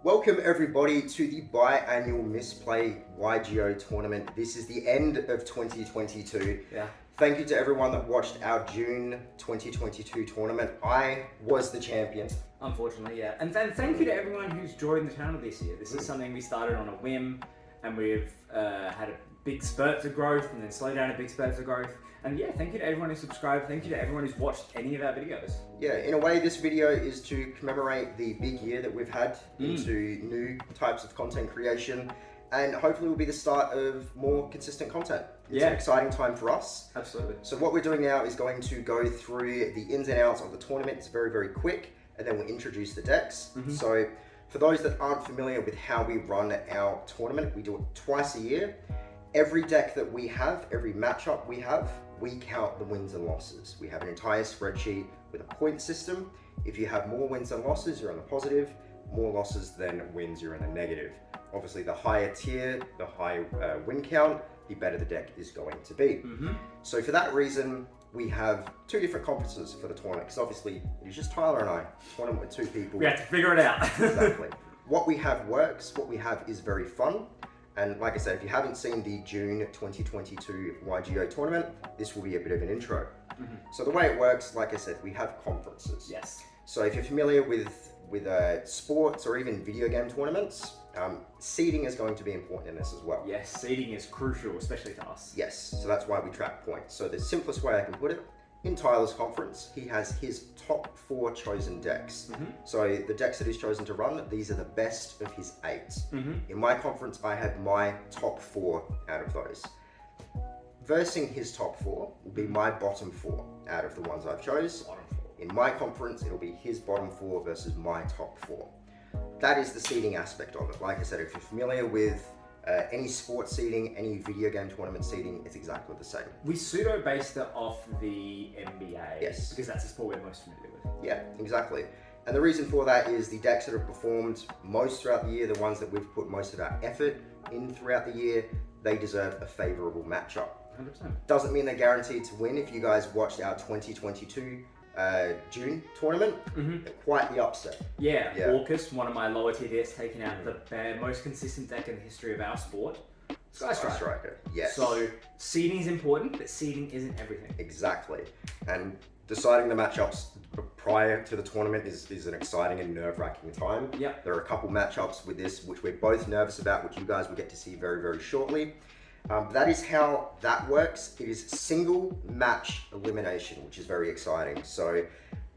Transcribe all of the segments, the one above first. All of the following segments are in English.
Welcome everybody to the biannual Misplay YGO tournament. This is the end of 2022. Yeah. Thank you to everyone that watched our June 2022 tournament. I was the champion. Unfortunately, yeah. And then thank you to everyone who's joined the channel this year. This is something we started on a whim, and we've had a big spurts of growth and then slowed down a big spurts of growth. And yeah, thank you to everyone who subscribed. Thank you to everyone who's watched any of our videos. Yeah, in a way, this video is to commemorate the big year that we've had into new types of content creation, and hopefully will be the start of more consistent content. It's an exciting time for us. Absolutely. So what we're doing now is going to go through the ins and outs of the tournament. It's very, very quick, and then we'll introduce the decks. So for those that aren't familiar with how we run our tournament, we do it twice a year. Every deck that we have, every matchup we have, we count the wins and losses. We have an entire spreadsheet with a point system. If you have more wins than losses, you're on the positive. More losses than wins, you're in the negative. Obviously, the higher tier, the higher win count, the better the deck is going to be. So for that reason, we have two different conferences for the tournament, because obviously it's just Tyler and I, tournament with two people. We have to figure it out. Exactly. What we have works, what we have is very fun. And like I said, if you haven't seen the June 2022 YGO tournament, this will be a bit of an intro. So the way it works, like I said, we have conferences. Yes. So if you're familiar with sports or even video game tournaments, seeding is going to be important in this as well. Yes, seeding is crucial, especially to us. Yes, so that's why we track points. So the simplest way I can put it, in Tyler's conference, he has his top 4 chosen decks. So the decks that he's chosen to run, these are the best of his 8. In my conference, I have my top 4 out of those. Versing his top 4 will be my bottom 4 out of the ones I've chose. In my conference, it'll be his bottom 4 versus my top 4. That is the seeding aspect of it. Like I said, if you're familiar with any sports seeding, any video game tournament seeding, it's exactly the same. We pseudo-based it off the NBA. Yes. Because that's the sport we're most familiar with. Yeah, exactly. And the reason for that is the decks that have performed most throughout the year, the ones that we've put most of our effort in throughout the year, they deserve a favorable matchup. 100%. Doesn't mean they're guaranteed to win. If you guys watched our 2022 June tournament, quite the upset. Yeah, Orcus, one of my lower tier decks, taking out the most consistent deck in the history of our sport. Sky Striker. Yes. So seeding is important, but seeding isn't everything. Exactly. And deciding the matchups prior to the tournament is an exciting and nerve-wracking time. Yep. There are a couple matchups with this which we're both nervous about, which you guys will get to see very, very shortly. That is how that works. It is single match elimination, which is very exciting. So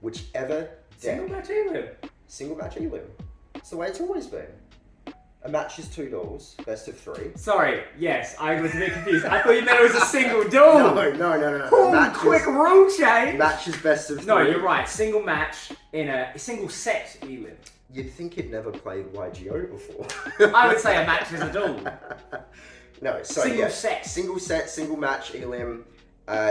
whichever Single match elim. Single match elim. It's the way it's always been. A match is 2 duels, best of 3. Sorry, yes, I was a bit confused. I thought you meant it was a single duel. No. Ooh, quick rule change. Match is best of 3. No, you're right. Single match in a single set elim. You'd think it never played YGO before. I would say a match is a duel. No, so single set. Single set, single match, elim.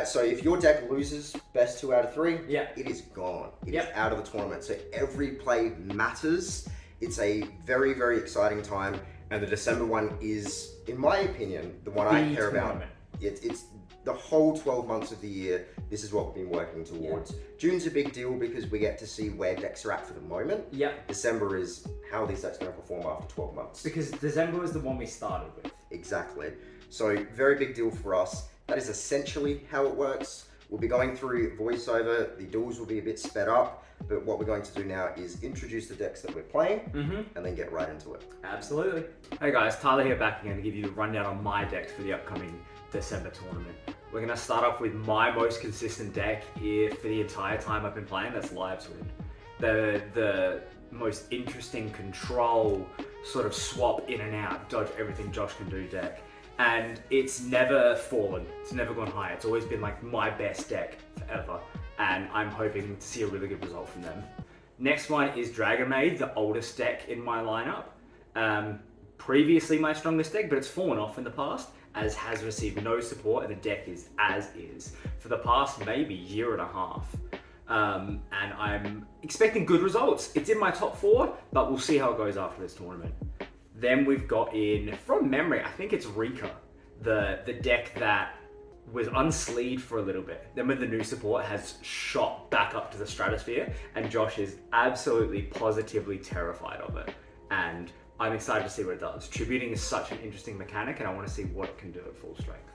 So if your deck loses best 2 out of 3, it is gone. It is out of the tournament. So every play matters. It's a very, very exciting time. And the December one is, in my opinion, the one I care about. It's the whole 12 months of the year. This is what we've been working towards. June's a big deal because we get to see where decks are at for the moment. December is how these decks are going to perform after 12 months. Because December was the one we started with. Exactly. So very big deal for us. That is essentially how it works. We'll be going through voiceover. The duels will be a bit sped up, but what we're going to do now is introduce the decks that we're playing and then get right into it. Absolutely. Hey guys, Tyler here back again to give you a rundown on my decks for the upcoming December tournament. We're going to start off with my most consistent deck here for the entire time I've been playing. That's Lives Win. The most interesting control, sort of swap in and out, dodge everything Josh can do deck. And it's never fallen. It's never gone high. It's always been like my best deck forever. And I'm hoping to see a really good result from them. Next one is Dragon Maid, the oldest deck in my lineup. Previously my strongest deck, but it's fallen off in the past, as has received no support, and the deck is as is for the past maybe year and a half. And I'm expecting good results. It's in my top 4, but we'll see how it goes after this tournament. Then we've got in, from memory, I think it's Rika, the deck that was unsleeved for a little bit. Then with the new support has shot back up to the stratosphere, and Josh is absolutely positively terrified of it. And I'm excited to see what it does. Tributing is such an interesting mechanic, and I want to see what it can do at full strength.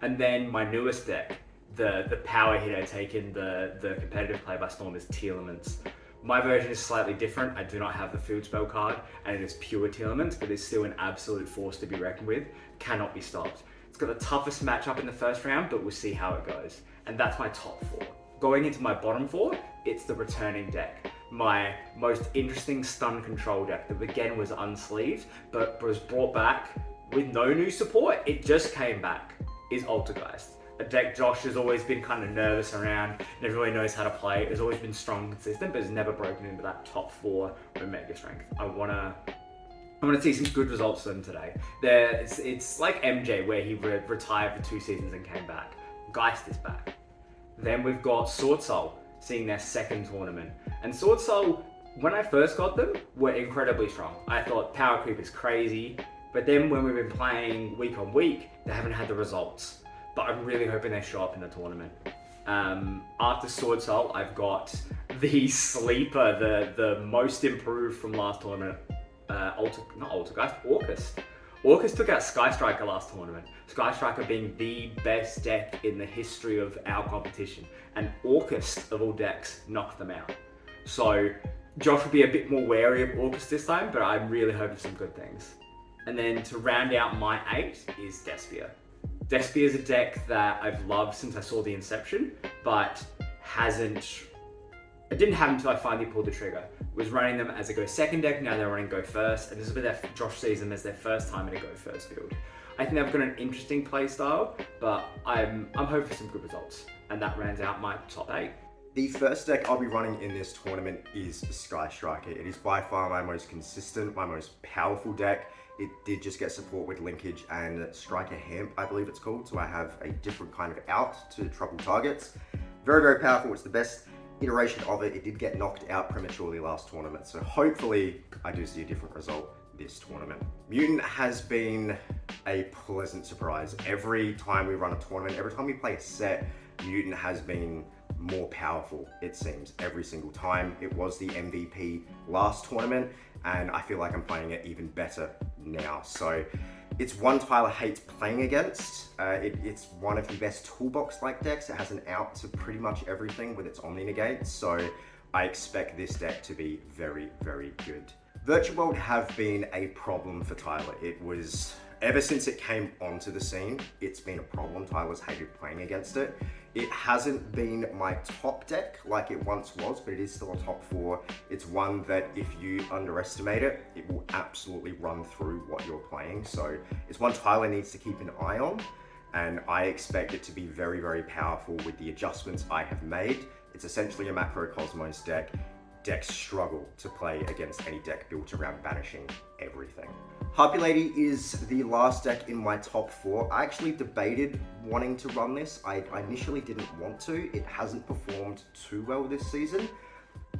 And then my newest deck, the power hitter taking the competitive play by storm, is Telements. My version is slightly different. I do not have the food spell card, and it is pure Telements, but it's still an absolute force to be reckoned with. Cannot be stopped. It's got the toughest matchup in the first round, but we'll see how it goes. And that's my top 4. Going into my bottom 4, it's the returning deck. My most interesting stun control deck that again was unsleeved, but was brought back with no new support. It just came back, is Altergeist. A deck Josh has always been kind of nervous around, never really knows how to play. It's always been strong and consistent, but has never broken into that top 4 with Mega Strength. I want to see some good results from them today. It's like MJ, where he retired for 2 seasons and came back. Geist is back. Then we've got Sword Soul, seeing their second tournament. And Sword Soul, when I first got them, were incredibly strong. I thought power creep is crazy, but then when we've been playing week on week, they haven't had the results. But I'm really hoping they show up in the tournament. After Sword Soul, I've got the sleeper, the most improved from last tournament, Orcust. Orcust took out Sky Striker last tournament. Sky Striker being the best deck in the history of our competition. And Orcust, of all decks, knocked them out. So Josh will be a bit more wary of Orcust this time, but I'm really hoping some good things. And then to round out my 8 is Despia. Despia is a deck that I've loved since I saw the inception, but it didn't happen until I finally pulled the trigger. Was running them as a go second deck, now they're running go first, and this is with Josh sees them as their first time in a go first field. I think they've got an interesting play style, but I'm hoping for some good results, and that rounds out my top 8. The first deck I'll be running in this tournament is Sky Striker. It is by far my most consistent, my most powerful deck. It did just get support with Linkage and Striker Hemp, I believe it's called, so I have a different kind of out to trouble targets. Very, very powerful. It's the best iteration of it. It did get knocked out prematurely last tournament, so hopefully I do see a different result this tournament. Mutant has been a pleasant surprise. Every time we run a tournament, every time we play a set, Mutant has been more powerful, it seems, every single time. It was the MVP last tournament, and I feel like I'm playing it even better now. So it's one Tyler hates playing against. It's one of the best toolbox-like decks. It has an out to pretty much everything with its Omni Negate, so I expect this deck to be very, very good. Virtual World have been a problem for Tyler. It was, ever since it came onto the scene, it's been a problem. Tyler's hated playing against it. It hasn't been my top deck like it once was, but it is still a top 4. It's one that if you underestimate it, it will absolutely run through what you're playing. So it's one Tyler needs to keep an eye on, and I expect it to be very, very powerful with the adjustments I have made. It's essentially a Macrocosmos deck. Decks struggle to play against any deck built around banishing everything. Harpy Lady is the last deck in my top 4. I actually debated wanting to run this. I initially didn't want to. It hasn't performed too well this season,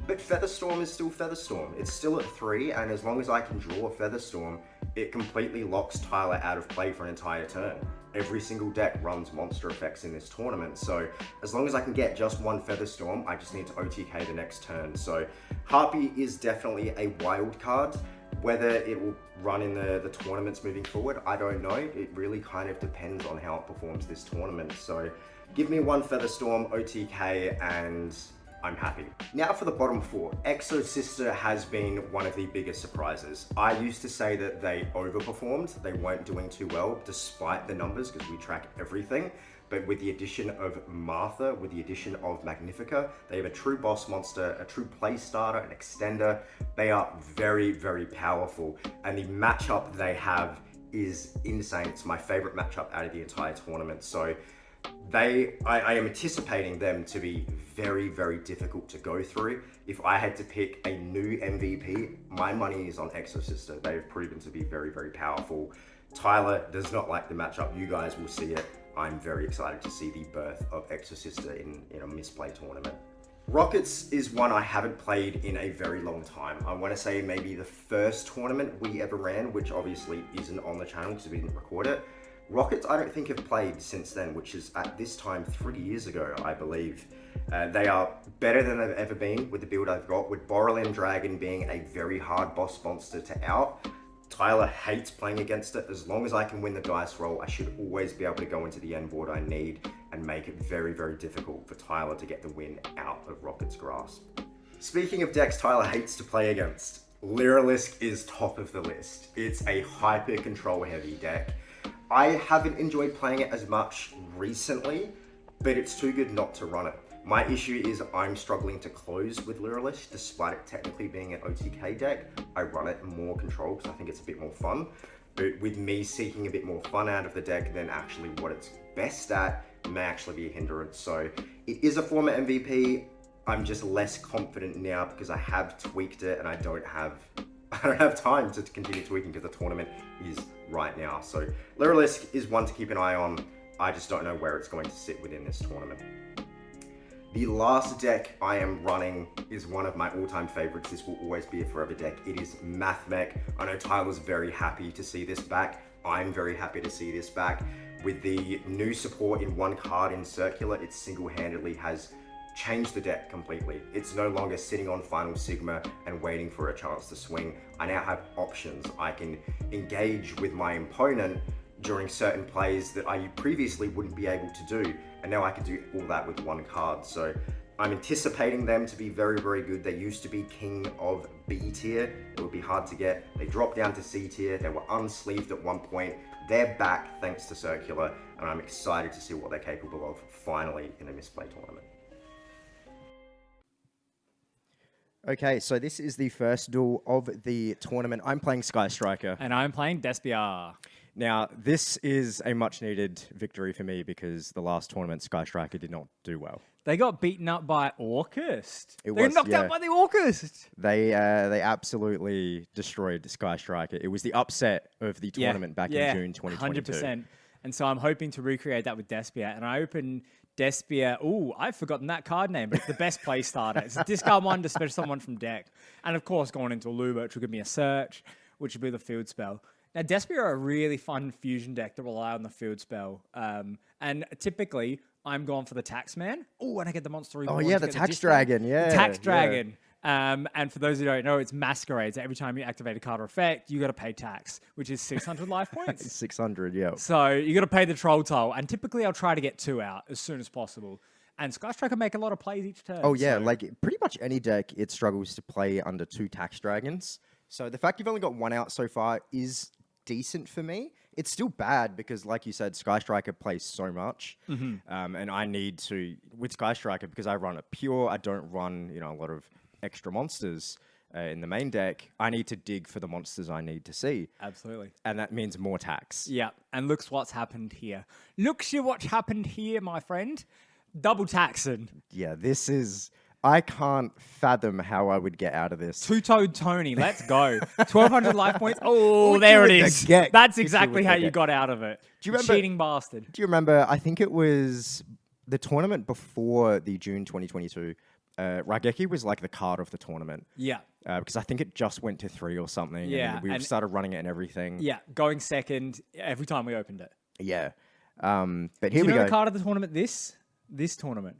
but Featherstorm is still Featherstorm. It's still at 3, and as long as I can draw a Featherstorm, it completely locks Tyler out of play for an entire turn. Every single deck runs monster effects in this tournament, so as long as I can get just one Featherstorm, I just need to OTK the next turn. So Harpy is definitely a wild card. Whether it will run in the tournaments moving forward, I don't know. It really kind of depends on how it performs this tournament. So give me one Featherstorm, OTK, and I'm happy. Now for the bottom 4. Exo Sister has been one of the biggest surprises. I used to say that they overperformed. They weren't doing too well despite the numbers, because we track everything. But with the addition of Martha, with the addition of Magnifica, they have a true boss monster, a true play starter, an extender. They are very, very powerful. And the matchup they have is insane. It's my favorite matchup out of the entire tournament. So I am anticipating them to be very, very difficult to go through. If I had to pick a new MVP, my money is on Exo Sister. They've proven to be very, very powerful. Tyler does not like the matchup. You guys will see it. I'm very excited to see the birth of Exo Sister in a Misplay tournament. Rockets is one I haven't played in a very long time. I want to say maybe the first tournament we ever ran, which obviously isn't on the channel because we didn't record it. Rockets I don't think have played since then, which is at this time 3 years ago, I believe. They are better than they've ever been with the build I've got, with Borrelin Dragon being a very hard boss monster to out. Tyler hates playing against it. As long as I can win the dice roll, I should always be able to go into the end board I need and make it very, very difficult for Tyler to get the win out of Rocket's grasp. Speaking of decks Tyler hates to play against, Lyrilisk is top of the list. It's a hyper control heavy deck. I haven't enjoyed playing it as much recently, but it's too good not to run it. My issue is I'm struggling to close with Lyrilisk, despite it technically being an OTK deck. I run it more control because I think it's a bit more fun. But with me seeking a bit more fun out of the deck than actually what it's best at, may actually be a hindrance. So it is a former MVP. I'm just less confident now because I have tweaked it and I don't have time to continue tweaking because the tournament is right now. So Lyrilisk is one to keep an eye on. I just don't know where it's going to sit within this tournament. The last deck I am running is one of my all-time favorites. This will always be a forever deck. It is Mathmech. I know Tyler's very happy to see this back. I'm very happy to see this back. With the new support in one card in Circular, it single-handedly has changed the deck completely. It's no longer sitting on Final Sigma and waiting for a chance to swing. I now have options. I can engage with my opponent during certain plays that I previously wouldn't be able to do. And now I can do all that with one card. So I'm anticipating them to be very, very good. They used to be king of B tier. It would be hard to get. They dropped down to C tier. They were unsleeved at one point. They're back thanks to Circular. And I'm excited to see what they're capable of finally in a Misplay tournament. Okay, so this is the first duel of the tournament. I'm playing Sky Striker. And I'm playing Despia. Now, this is a much-needed victory for me because the last tournament, Sky Striker did not do well. They got beaten up by Orcust. They was, got knocked yeah. out by the Orcust. They absolutely destroyed Sky Striker. It was the upset of the tournament back in June 2022. 100%. And so I'm hoping to recreate that with Despia. And I open Despia. Ooh, I've forgotten that card name, but it's the best play starter. It's a discard one to special someone from deck. And of course, going into a Luba, which will give me a search, which will be the field spell. Now, Despia are a really fun fusion deck that rely on the field spell. And typically, I'm going for the Taxman. Oh, and I get the Monster Reborn. Oh, yeah, the Tax Dragon. Yeah. The Tax Dragon. And for those who don't know, it's Masquerades. Every time you activate a card or effect, you got to pay tax, which is 600 life points. 600, yeah. So you got to pay the Troll Toll. And typically, I'll try to get 2 out as soon as possible. And Sky Striker make a lot of plays each turn. Oh, yeah, like pretty much any deck, it struggles to play under 2 Tax Dragons. So the fact you've only got 1 out so far is decent for me. It's still bad because, like you said, Sky Striker plays so much. And I need to, with Sky Striker, because I run a pure, I don't run, a lot of extra monsters in the main deck, I need to dig for the monsters I need to see. Absolutely. And that means more tax. Yeah, and looks what's happened here. Looks you what's happened here, my friend. Double taxing. Yeah, this is... I can't fathom how I would get out of this. Two-toed Tony, let's go. 1,200 life points. Oh, there it is. That's exactly how you got out of it. Do you remember, cheating bastard. Do you remember, I think it was the tournament before the June 2022, Raigeki was like the card of the tournament. Yeah. Because I think it just went to 3 or something. Yeah. And we started running it and everything. Yeah, going second every time we opened it. Yeah. But here we go. Do you know the card of the tournament this tournament?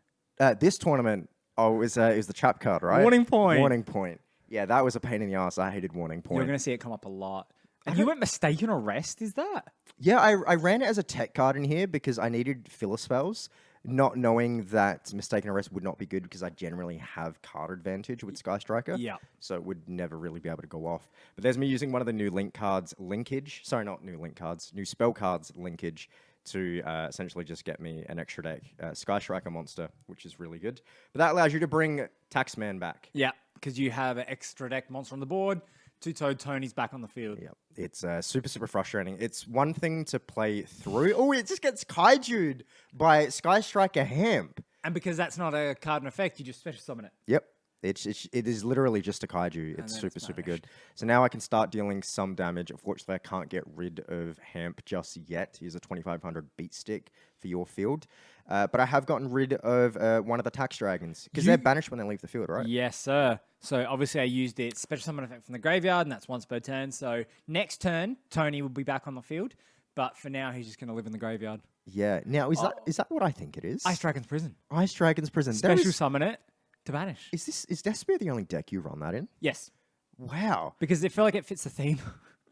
This tournament... Oh, it was the trap card, right? Warning Point. Warning Point. Yeah, that was a pain in the ass. I hated Warning Point. You're going to see it come up a lot. And you went Mistaken Arrest, is that? Yeah, I ran it as a tech card in here because I needed filler spells, not knowing that Mistaken Arrest would not be good because I generally have card advantage with Sky Striker. Yeah. So it would never really be able to go off. But there's me using one of the new link cards, Linkage. Sorry, not new link cards, new spell cards, Linkage, to essentially just get me an extra deck Sky Striker monster, which is really good. But that allows you to bring Taxman back. Yeah, because you have an extra deck monster on the board. Two-toed Tony's back on the field. Yeah, it's super, super frustrating. It's one thing to play through. Oh, it just gets kaiju'd by Sky Striker Hamp. And because that's not a card and effect, you just special summon it. Yep. It is literally just a kaiju. It's super, super good. So now I can start dealing some damage. Unfortunately, I can't get rid of Hamp just yet. Here's a 2,500 beat stick for your field. But I have gotten rid of one of the Tax Dragons. Because they're banished when they leave the field, right? Yes, sir. So obviously I used it special summon effect from the graveyard, and that's once per turn. So next turn, Tony will be back on the field. But for now, he's just going to live in the graveyard. Yeah. Now, is that what I think it is? Ice Dragon's Prison. Ice Dragon's Prison. Special summon it to banish. Is Despia the only deck you run that in? Yes. Wow. Because it felt like it fits the theme.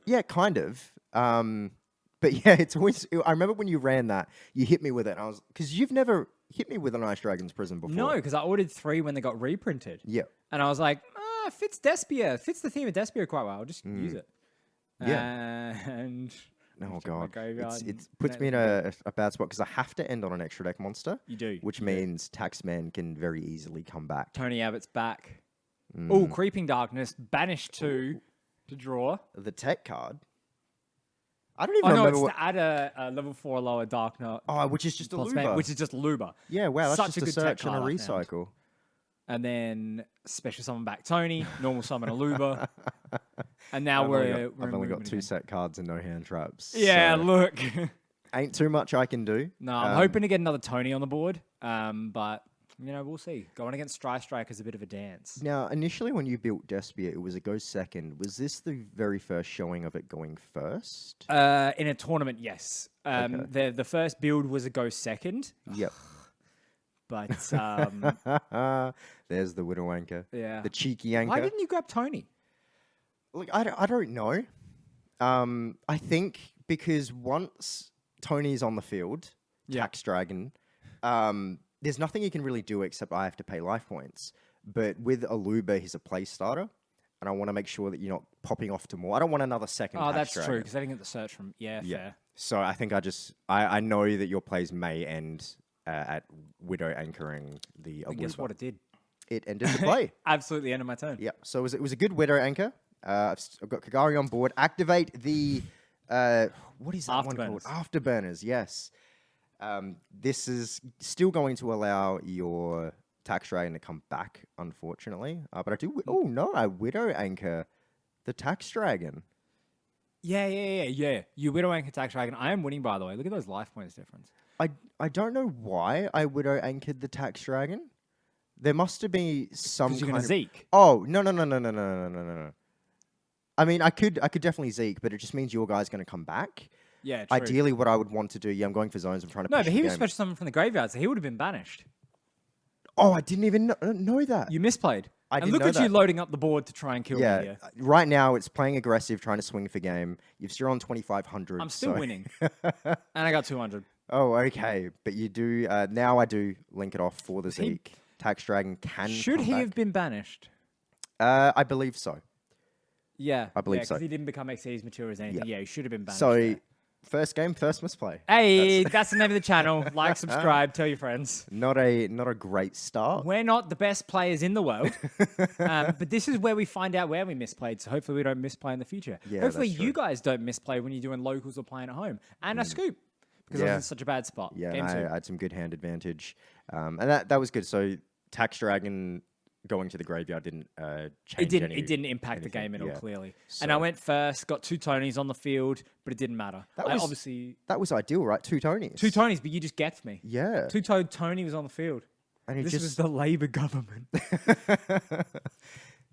Yeah, kind of. But yeah, it's always. I remember when you ran that, you hit me with it. And I was because you've never hit me with an Ice Dragon's Prison before. No, because I ordered 3 when they got reprinted. Yeah. And I was like, fits Despia, fits the theme of Despia quite well. I'll just use it. Yeah. And Oh check my god, graveyard it and puts me in that's a bad spot because I have to end on an extra deck monster. You do. Which you do. means Taxman can very easily come back. Tony Abbott's back. Oh, Creeping Darkness, banished 2 to draw. The tech card. I don't even Oh no, remember it's to add a level 4 lower Dark Knight. Oh, which is just a Luba. Which is just Luba. Yeah, wow, that's Such just a a good search tech and a card I found. recycle. And then special summon back Tony, normal summon a Luba. And now I've only got 2 set cards and no hand traps. Yeah, so look. ain't too much I can do. No, I'm hoping to get another Tony on the board. But we'll see. Going against Strike is a bit of a dance. Now, initially when you built Despia, it was a go second. Was this the very first showing of it going first? In a tournament, yes. Okay. The first build was a go second. Yep. But There's the Widow Anchor. yeah. The cheeky anchor. Why didn't you grab Tony? Look, I don't know. I think because once Tony's on the field, Yeah. Tax Dragon, there's nothing he can really do except I have to pay life points. But with Aluba, he's a play starter, and I want to make sure that you're not popping off to more. I don't want another second. Oh, Tax that's Dragon. true, because I didn't get the search from... Yeah, fair. So I think I know that your plays may end at Widow anchoring the Aluba. And guess what? It did. It ended the play. Absolutely ended my turn. Yeah, so it was a good Widow anchor. I've got Kagari on board. Activate the what is that one called? Afterburners. Yes. This is still going to allow your Tax Dragon to come back, unfortunately. But I do. Oh no, I Widow anchor the Tax Dragon. Yeah. You Widow Anchor Tax Dragon. I am winning, by the way. Look at those life points difference. I don't know why I Widow anchored the Tax Dragon. There must have been some Because you're kind going to of... Zeke. Oh, no. I mean, I could definitely Zeke, but it just means your guy's going to come back. Yeah, true. Ideally, what I would want to do, I'm going for zones. I'm trying to No, push but the he was game. special summoned from the graveyard, so he would have been banished. Oh, I didn't even know that. You misplayed. I and didn't look know at you that. loading up the board to try and kill me Yeah, here. right now it's playing aggressive, trying to swing for game. You're still on 2,500. I'm still so- winning. And I got 200. Oh, okay. But you do, now I do link it off for the he- Zeke. Tax Dragon can Should come he back. have been banished? I believe so. Yeah. I believe so. Because he didn't become XC's mature as anything. Yeah, he should have been banished. So, there. first game, first misplay. Hey, that's the name of the channel. Like, subscribe, tell your friends. Not a great start. We're not the best players in the world, but this is where we find out where we misplayed. So hopefully we don't misplay in the future. Yeah, Hopefully that's you true. guys don't misplay when you're doing locals or playing at home. And a scoop because I Yeah. was in such a bad spot. Yeah, Game and 2. I had some good hand advantage, and that was good. So Tax Dragon going to the graveyard didn't change. It didn't impact the game at all, clearly. And I went first, got 2 Tonys on the field, but it didn't matter. That I was- obviously That was ideal, right? 2 Tonys. 2 Tonys, but you just get me. Yeah. 2-toed Tony was on the field. And it This just was the Labour government.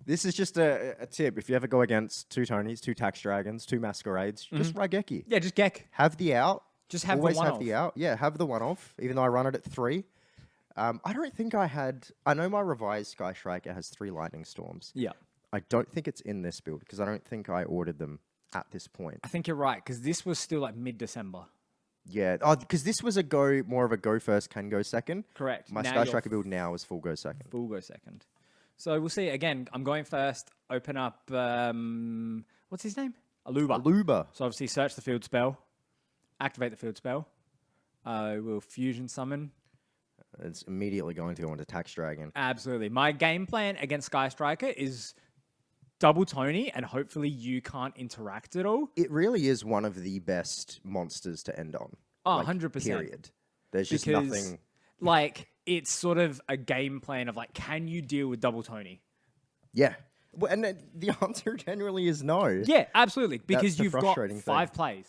this is just a tip. If you ever go against 2 Tonys, 2 Tax Dragons, 2 Masquerades, just Raigeki. Yeah, just Gek. Have the out. Just have Always the one have the out. Yeah, have the one off. Even though I run it at 3. I don't think I had. I know my revised Sky Striker has 3 Lightning Storms. Yeah. I don't think it's in this build because I don't think I ordered them at this point. I think you're right, because this was still like mid-December. Yeah, because this was more of a go first, can go second. Correct. My Now Sky you're Striker build now is full go second. Full go second. So we'll see. Again, I'm going first. Open up, what's his name? Aluba. Aluba. So obviously search the field spell. Activate the field spell. We'll fusion summon. It's immediately going to go into Tax Dragon. Absolutely. My game plan against Sky Striker is double Tony, and hopefully you can't interact at all. It really is one of the best monsters to end on. Oh, Like, 100%. Period. There's just Because, nothing. like, it's sort of a game plan of, like, can you deal with double Tony? Yeah. Well, and the answer generally is no. Yeah, absolutely. Because the you've got frustrating 5 thing. plays.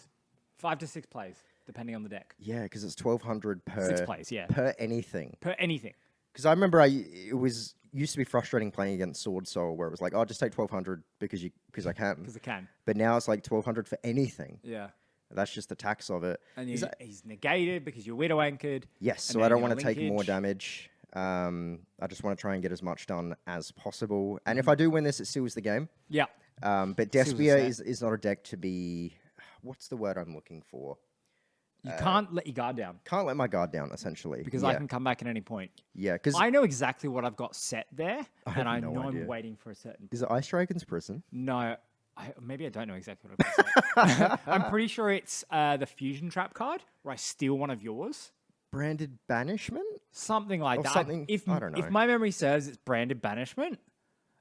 5 to 6 plays, depending on the deck. Yeah, because it's 1,200 per 6 plays, yeah. per anything. Per anything. Because I remember it was used to be frustrating playing against Sword Soul, where it was like, oh, just take 1,200 because I can. Because it can. But now it's like 1,200 for anything. Yeah. That's just the tax of it. And Is that- he's negated because you're widow anchored. Yes, and so then I don't your want to take more linkage. damage. I just want to try and get as much done as possible. And if I do win this, it seals the game. Yeah. But See what's Despia set. is not a deck to be. What's the word I'm looking for? You can't let your guard down Can't let my guard down, essentially. because yeah. I can come back at any point. Yeah, because I know exactly what I've got set there, have and I no know idea. I'm waiting for a certain. is it Ice Dragon's Prison? No, maybe I don't know exactly what I've got set. I'm pretty sure it's the Fusion Trap card where I steal one of yours. Branded Banishment? Something like Or that. something- If I don't know. if my memory serves, it's branded banishment,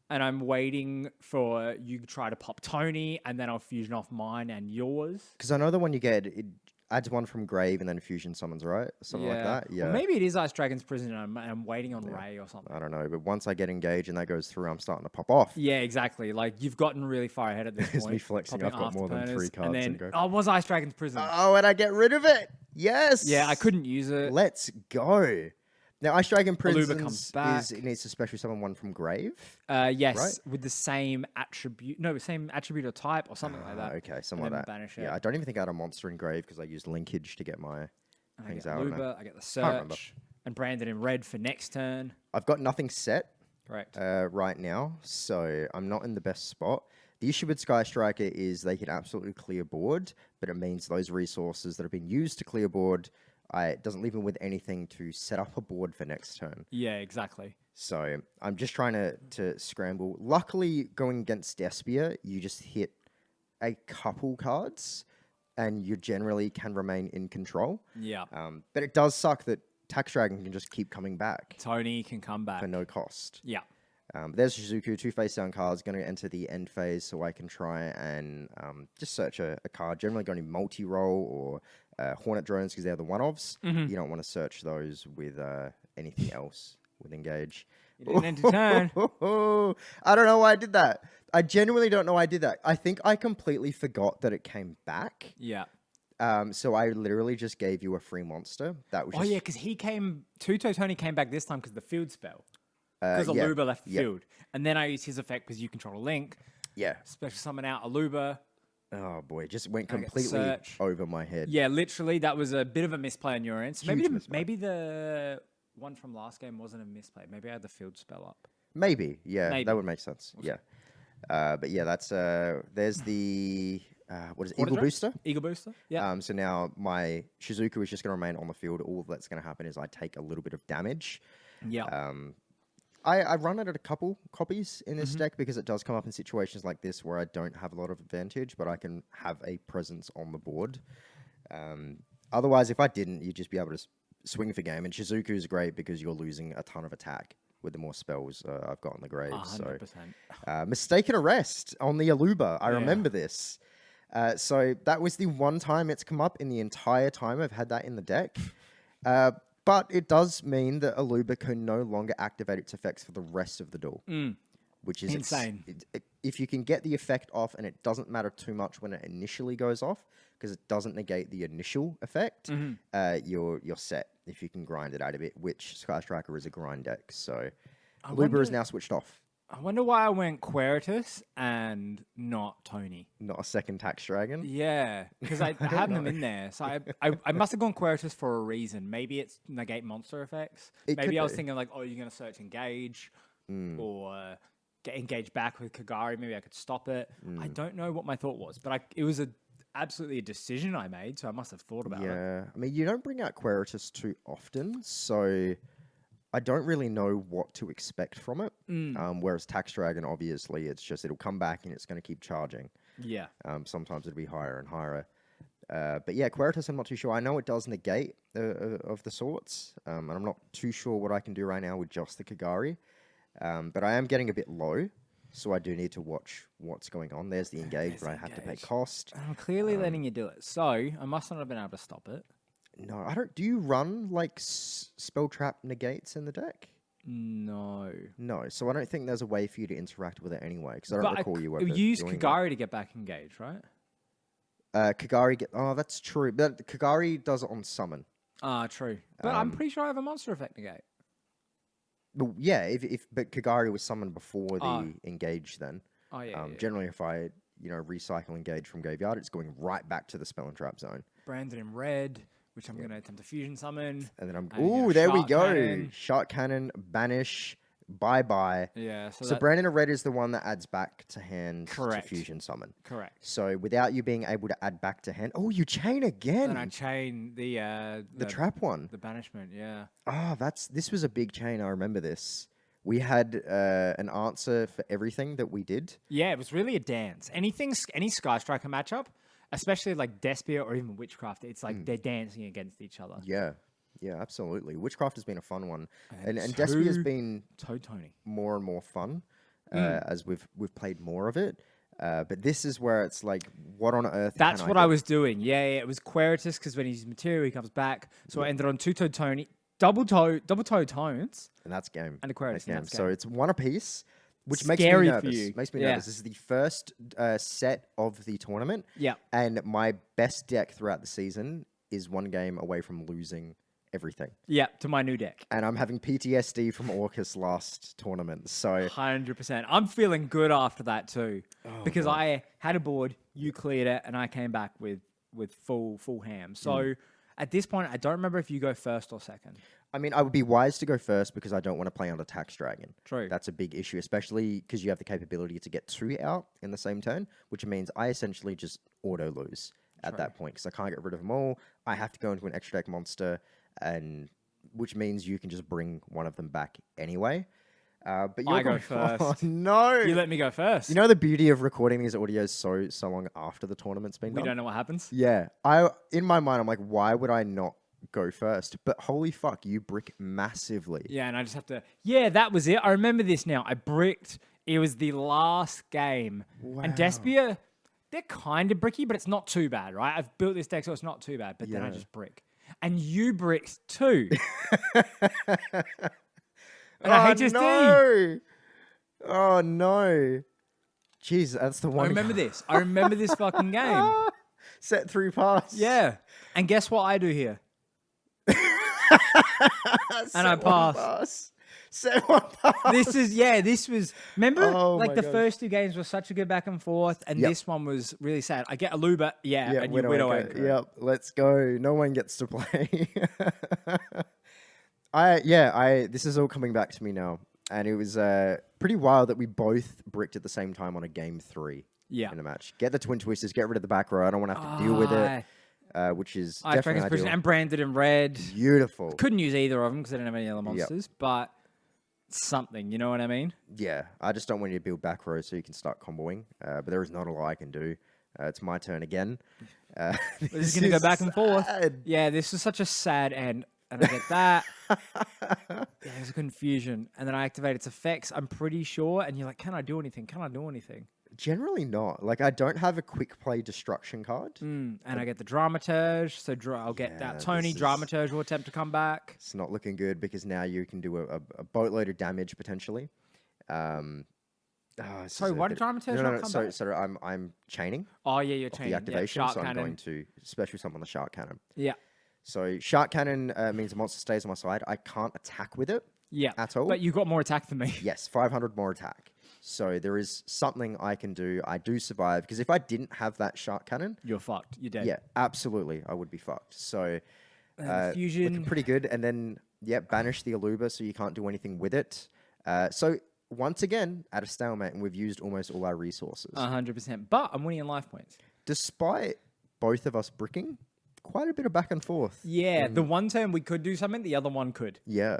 and I'm waiting for you to try to pop Tony, and then I'll fusion off mine and yours. Because I know the one you get, it adds one from Grave and then Fusion Summons, right? Something like that. Yeah. Or maybe it is Ice Dragon's Prison, and I'm waiting on Ray or something. I don't know, but once I get engaged and that goes through, I'm starting to pop off. Yeah, exactly. Like you've gotten really far ahead at this It's point. me flexing, popping I've got more than 3 afterburners, cards And and then, go. oh, it was Ice Dragon's Prison. Oh, and I get rid of it. Yes. Yeah, I couldn't use it. Let's go. Now, Ice Dragon Prison comes back. it needs to special summon one from Grave. Yes, right? with the same attribute. No, same attribute or type or something like that. Okay, something And like then that. banish Yeah, it. I don't even think I had a monster in Grave because I used linkage to get my And I things get out. and Luba, I get the remember. search, and branded in red for next turn. I've got nothing set Correct. right now, so I'm not in the best spot. The issue with Sky Striker is they can absolutely clear board, but it means those resources that have been used to clear board, it doesn't leave them with anything to set up a board for next turn. Yeah, exactly. So I'm just trying to scramble. Luckily, going against Despia, you just hit a couple cards, and you generally can remain in control. Yeah. But it does suck that Tax Dragon can just keep coming back Tony can come back. for no cost. Yeah. There's Shizuku, 2 face down cards, going to enter the end phase, so I can try and just search a card. Generally going to multi-roll or Hornet Drones because they're the one-offs. You don't want to search those with anything else with Engage. You didn't end your turn. I don't know why I did that. I genuinely don't know why I did that. I think I completely forgot that it came back. Yeah. So I literally just gave you a free monster. That was Oh just, yeah, because he came. Tuto Tony came back this time because of the field spell. Because yeah, Aluba left the yeah. field, and then I used his effect because you control a link. Yeah. Special summon out Aluba. Oh boy, just went I get completely search. over my head. Yeah, literally, that was a bit of a misplay on your end. So maybe Huge the, misplay. maybe the one from last game wasn't a misplay. Maybe I had the field spell up. Maybe, yeah, Maybe. that would make sense. Yeah, but yeah, that's there's the what is it, What is Eagle it? Booster. Eagle booster. Yeah. So now my Shizuku is just going to remain on the field. All that's going to happen is I take a little bit of damage. Yeah. I run it at a couple copies in Mm-hmm. this deck because it does come up in situations like this where I don't have a lot of advantage, but I can have a presence on the board. Otherwise, if I didn't, you'd just be able to swing for game. And Shizuku is great because you're losing a ton of attack with the more spells I've got on the grave. 100%. So, mistaken arrest on the Aluba. I Yeah. remember this. So that was the one time it's come up in the entire time I've had that in the deck. But it does mean that Aluba can no longer activate its effects for the rest of the duel. Which is Insane. If you can get the effect off, and it doesn't matter too much when it initially goes off, because it doesn't negate the initial effect, you're set if you can grind it out of it, which Sky Striker is a grind deck. So Aluba is now switched off. I wonder why I went Queritus and not Tony. Not a second Tax Dragon. Yeah, because I had them in there. So I must have gone Queritus for a reason. Maybe it's negate monster effects. It Maybe could I was be. thinking like, oh, you're going to search engage or get engaged back with Kagari. Maybe I could stop it. I don't know what my thought was, but it was absolutely a decision I made. So I must have thought about it. Yeah, I mean, you don't bring out Queritus too often, so I don't really know what to expect from it. Whereas Tax Dragon, obviously, it'll come back and it's going to keep charging. Yeah. Sometimes it'll be higher and higher. But yeah, Queritus, I'm not too sure. I know it does negate of the sorts, and I'm not too sure what I can do right now with just the Kagari. But I am getting a bit low, so I do need to watch what's going on. There's the engage, There's but I the have to pay engage. cost. I'm clearly letting you do it. So I must not have been able to stop it. No, I don't. Do you run like spell trap negates in the deck? No. No, so I don't think there's a way for you to interact with it anyway, because I don't But recall you ever use doing Kagari to get back engaged, right? that. Kagari oh, that's true. But Kagari does it on summon. Ah, true. But I'm pretty sure I have a monster effect negate. But yeah, but Kagari was summoned before the engage then. Oh, yeah. Generally, if I recycle engage from graveyard, it's going right back to the spell and trap zone. Branded in red, which I'm going to attempt to fusion summon. And then And you get a there we shark go. cannon. Shark cannon, banish, Bye-bye. Yeah. So Brandon of Red is the one that adds back to hand Correct. to fusion summon. Correct. So without you being able to add back to hand, oh, you chain again. And I chain The trap one. the banishment. Yeah. Oh, this was a big chain. I remember this. We had an answer for everything that we did. Yeah, it was really a dance. Any Sky Striker matchup, especially like Despia or even Witchcraft, it's like they're dancing against each other. Yeah. Yeah, absolutely. Witchcraft has been a fun one. And two- Despia's been Tony. more and more fun as we've played more of it. But this is where it's like, what on earth? That's can what I I do? was doing. Yeah, it was Queritus because when he's material, he comes back. So I ended on two-toed Tony, double toe tones, And that's game. and Aquarius. Game. And that's So game. it's one apiece, which Scary for makes me nervous. you. Makes me Yeah. nervous. This is the first set of the tournament. Yeah. And my best deck throughout the season is one game away from losing everything. Yeah, to my new deck. And I'm having PTSD from Orcus last tournament. So 100%. I'm feeling good after that too, because I had a board, you cleared it, and I came back with full ham. So at this point, I don't remember if you go first or second. I mean, I would be wise to go first because I don't want to play under Tax Dragon. True. That's a big issue, especially because you have the capability to get 2 out in the same turn, which means I essentially just auto lose at that point because I can't get rid of them all. I have to go into an extra deck monster, and which means you can just bring one of them back anyway. But you're I go going first. Oh, no. You let me go first. You know the beauty of recording these audios so long after the tournament's been we done? don't know what happens. Yeah. In my mind, I'm like, why would I not go first? But holy fuck, you brick massively. Yeah, and I just have to. Yeah, that was it. I remember this now. I bricked. It was the last game. And Despia, they're kind of bricky, but it's not too bad, right? I've built this deck so it's not too bad, but then I just brick. And you bricked too. And I HSD. No. Oh no. Jeez, that's the one. I remember this. I remember this fucking game. Set 3 pass. Yeah. And guess what I do here? Set And I 1 pass. pass. Set 1 pass. This was, remember, Oh like my the God. first 2 games were such a good back and forth, and Yep. this one was really sad. I get a Luba, and you Widow Anchor. Yep, let's go. No one gets to play. This is all coming back to me now. And it was pretty wild that we both bricked at the same time on a game 3 Yeah. in a match. Get the twin twisters, get rid of the back row. I don't want to have to deal with it, which is I definitely Dragon's Prison ideal. and branded in red. Beautiful. Couldn't use either of them because I didn't have any other monsters, but something, you know what I mean? Yeah, I just don't want you to build back row so you can start comboing. But there is not a lot I can do. It's my turn again. We're just going to go back and forth. Yeah, this was such a sad end. And I get that. Yeah, there's a confusion. And then I activate its effects, I'm pretty sure. And you're like, can I do anything? Can I do anything? Generally not. Like, I don't have a quick play destruction card. And I get the Dramaturge. So I'll get that Tony. this is- Dramaturge will attempt to come back. It's not looking good because now you can do a boatload of damage potentially. Sorry, why did Dramaturge not come back? So I'm chaining Oh, yeah, you're off chaining. the activation, yeah, so Shark I'm Cannon. going to special summon the Shark Cannon. Yeah. So Shark Cannon means the monster stays on my side. I can't attack with it. Yeah. At all? But you got more attack than me. Yes, 500 more attack. So there is something I can do. I do survive because if I didn't have that Shark Cannon, You're fucked. You're dead. yeah, absolutely, I would be fucked. So Fusion. looking pretty good. And then, banish the Aluba so you can't do anything with it. So once again, at a stalemate, and we've used almost all our resources. 100%. But I'm winning in life points. Despite both of us bricking, quite a bit of back and forth. Yeah. The one turn we could do something, the other one could. Yeah.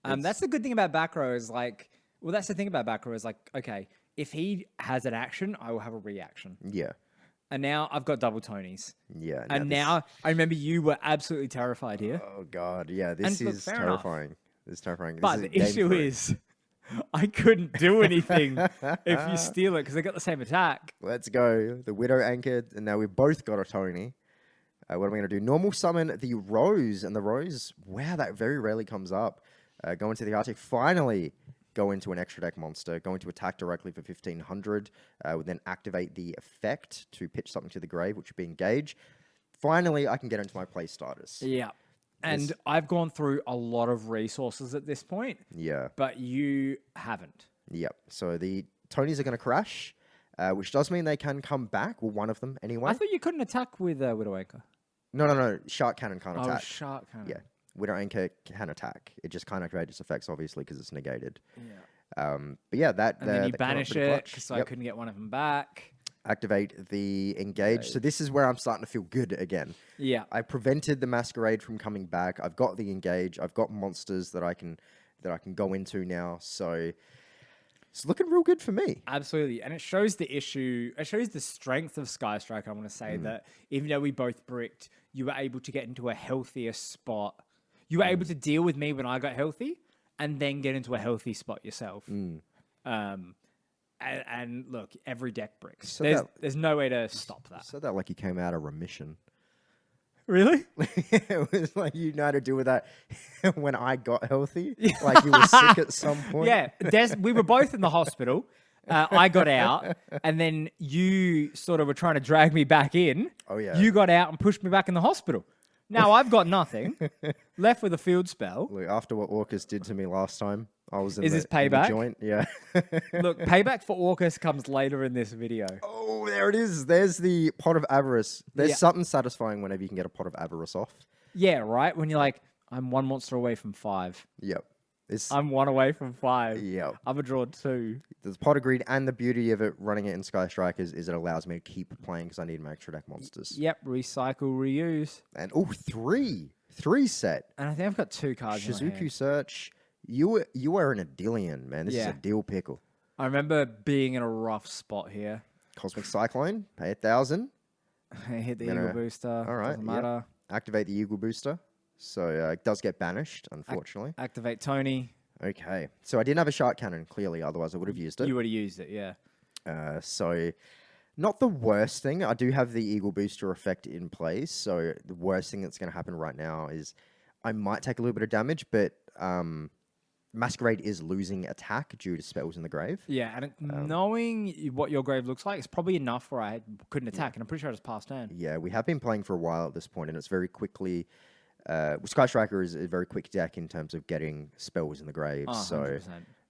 That's the good thing about back row is like, well, that's the thing about back row is like, okay, if he has an action, I will have a reaction. Yeah. And now I've got double Tonys. Yeah. And now I remember you were absolutely terrified here. Oh, God. Yeah, this And is fair enough. terrifying. This is terrifying. This But is the game issue 3. is, I couldn't do anything if you steal it because they got the same attack. Let's go. The Widow anchored, and now we've both got a Tony. What am I going to do? Normal summon the Rose, and the Rose, wow, that very rarely comes up. Go into the archetype. Finally, go into an extra deck monster. Going to attack directly for 1500. Would then activate the effect to pitch something to the grave, which would be engage. Finally, I can get into my play starters. Yeah. And I've gone through a lot of resources at this point, Yeah. but you haven't. Yep. So the Tonys are going to crash, which does mean they can come back. Well, one of them anyway. I thought you couldn't attack with Widow Anchor. No. Shark Cannon can't Oh, attack. Shark Cannon. Yeah. Widow can attack. It just can't activate its effects, obviously, because it's negated. Yeah. But yeah, that And then you that came up banish pretty it, clutch. so I couldn't get one of them back. Activate the engage. So this is where I'm starting to feel good again. Yeah. I prevented the masquerade from coming back. I've got the engage. I've got monsters that I can go into now. So it's looking real good for me. Absolutely. And it shows the issue, it shows the strength of Sky Striker. I want to say that even though we both bricked, you were able to get into a healthier spot. You were able to deal with me when I got healthy and then get into a healthy spot yourself. And look, every deck bricks. So There's no way to stop that. Said that like you came out of remission. Really? It was like you know how to deal with that when I got healthy. Like you were sick at some point. Yeah. We were both in the hospital. I got out, and then you sort of were trying to drag me back in. Oh, yeah. You got out and pushed me back in the hospital. Now I've got nothing. Left with a field spell. Look, after what Orcus did to me last time, I was in Is the, this in the payback? joint. Yeah. Look, payback for Orcus comes later in this video. Oh, there it is. There's the pot of avarice. There's Yeah. something satisfying whenever you can get a pot of avarice off. Yeah, right? When you're like, I'm one monster away from 5. Yep. It's I'm 1 away from 5. Yep. I've a draw 2. The pot of greed, and the beauty of it running it in Sky Strike is it allows me to keep playing because I need my extra deck monsters. Yep, recycle, reuse. And three set. And I think I've got 2 cards in my Shizuku hand. Search. You are an Adillion, man. This is Yeah. a deal pickle. I remember being in a rough spot here. Cosmic Cyclone, pay 1,000. I hit the Gonna- Eagle Booster. all right, Doesn't yep. matter. Activate the Eagle Booster. So it does get banished, unfortunately. Activate Tony. Okay. So I didn't have a Shark Cannon, clearly, otherwise I would have used it. You would have used it, yeah. So not the worst thing. I do have the Eagle Booster effect in place. So the worst thing that's going to happen right now is I might take a little bit of damage, but Masquerade is losing attack due to spells in the grave. Yeah, and knowing what your grave looks like, it's probably enough where I couldn't attack, and I'm pretty sure I just passed turn. Yeah, we have been playing for a while at this point, and it's very quickly. Sky Striker is a very quick deck in terms of getting spells in the grave. Oh, so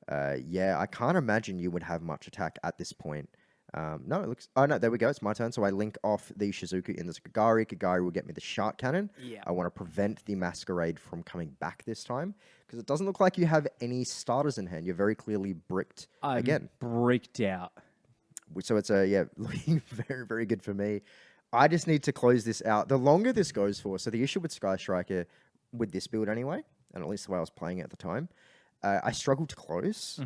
100%. yeah, I can't imagine you would have much attack at this point. No, it looks. Oh no, there we go. It's my turn. So I link off the Shizuku in this Kagari. Kagari will get me the Shark Cannon. Yeah. I want to prevent the Masquerade from coming back this time because it doesn't look like you have any starters in hand. You're very clearly bricked again. Bricked out. So it's looking very, very good for me. I just need to close this out. The longer this goes for, so the issue with Sky Striker, with this build anyway, and at least the way I was playing it at the time, I struggle to close.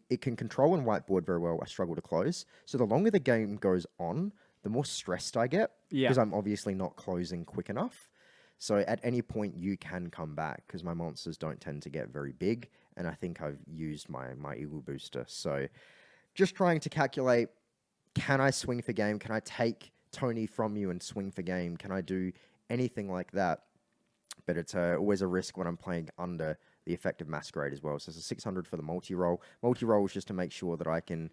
It can control and whiteboard very well. I struggle to close. So the longer the game goes on, the more stressed I get because I'm obviously not closing quick enough. So at any point you can come back because my monsters don't tend to get very big, and I think I've used my Eagle Booster. So just trying to calculate, can I swing for game? Can I take Tony from you and swing for game? Can I do anything like that? But it's always a risk when I'm playing under the effect of Masquerade as well. So it's a 600 for the multi-roll. Multi-roll is just to make sure that I can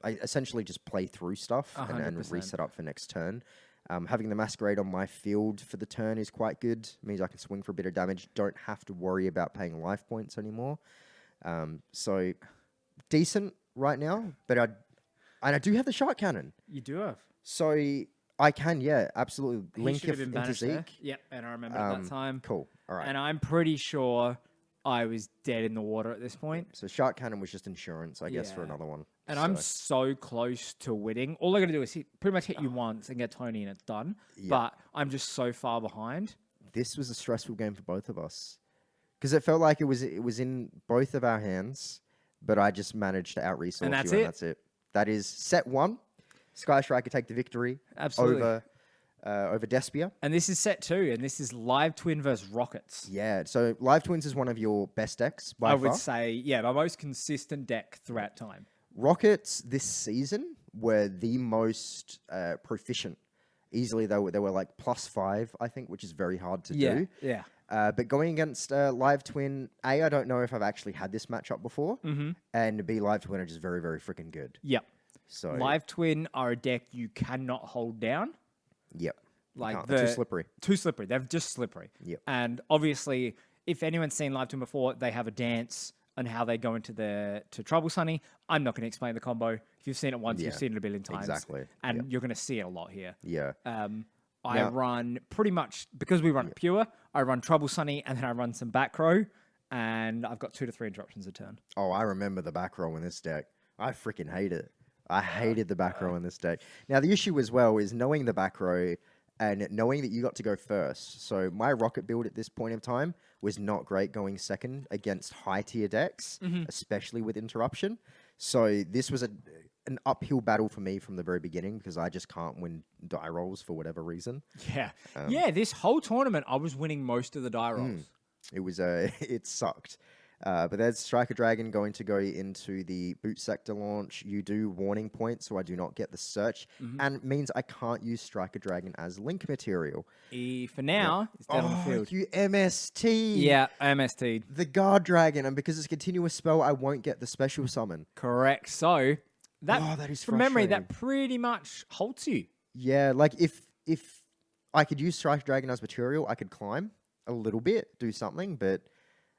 I essentially just play through stuff and 100%. reset up for next turn. Having the Masquerade on my field for the turn is quite good. It means I can swing for a bit of damage. Don't have to worry about paying life points anymore. So decent right now, but I do have the Shark Cannon. You do have. So I can, absolutely He link should have it been into banished there. Zeke. Yep, and I remember at that time. Cool. All right. And I'm pretty sure I was dead in the water at this point. So Shark Cannon was just insurance, I guess, for Yeah. another one. And So, I'm so close to winning. All I got to do is pretty much hit you once and get Tony and it's done. Yeah. But I'm just so far behind. this was a stressful game for both of us because it felt like it was in both of our hands, but I just managed to out-resource And that's you, it? and that's it. That is set one. Sky Striker take the victory Absolutely. over Despia. And this is set 2, and this is Live Twin versus Rockets. Yeah, so Live Twins is one of your best decks by I far. would say, yeah, my most consistent deck throughout time. Rockets this season were the most proficient. Easily, they were like +5, I think, which is very hard to do. Yeah. But going against Live Twin, A, I don't know if I've actually had this matchup before, and B, Live Twin are just very, very freaking good. Yep. So Live Twin are a deck you cannot hold down. yep, you Like can't. They're too slippery. Too slippery. They're just slippery. Yep. And obviously, if anyone's seen Live Twin before, they have a dance and how they go into Trouble Sunny. I'm not going to explain the combo. If you've seen it once, you've Yeah, seen it a billion times. exactly. And Yep. you're going to see it a lot here. Yeah, I run pretty much, because we run it pure, I run Trouble Sunny, and then I run some back row, and I've got 2 to 3 interruptions a turn. Oh, I remember the back row in this deck. I freaking hate it. I hated the back row in this deck. Now, the issue as well is knowing the back row and knowing that you got to go first. So my rocket build at this point in time was not great going second against high tier decks, especially with interruption. So this was an uphill battle for me from the very beginning because I just can't win die rolls for whatever reason. Yeah. This whole tournament, I was winning most of the die rolls. It was it sucked. But there's Striker Dragon going to go into the boot sector launch. You do warning points, so I do not get the search, and it means I can't use Striker Dragon as link material. For now, it's dead on the field. You MST. Yeah, MST. The Guard Dragon, and because it's a continuous spell, I won't get the special summon. Correct. So that is from memory, that frustrating. pretty much halts you. Yeah, like if I could use Striker Dragon as material, I could climb a little bit, do something, but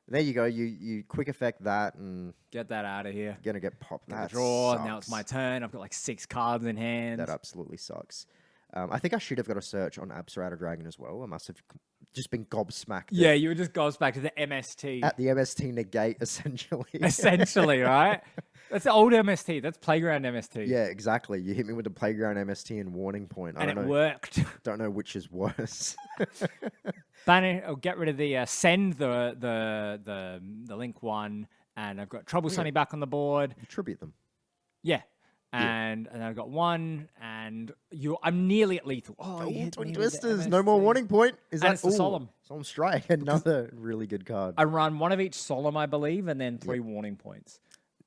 there you go. You quick effect that and Get that out of here. gonna get popped. Get the That draw. sucks. Now it's my turn. I've got like 6 cards in hand. That absolutely sucks. I think I should have got a search on Absurata Dragon as well. I must have just been gobsmacked. Yeah, you would just goes back to the MST. At the MST negate, essentially. Essentially, right? That's the old MST. That's Playground MST. Yeah, exactly. You hit me with the Playground MST and Warning Point. I And don't it know. worked. Don't know which is worse. Banish or get rid of the send the link 1, and I've got Trouble Sunny back on the board. Tribute them. Yeah. And I've got 1, and I'm nearly at lethal. Oh, you hit Twin me with the Twisters. No more MST. Warning Point. Is And that it's the Solemn. Solemn Strike? Another really good card. I run 1 of each Solemn, I believe, and then 3 warning points.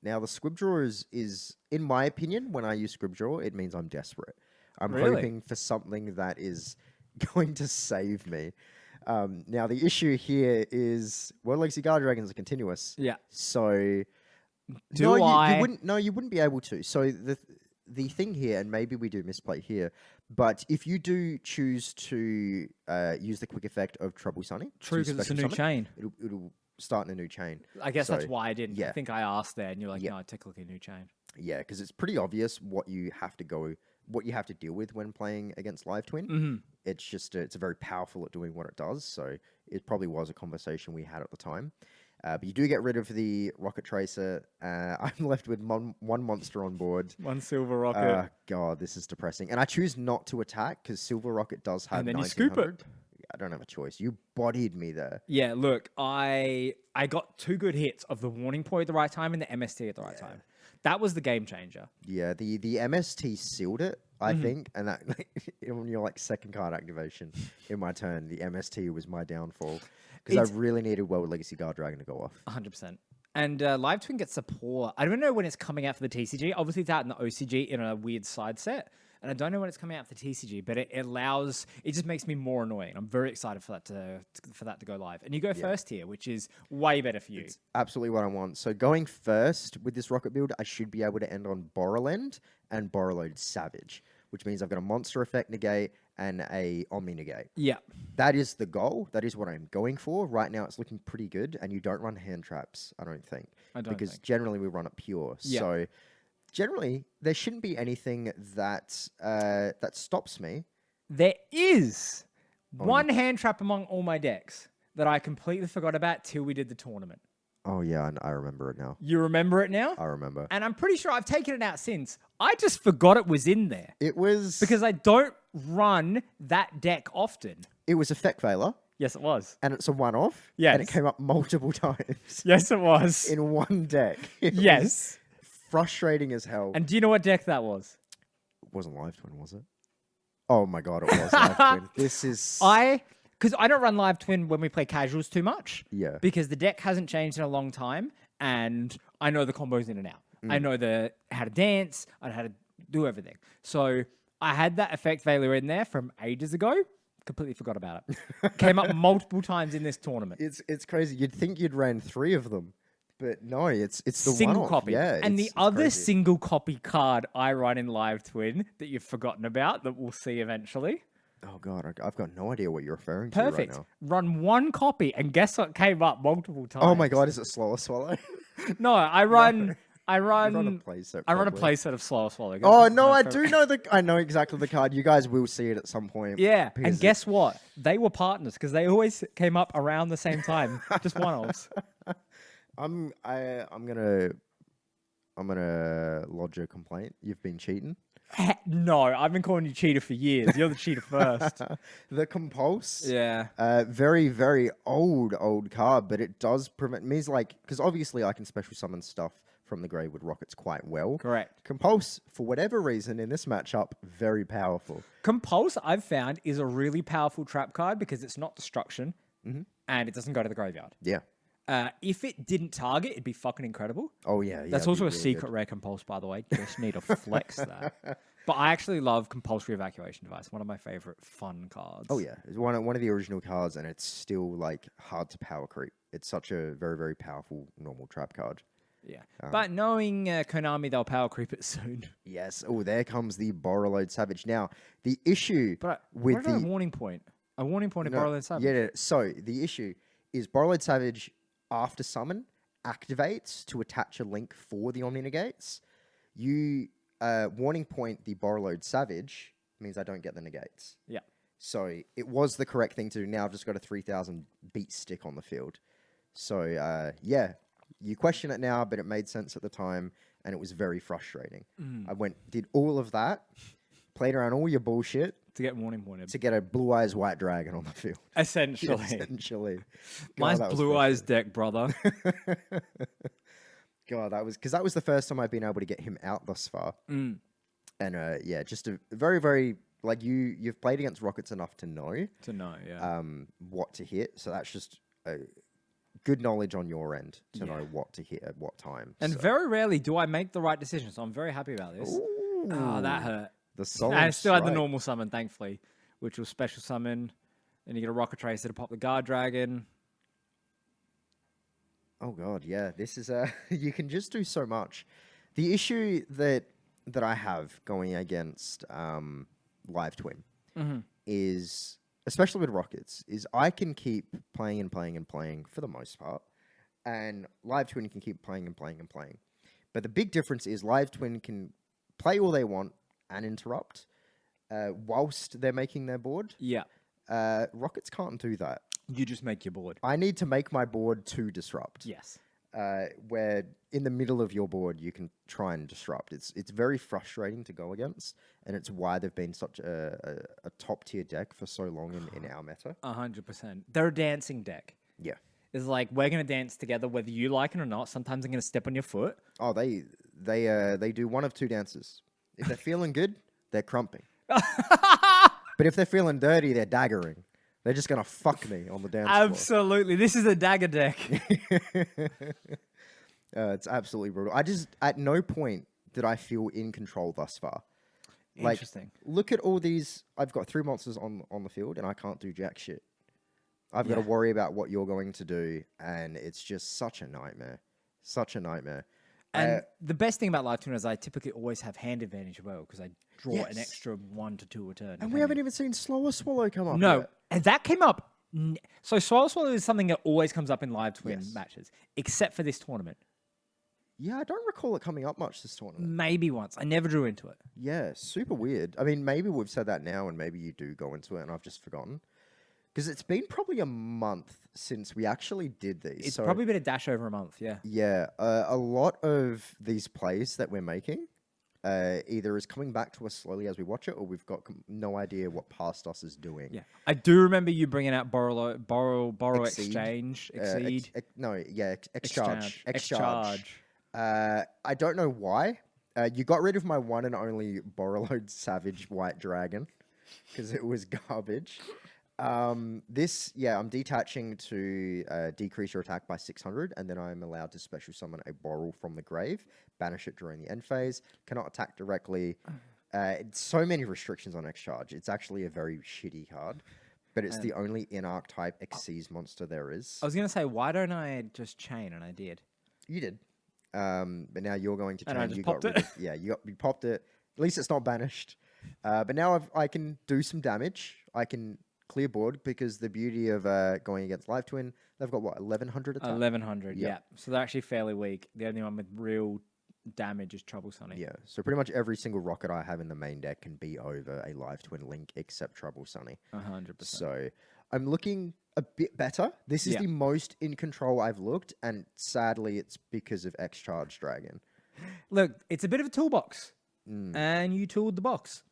Now, the Squib Draw is, in my opinion, when I use Squib Draw, it means I'm desperate. I'm Really? hoping for something that is going to save me. Now, the issue here is World Legacy Guard Dragons are continuous. Yeah. So, Do you wouldn't. No, you wouldn't be able to. So the thing here, and maybe we do misplay here, but if you do choose to use the quick effect of Trouble Sunny, True, to because it's a special new summon, chain. it'll start in a new chain. I guess that's So, why I didn't. I yeah. think I asked there, and you're like, Yeah. no, technically a new chain. Yeah, because it's pretty obvious what you have to deal with when playing against Live Twin. It's just it's very powerful at doing what it does. So it probably was a conversation we had at the time. But you do get rid of the Rocket Tracer. I'm left with one monster on board. 1 silver rocket. God, this is depressing. And I choose not to attack because Silver Rocket does have And then you scoop 1900. it. Yeah, I don't have a choice. You bodied me there. Yeah, look, I got 2 good hits of the warning point at the right time and the MST at the right time. That was the game changer. Yeah, the MST sealed it, I think, and that when you're like second card activation in my turn, the MST was my downfall because I really needed World Legacy Guard Dragon to go off. 100%. And Live Twin gets support. I don't know when it's coming out for the TCG. Obviously, it's out in the OCG in a weird side set. And I don't know when it's coming out for the TCG, but it just makes me more annoying. I'm very excited for that to go live. And you go first here, which is way better for you. It's absolutely what I want. So going first with this rocket build, I should be able to end on Borrowland and Borrowload Savage, which means I've got a monster effect negate and a Omni negate. Yeah. That is the goal. That is what I'm going for. Right now, it's looking pretty good, and you don't run hand traps, I don't think. Because generally we run it pure. Yeah. So generally, there shouldn't be anything that that stops me. There is one hand trap among all my decks that I completely forgot about till we did the tournament. Oh, yeah, I remember it now. You remember it now? I remember. And I'm pretty sure I've taken it out since. I just forgot it was in there. It was... Because I don't run that deck often. It was Effect Veiler, Yes, it was. and it's a one-off. Yes. And it came up multiple times Yes, it was. in one deck. It was Yes. frustrating as hell. And do you know what deck that was? It wasn't Live Twin, was it? Oh my god, it was Live Twin. This is... Because I don't run Live Twin when we play casuals too much. Yeah. Because the deck hasn't changed in a long time, and I know the combos in and out. I know how to dance, I know how to do everything. So I had that Effect Veiler in there from ages ago. Completely forgot about it. Came up multiple times in this tournament. It's crazy. You'd think you'd ran 3 of them, but no, it's the Single one-off. copy. Yeah, and the it's other crazy. single copy card I run in Live Twin that you've forgotten about that we'll see eventually. Oh god, I've got no idea what you're referring Perfect. to right now. Run 1 copy, and guess what came up multiple times? Oh my god, is it Slower Swallow? No, I run I run run a playset. I run a probably. playset of Slower Swallow. Oh no, I do know I know exactly the card. You guys will see it at some point. Yeah, and because guess what? They were partners because they always came up around the same time. Just one-offs. I'm gonna lodge a complaint. You've been cheating. No, I've been calling you cheater for years. You're the cheater first. The Compulse. Yeah. Very, very old card, but it does prevent means like because obviously I can special summon stuff from the grave with rockets quite well. Correct. Compulse, for whatever reason in this matchup, very powerful. Compulse, I've found, is a really powerful trap card because it's not destruction and it doesn't go to the graveyard. Yeah. If it didn't target, it'd be fucking incredible. Oh yeah. That's it'd also be a really secret good. rare Compulse, by the way. Just need to flex that. But I actually love Compulsory Evacuation Device. One of my favorite fun cards. Oh yeah, it's one of the original cards, and it's still like hard to power creep. It's such a very, very powerful normal trap card. Yeah. But knowing Konami, they'll power creep it soon. Yes. Oh, there comes the Borreload Savage. Now, the issue But with what the about a warning point? A warning point in No, Borderlands Savage? Yeah. So the issue is Borreload Savage after summon activates to attach a link for the Omni Negates. You warning point the Borreload Savage means I don't get the negates. Yeah. So it was the correct thing to do. Now I've just got a 3,000 beat stick on the field. So yeah, you question it now, but it made sense at the time, and it was very frustrating. I did all of that, played around all your bullshit To get warning pointed. to get a Blue Eyes White Dragon on the field. Essentially. Essentially. Mine's that was Blue Eyes deck, brother. God, that was the first time I've been able to get him out thus far. And yeah, just a very, very like you've played against Rockets enough to know Yeah. what to hit. So that's just good knowledge on your end to know what to hit at what time. And so. very rarely do I make the right decision, so I'm very happy about this. Oh, that hurt. The solemn I still had the strike. normal summon, thankfully, which was special summon. Then you get a Rocket Tracer to pop the Guard Dragon. Oh god, yeah. This is you can just do so much. The issue that I have going against Live Twin is, especially with Rockets, is I can keep playing and playing and playing for the most part, and Live Twin can keep playing and playing and playing. But the big difference is Live Twin can play all they want and interrupt whilst they're making their board. Yeah. Rockets can't do that. You just make your board. I need to make my board to disrupt. Yes. Where in the middle of your board you can try and disrupt. It's very frustrating to go against, and it's why they've been such a top tier deck for so long in our meta. 100%. They're a dancing deck. Yeah. It's like, we're going to dance together whether you like it or not. Sometimes I'm going to step on your foot. Oh, they do one of two dances. If they're feeling good, they're crumping. But if they're feeling dirty, they're daggering. They're just gonna fuck me on the dance floor. Absolutely. This is a dagger deck. It's absolutely brutal. At no point did I feel in control thus far. Like, Interesting. look at all these. I've got 3 monsters on the field, and I can't do jack shit. I've got to worry about what you're going to do, and it's just such a nightmare. Such a nightmare. And the best thing about Live Twin is I typically always have hand advantage as well because I draw Yes. an extra 1 to 2 a turn. And we haven't even seen Slower Swallow come up No, yet. and that came up. So Swallow is something that always comes up in Live Twin Yes. matches, except for this tournament. Yeah, I don't recall it coming up much this tournament. Maybe once. I never drew into it. Yeah, super weird. I mean, maybe we've said that now, and maybe you do go into it, and I've just forgotten. Because it's been probably a month since we actually did these. It's so, probably been a dash over a month, yeah. Yeah, a lot of these plays that we're making either is coming back to us slowly as we watch it, or we've got no idea what past us is doing. Yeah. I do remember you bringing out borrow Exceed. exchange, exceed. X-charge. X-charge. I don't know why. You got rid of my one and only Borreload Savage White Dragon because it was garbage. I'm detaching to decrease your attack by 600, and then I'm allowed to special summon a Borrel from the grave, banish it during the end phase, cannot attack directly. It's so many restrictions on X-Charge. It's actually a very shitty card, but it's the only in-archetype Xyz monster there is. I was going to say, why don't I just chain? And I did. You did. But now you're going to And I change. just You popped got rid it. of, yeah, you popped it. At least it's not banished. But now I can do some damage. I can clear board because the beauty of going against Live Twin, they've got what, 1100 attack? 1100, Yep. yeah. So they're actually fairly weak. The only one with real damage is Trouble Sunny. Yeah, so pretty much every single rocket I have in the main deck can be over a Live Twin Link except Trouble Sunny. 100%. So I'm looking a bit better. This is Yeah. the most in control I've looked, and sadly, it's because of X Charge Dragon. Look, it's a bit of a toolbox, and you tooled the box.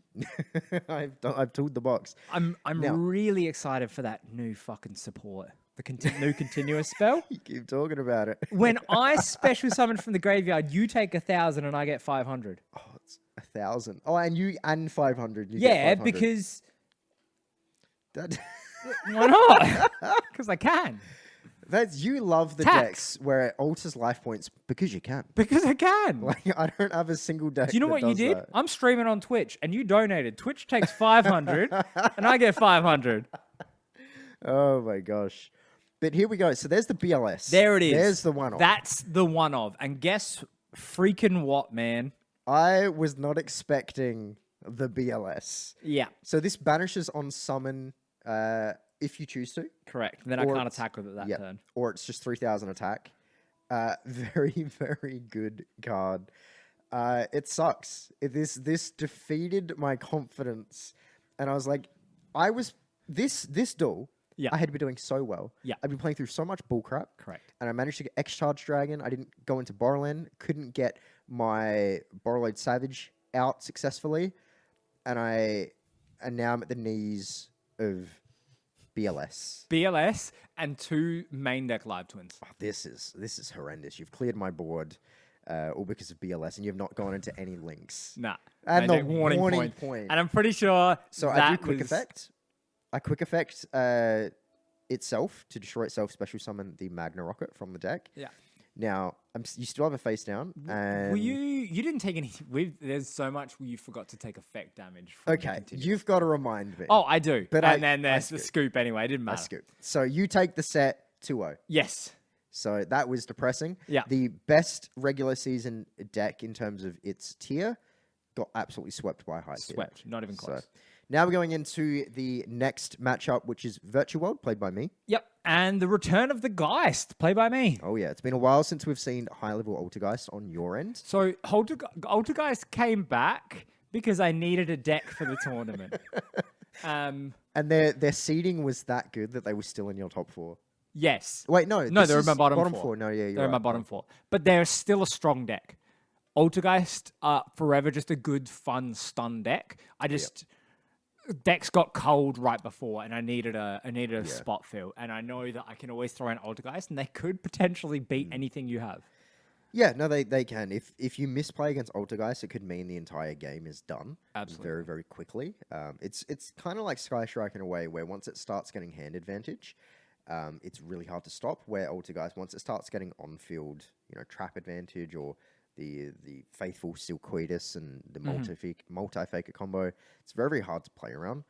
I've tooled the box. I'm Now- really excited for that new fucking support. The new continuous spell. You keep talking about it. When I special summon from the graveyard, you take 1,000 and I get 500. Oh, it's 1,000. Oh, and 500. You Yeah, get 500. because That- why not? Because I can. that's you love the Tax. decks where it alters life points because you can. Because I can. Like I don't have a single deck. Do you know that what you does did? that. I'm streaming on Twitch, and you donated. Twitch takes 500, and I get 500. Oh my gosh. But here we go. So there's the BLS. There it is. There's the one. That's the one of. And guess freaking what, man? I was not expecting the BLS. Yeah, So this banishes on summon if you choose to. correct. Then I Or can't it's- attack with it that Yeah. turn. Or it's just 3,000 attack. Very, very good card. It sucks. This defeated my confidence. And I was like, this duel, Yeah. I had been doing so well. Yeah. I've been playing through so much bullcrap. Correct. And I managed to get X Charge Dragon. I didn't go into Borderland. Couldn't get my Borderload Savage out successfully. And now I'm at the knees of BLS. BLS and 2 main deck live twins. Oh, this is horrendous. You've cleared my board, all because of BLS, and you've not gone into any links. Nah. And main the deck warning point. And I'm pretty sure So that I do quick was- effect. I quick effect itself to destroy itself. Special summon the Magna Rocket from the deck. Yeah. Now you still have a face down, and Well, you didn't take any. There's so much you forgot to take effect damage. From the okay, continuous. you've got to remind me. Oh, I do. But And I- then there's I the scoop. scoop anyway. It didn't I matter. scoop. So you take the set 2-0. Yes. So that was depressing. Yeah. The best regular season deck in terms of its tier got absolutely swept by high tier. Swept. Not even So close. now we're going into the next matchup, which is Virtual World, played by me. Yep. And the return of the Geist, played by me. Oh yeah, it's been a while since we've seen high-level Altergeist on your end. So Altergeist came back because I needed a deck for the tournament. And their seeding was that good that they were still in your top 4. Yes. Wait, no. No, this they're in is my bottom bottom four. 4. No, yeah, you're They're in my right. bottom 4. But they're still a strong deck. Altergeist are forever just a good, fun stun deck. Decks got cold right before, and I needed a spot fill. And I know that I can always throw in Altergeist, and they could potentially beat anything you have. Yeah, no, they can. If you misplay against Altergeist, it could mean the entire game is done. Absolutely. Very, very quickly. It's kind of like Sky Strike in a way where once it starts getting hand advantage, it's really hard to stop. Where Altergeist, once it starts getting on-field, trap advantage or the faithful Steel Coitus and the multi-faker combo, it's very, very hard to play around.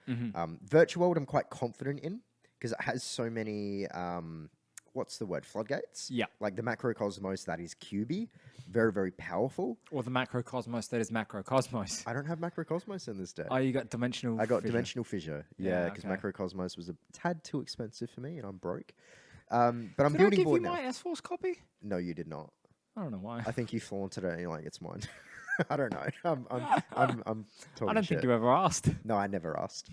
Virtual World I'm quite confident in because it has so many... what's the word? Floodgates? Yeah. Like the Macrocosmos, that is QB. Very, very powerful. Or the Macrocosmos that is Macrocosmos. I don't have Macrocosmos in this deck. Oh, you got Dimensional I got Fissure. Dimensional Fissure. Yeah, Yeah, because okay. Macrocosmos was a tad too expensive for me and I'm broke. But I'm Did I building give you board now. my S-Force copy? No, you did not. I don't know why. I think you flaunted it and you're like, it's mine. I don't know. I'm talking I don't shit. think you ever asked. No, I never asked.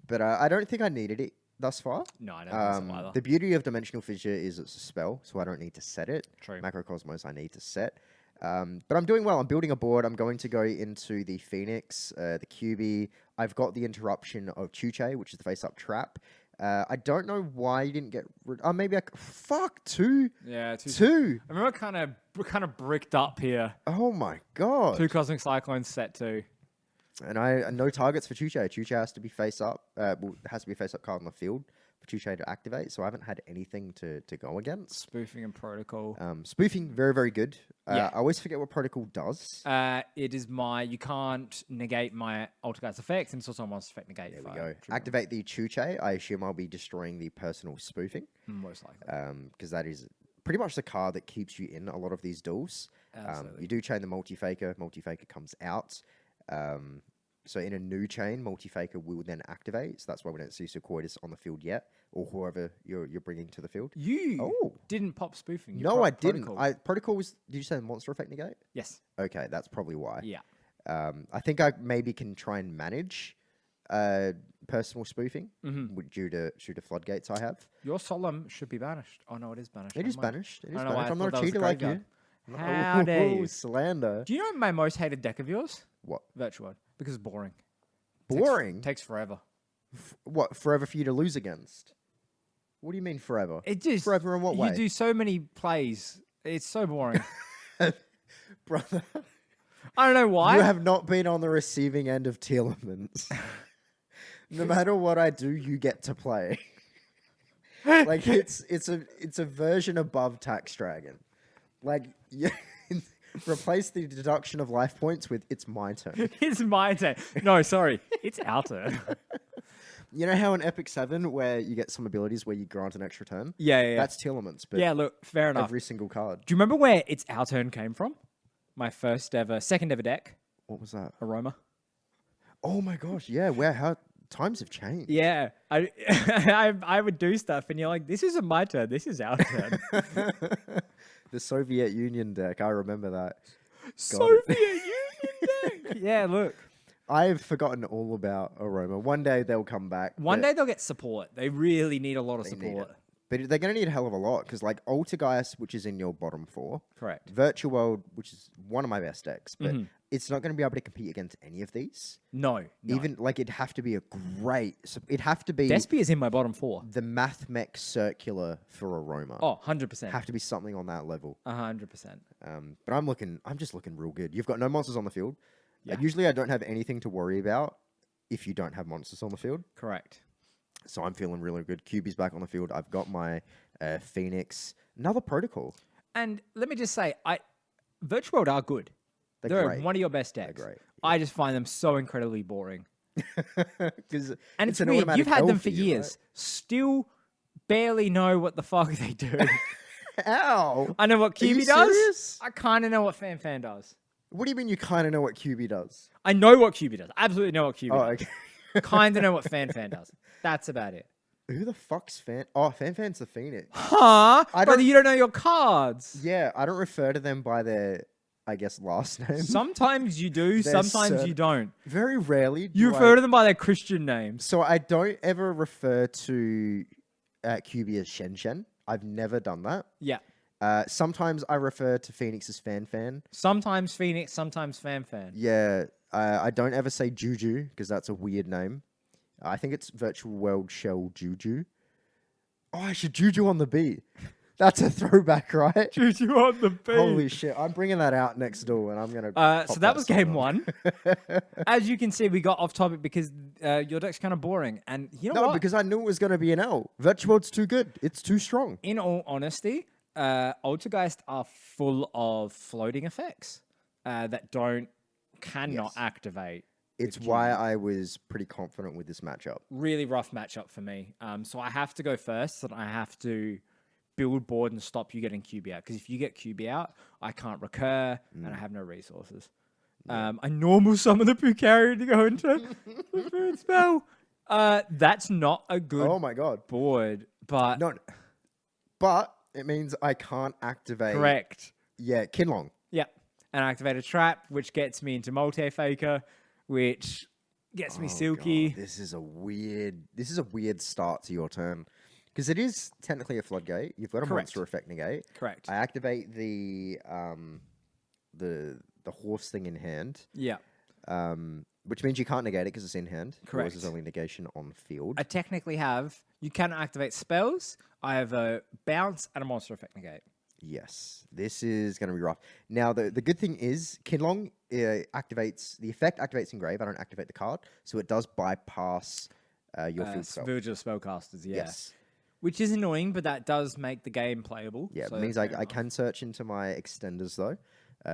But I don't think I needed it thus far. No, I don't think so either. The beauty of Dimensional Fissure is it's a spell, so I don't need to set it. True. Macrocosmos I need to set. But I'm doing well. I'm building a board. I'm going to go into the Phoenix, the QB. I've got the interruption of Chuche, which is the face-up trap. I don't know why you didn't get rid... Oh, maybe Fuck, 2? Yeah, 2? I remember kind of bricked up here. Oh my god. 2 Cosmic Cyclones set 2. And no targets for Chuche. Chuche has to be face-up. Has to be a face-up card on the field for Chuche to activate, so I haven't had anything to go against. Spoofing and Protocol. Spoofing, very, very good. Yeah. I always forget what Protocol does. It is you can't negate my Altergeist effects, and it's also a monster effect negate. There we go. Activate the Chuche. I assume I'll be destroying the personal spoofing. Most likely. Because that is pretty much the card that keeps you in a lot of these duels. Absolutely. You do chain the multi-faker. Multi-faker comes out. So in a new chain, multi-faker will then activate. So that's why we don't see Sequoias on the field yet, or whoever you're bringing to the field. You Oh. didn't pop spoofing. You No, I didn't. Protocol. Protocol was. Did you say monster effect negate? Yes. Okay, that's probably why. Yeah. I think I maybe can try and manage personal spoofing due to floodgates I have. Your solemn should be banished. Oh no, it is banished. It is Never mind. banished. It is I don't know why banished. I I'm thought not a that was cheater a like you. graveyard. How dare you? Slander. Do you know my most hated deck of yours? What? Virtual. Because it's boring. Boring? Takes forever. What? Forever for you to lose against? What do you mean forever? It just Forever in what way? You do so many plays. It's so boring. Brother. I don't know why. You have not been on the receiving end of Telemans. No matter what I do, you get to play. Like it's a version above Tax Dragon. Like replace the deduction of life points with it's my turn. It's my turn. No, sorry. It's our turn. You know how in Epic 7 where you get some abilities where you grant an extra turn? Yeah. That's Telemans, but Yeah, look, fair enough. every single card. Do you remember where it's our turn came from? My second ever deck, What was that? Aroma. Oh my gosh, yeah, how times have changed. Yeah, I would do stuff, and you're like, "This isn't my turn. This is our turn." The Soviet Union deck, I remember that. Soviet Union deck. Yeah, look. I've forgotten all about Aroma. One day they'll come back. One but day they'll get support. They really need a lot of they need support. it. But they're going to need a hell of a lot because, like, Altergeist, which is in your bottom 4, Correct. Virtual World, which is one of my best decks, but it's not going to be able to compete against any of these. No. Even like it'd have to be a great. It'd have to be Despy is in my bottom 4. the Math Mech Circular for Aroma. Oh, 100%. Have to be something on that level. 100%. But I'm just looking real good. You've got no monsters on the field. Yeah. Usually I don't have anything to worry about if you don't have monsters on the field. Correct. So I'm feeling really good. QB's back on the field. I've got my Phoenix. Another protocol. And let me just say, Virtual World are good. They're They're great. one of your best decks. They're great. I just find them so incredibly boring. And it's an weird. automatic You've had L them for you, years. right? Still barely know what the fuck they do. Ow! I know what Are you QB does. serious? I kind of know what Fan does. What do you mean you kind of know what QB does? I know what QB does. Absolutely know what QB Oh, does. okay. Kind of know what Fan does. That's about it. Who the fuck's Fan? Oh, Fan's the Phoenix. Huh? I Brother, don't- you don't know your cards. Yeah, I don't refer to them by their, I guess, last name. Sometimes you do, They're sometimes you don't. Very rarely. You refer to them by their Christian names. So I don't ever refer to QB as Shen. I've never done that. Yeah. Sometimes I refer to Phoenix as Fan. Sometimes Phoenix, sometimes Fan. Yeah, I don't ever say Juju because that's a weird name. I think it's Virtual World Shell Juju. Oh, I should Juju on the beat. That's a throwback, right? Juju on the beat. Holy shit. I'm bringing that out next door and I'm going to. So that was game 1. As you can see, we got off topic because your deck's kind of boring. And you know No, what? because I knew it was going to be an L. Virtual World's too good. It's too strong. In all honesty, Altergeist are full of floating effects that cannot Yes. activate. It's why I was pretty confident with this matchup. Really rough matchup for me. So I have to go first, and I have to build board and stop you getting QB out. Because if you get QB out, I can't recur, and I have no resources. I normal summon the Pukari to go into the food spell. That's not a good Oh my god. board, but No, but it means I can't activate. correct. Yeah, Kinlong. Yeah, and activate a trap, which gets me into multi-faker, which gets me silky. God, this is a weird start to your turn. Because it is technically a floodgate. You've got a Correct. monster effect negate. Correct. I activate the horse thing in hand. Yeah. Which means you can't negate it because it's in hand. Correct. Causes only negation on field. I technically you can activate spells. I have a bounce and a monster effect negate. Yes, this is going to be rough. Now, the good thing is, Kinlong activates, the effect activates Engrave. I don't activate the card, so it does bypass your field spell. Virtual spellcasters, yeah. Yes. Which is annoying, but that does make the game playable. Yeah, so it means that's I fair enough. can search into my extenders, though,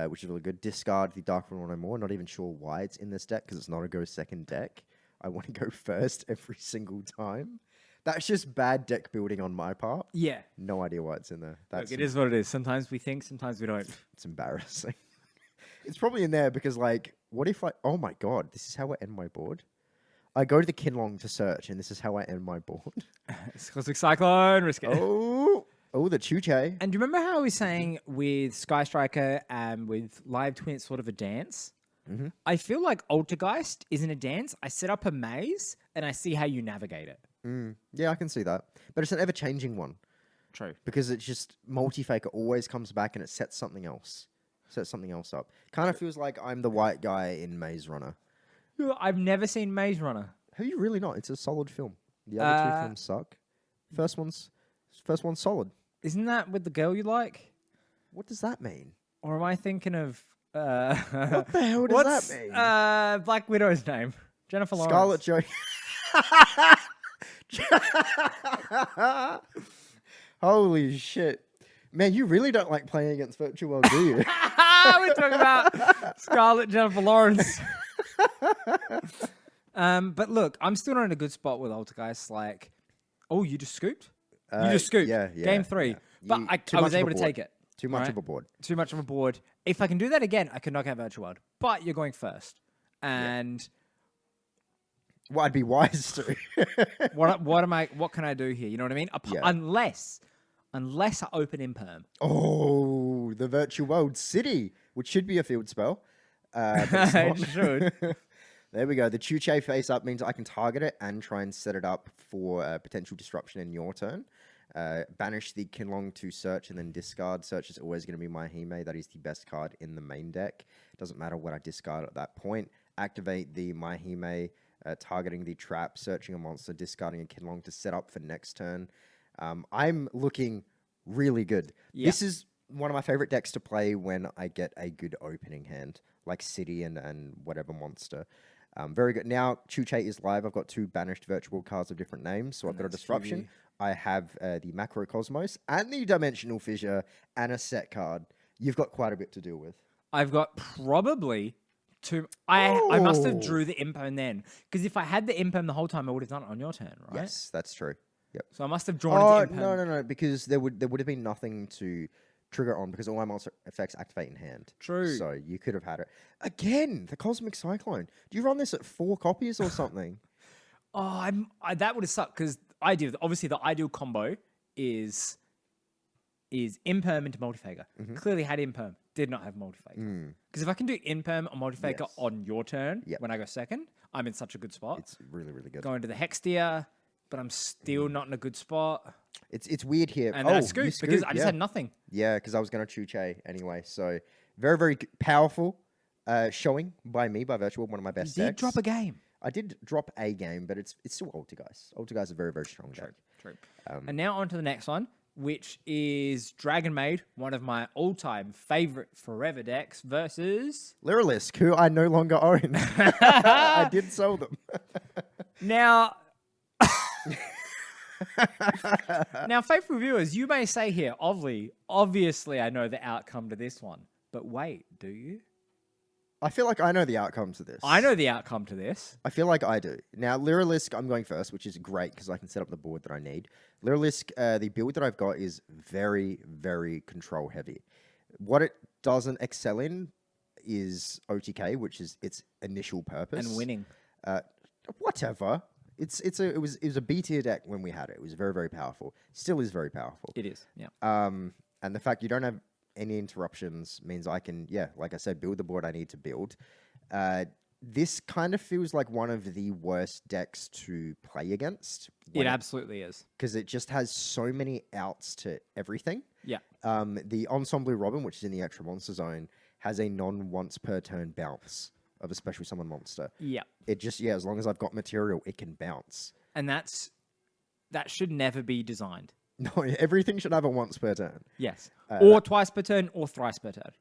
which is really good. Discard the Dark One no more. Not even sure why it's in this deck, because it's not a go second deck. I want to go first every single time. That's just bad deck building on my part. Yeah. No idea why it's in there. That's Look, it is what it is. Sometimes we think, sometimes we don't. It's embarrassing. It's probably in there because, like, What if I... Oh my god, this is how I end my board? I go to the Kinlong to search, and this is how I end my board. It's Cosmic Cyclone, risk it. Oh, the Chuche. And do you remember how I was saying with Sky Striker and with Live Twin, it's sort of a dance? Mm-hmm. I feel like Altergeist isn't a dance. I set up a maze and I see how you navigate it. Yeah, I can see that. But it's an ever-changing one. True. Because it's just... Multi-Faker always comes back and it sets something else. Sets something else up. Kind of feels like I'm the white guy in Maze Runner. I've never seen Maze Runner. Have you really not? It's a solid film. The other two films suck. First one's solid. Isn't that with the girl you like? What does that mean? Or am I thinking of... What the hell does that mean? Black Widow's name? Jennifer Lawrence. Scarlett Jo... Holy shit. Man, you really don't like playing against Virtual World, do you? We're talking about Scarlett Jennifer Lawrence. But look, I'm still not in a good spot with Altergeist. Like, oh, you just scooped? You just scooped. Yeah. Game 3. Yeah. But I was able to take it. Too much of a board. Too much of a board. If I can do that again, I can knock out Virtual World. But you're going first. And... Well, I'd be wise to. What can I do here? You know what I mean? Unless I open Imperm. Oh, the Virtual World City, which should be a field spell. But it's It not. should. There we go. The Chuche face up means I can target it and try and set it up for potential disruption in your turn. Banish the Kinlong to search and then discard. Search is always going to be my Hime. That is the best card in the main deck. Doesn't matter what I discard at that point. Activate the My Hime, targeting the trap, searching a monster, discarding a Kinlong to set up for next turn. I'm looking really good. Yeah. This is one of my favorite decks to play when I get a good opening hand, like City and whatever monster. Very good. Now, Chuche is live. I've got 2 banished virtual cards of different names, so I've got a disruption. I have the Macrocosmos and the Dimensional Fissure and a set card. You've got quite a bit to deal with. I've got probably 2. I must have drew the Imperm then. Because if I had the Imperm the whole time, I would have done it on your turn, right? Yes, that's true. Yep. So I must have drawn it to Imperm. No, because there would have been nothing to trigger on because all my monster effects activate in hand. True. So you could have had it. Again, the Cosmic Cyclone. Do you run this at 4 copies or something? Oh, that would have sucked because obviously the ideal combo is Imperm into Multifaker. Clearly had Imperm, did not have Multifaker. Because if I can do Imperm or Multifaker on your turn when I go second, I'm in such a good spot. It's really, really good. Going to the Hextia, but I'm still not in a good spot. It's weird here. And then I scooped because I just had nothing. Yeah, because I was going to Chuche anyway. So very, very powerful showing by me, by Virtual, one of my best You did decks. drop a game. I did drop a game, but it's still Altergeist. Altergeist is a very, very strong deck. True. And now on to the next one, which is Dragon Maid, one of my all-time favorite forever decks, versus... Lyrilisk, who I no longer own. I did sell them. Now... Now, faithful viewers, you may say here, obviously I know the outcome to this one. But wait, do you? I feel like I know the outcome to this. I know the outcome to this. I feel like I do. Now, Lyrilisk, I'm going first, which is great because I can set up the board that I need. Lyrilisk, the build that I've got is very, very control heavy. What it doesn't excel in is OTK, which is its initial purpose. And winning. Whatever. It was a B tier deck when we had it. It was very, very powerful. Still is very powerful. It is, yeah. And the fact you don't have any interruptions means I can, like I said, build the board I need to build. This kind of feels like one of the worst decks to play against. It absolutely is. Because it just has so many outs to everything. Yeah. The Ensemble Robin, which is in the extra monster zone, has a non-once per turn bounce of a special summon monster. Yeah. It just, as long as I've got material, it can bounce. And that should never be designed. No, everything should have a once per turn. Yes. Or twice per turn, or thrice per turn.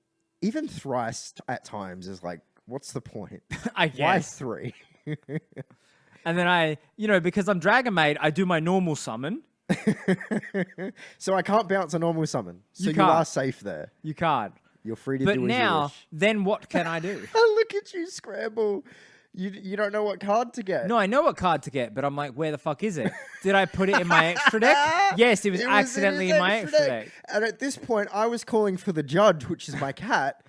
Even thrice at times is like, what's the point? I guess. Why 3? And then because I'm Dragon Maid, I do my normal summon. So I can't bounce a normal summon. So you can't. are safe there. You can't. You're free to But do as you now, wish. then what can I do? Look at you scramble. You don't know what card to get. No, I know what card to get, but I'm like, where the fuck is it? Did I put it in my extra deck? Yes, it was accidentally in my extra deck. And at this point, I was calling for the judge, which is my cat,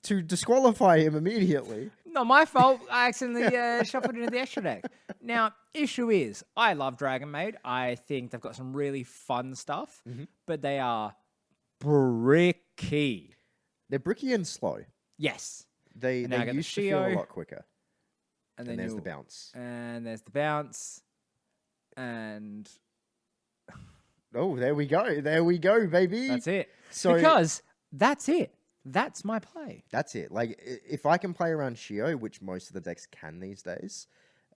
to disqualify him immediately. Not my fault. I accidentally shuffled into the extra deck. Now, issue is, I love Dragon Maid. I think they've got some really fun stuff, but they are bricky. They're bricky and slow. Yes. They And now I get the used to feel a Shio. lot quicker. And then there's the you'll- bounce. And there's the bounce. And Oh, there we go. There we go, baby. that's it. So Because that's it. That's my play. that's it. Like, if I can play around Shio, which most of the decks can these days,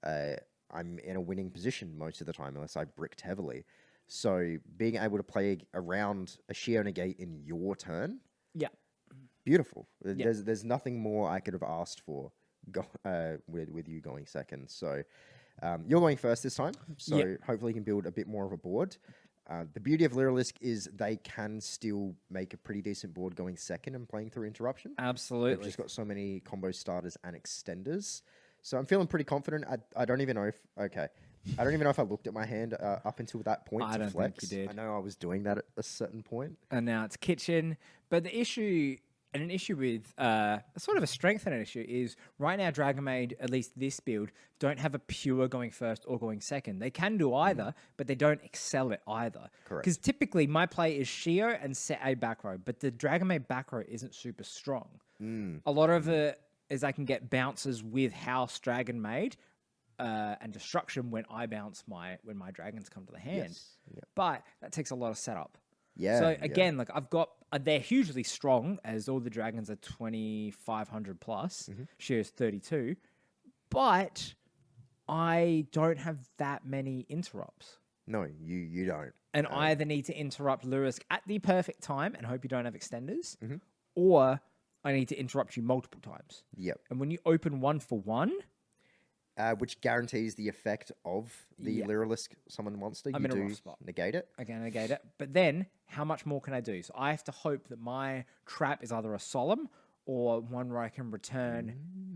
I'm in a winning position most of the time, unless I bricked heavily. So being able to play around a Shio negate in your turn, Yeah. beautiful. There's nothing more I could have asked for with you going second. So you're going first this time. So hopefully you can build a bit more of a board. The beauty of Lyrilisk is they can still make a pretty decent board going second and playing through interruption. Absolutely. They've just got so many combo starters and extenders. So I'm feeling pretty confident. I don't even know if... Okay. I don't even know if I looked at my hand up until that point I to don't flex. think you did. I know I was doing that at a certain point. And now it's kitchen. But the issue, and an issue with, sort of a strength and an issue is right now Dragon Maid, at least this build, don't have a pure going first or going second. They can do either, but they don't excel at either. Correct. Because typically my play is Shio and set a back row, but the Dragon Maid back row isn't super strong. A lot of it is I can get bounces with House Dragon Maid and destruction when I bounce when my dragons come to the hand. Yes. Yeah. But that takes a lot of setup. Yeah. So yeah. again, like I've got, they're hugely strong as all the dragons are 2,500 plus. Shio's 32, but I don't have that many interrupts. No, you don't. And I either need to interrupt Lurisk at the perfect time and hope you don't have extenders, or I need to interrupt you multiple times. Yep. And when you open 1-for-1, Which guarantees the effect of the Lyrilisk summon monster. I'm you in a do rough spot. negate it. again, I get it. But then, how much more can I do? So I have to hope that my trap is either a solemn or one where I can return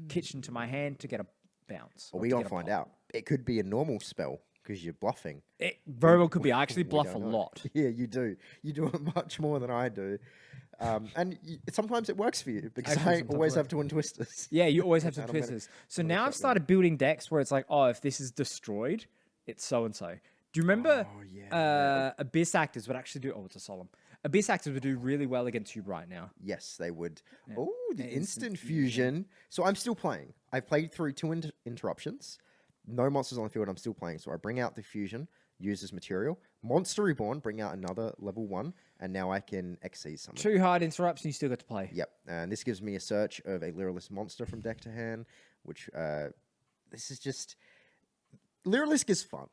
kitchen to my hand to get a bounce. Well, or we to gonna get a find pop. out. It could be a normal spell because you're bluffing. It very well could be. I actually We bluff a don't know. lot. Yeah, you do. You do it much more than I do. And sometimes it works for you because Actually, I sometimes always it have twin twisters. Yeah, you always have some And I'm gonna- twisters. So I'm gonna now I've check them. started building decks where it's like, oh, if this is destroyed, it's so and so. Do you remember Oh, yeah. Abyss Actors would actually do? Oh, it's a solemn. Abyss Actors would do really well against you right now. Yes, they would. Oh, the instant instant fusion. So I'm still playing. I've played through two interruptions. No monsters on the field. I'm still playing. So I bring out the fusion, use this material. Monster Reborn, bring out another level 1, and now I can XC summon. 2 hard interrupts and you still get to play. Yep, and this gives me a search of a Lyrilisk monster from deck to hand, which this is just... Lyrilisk is fun.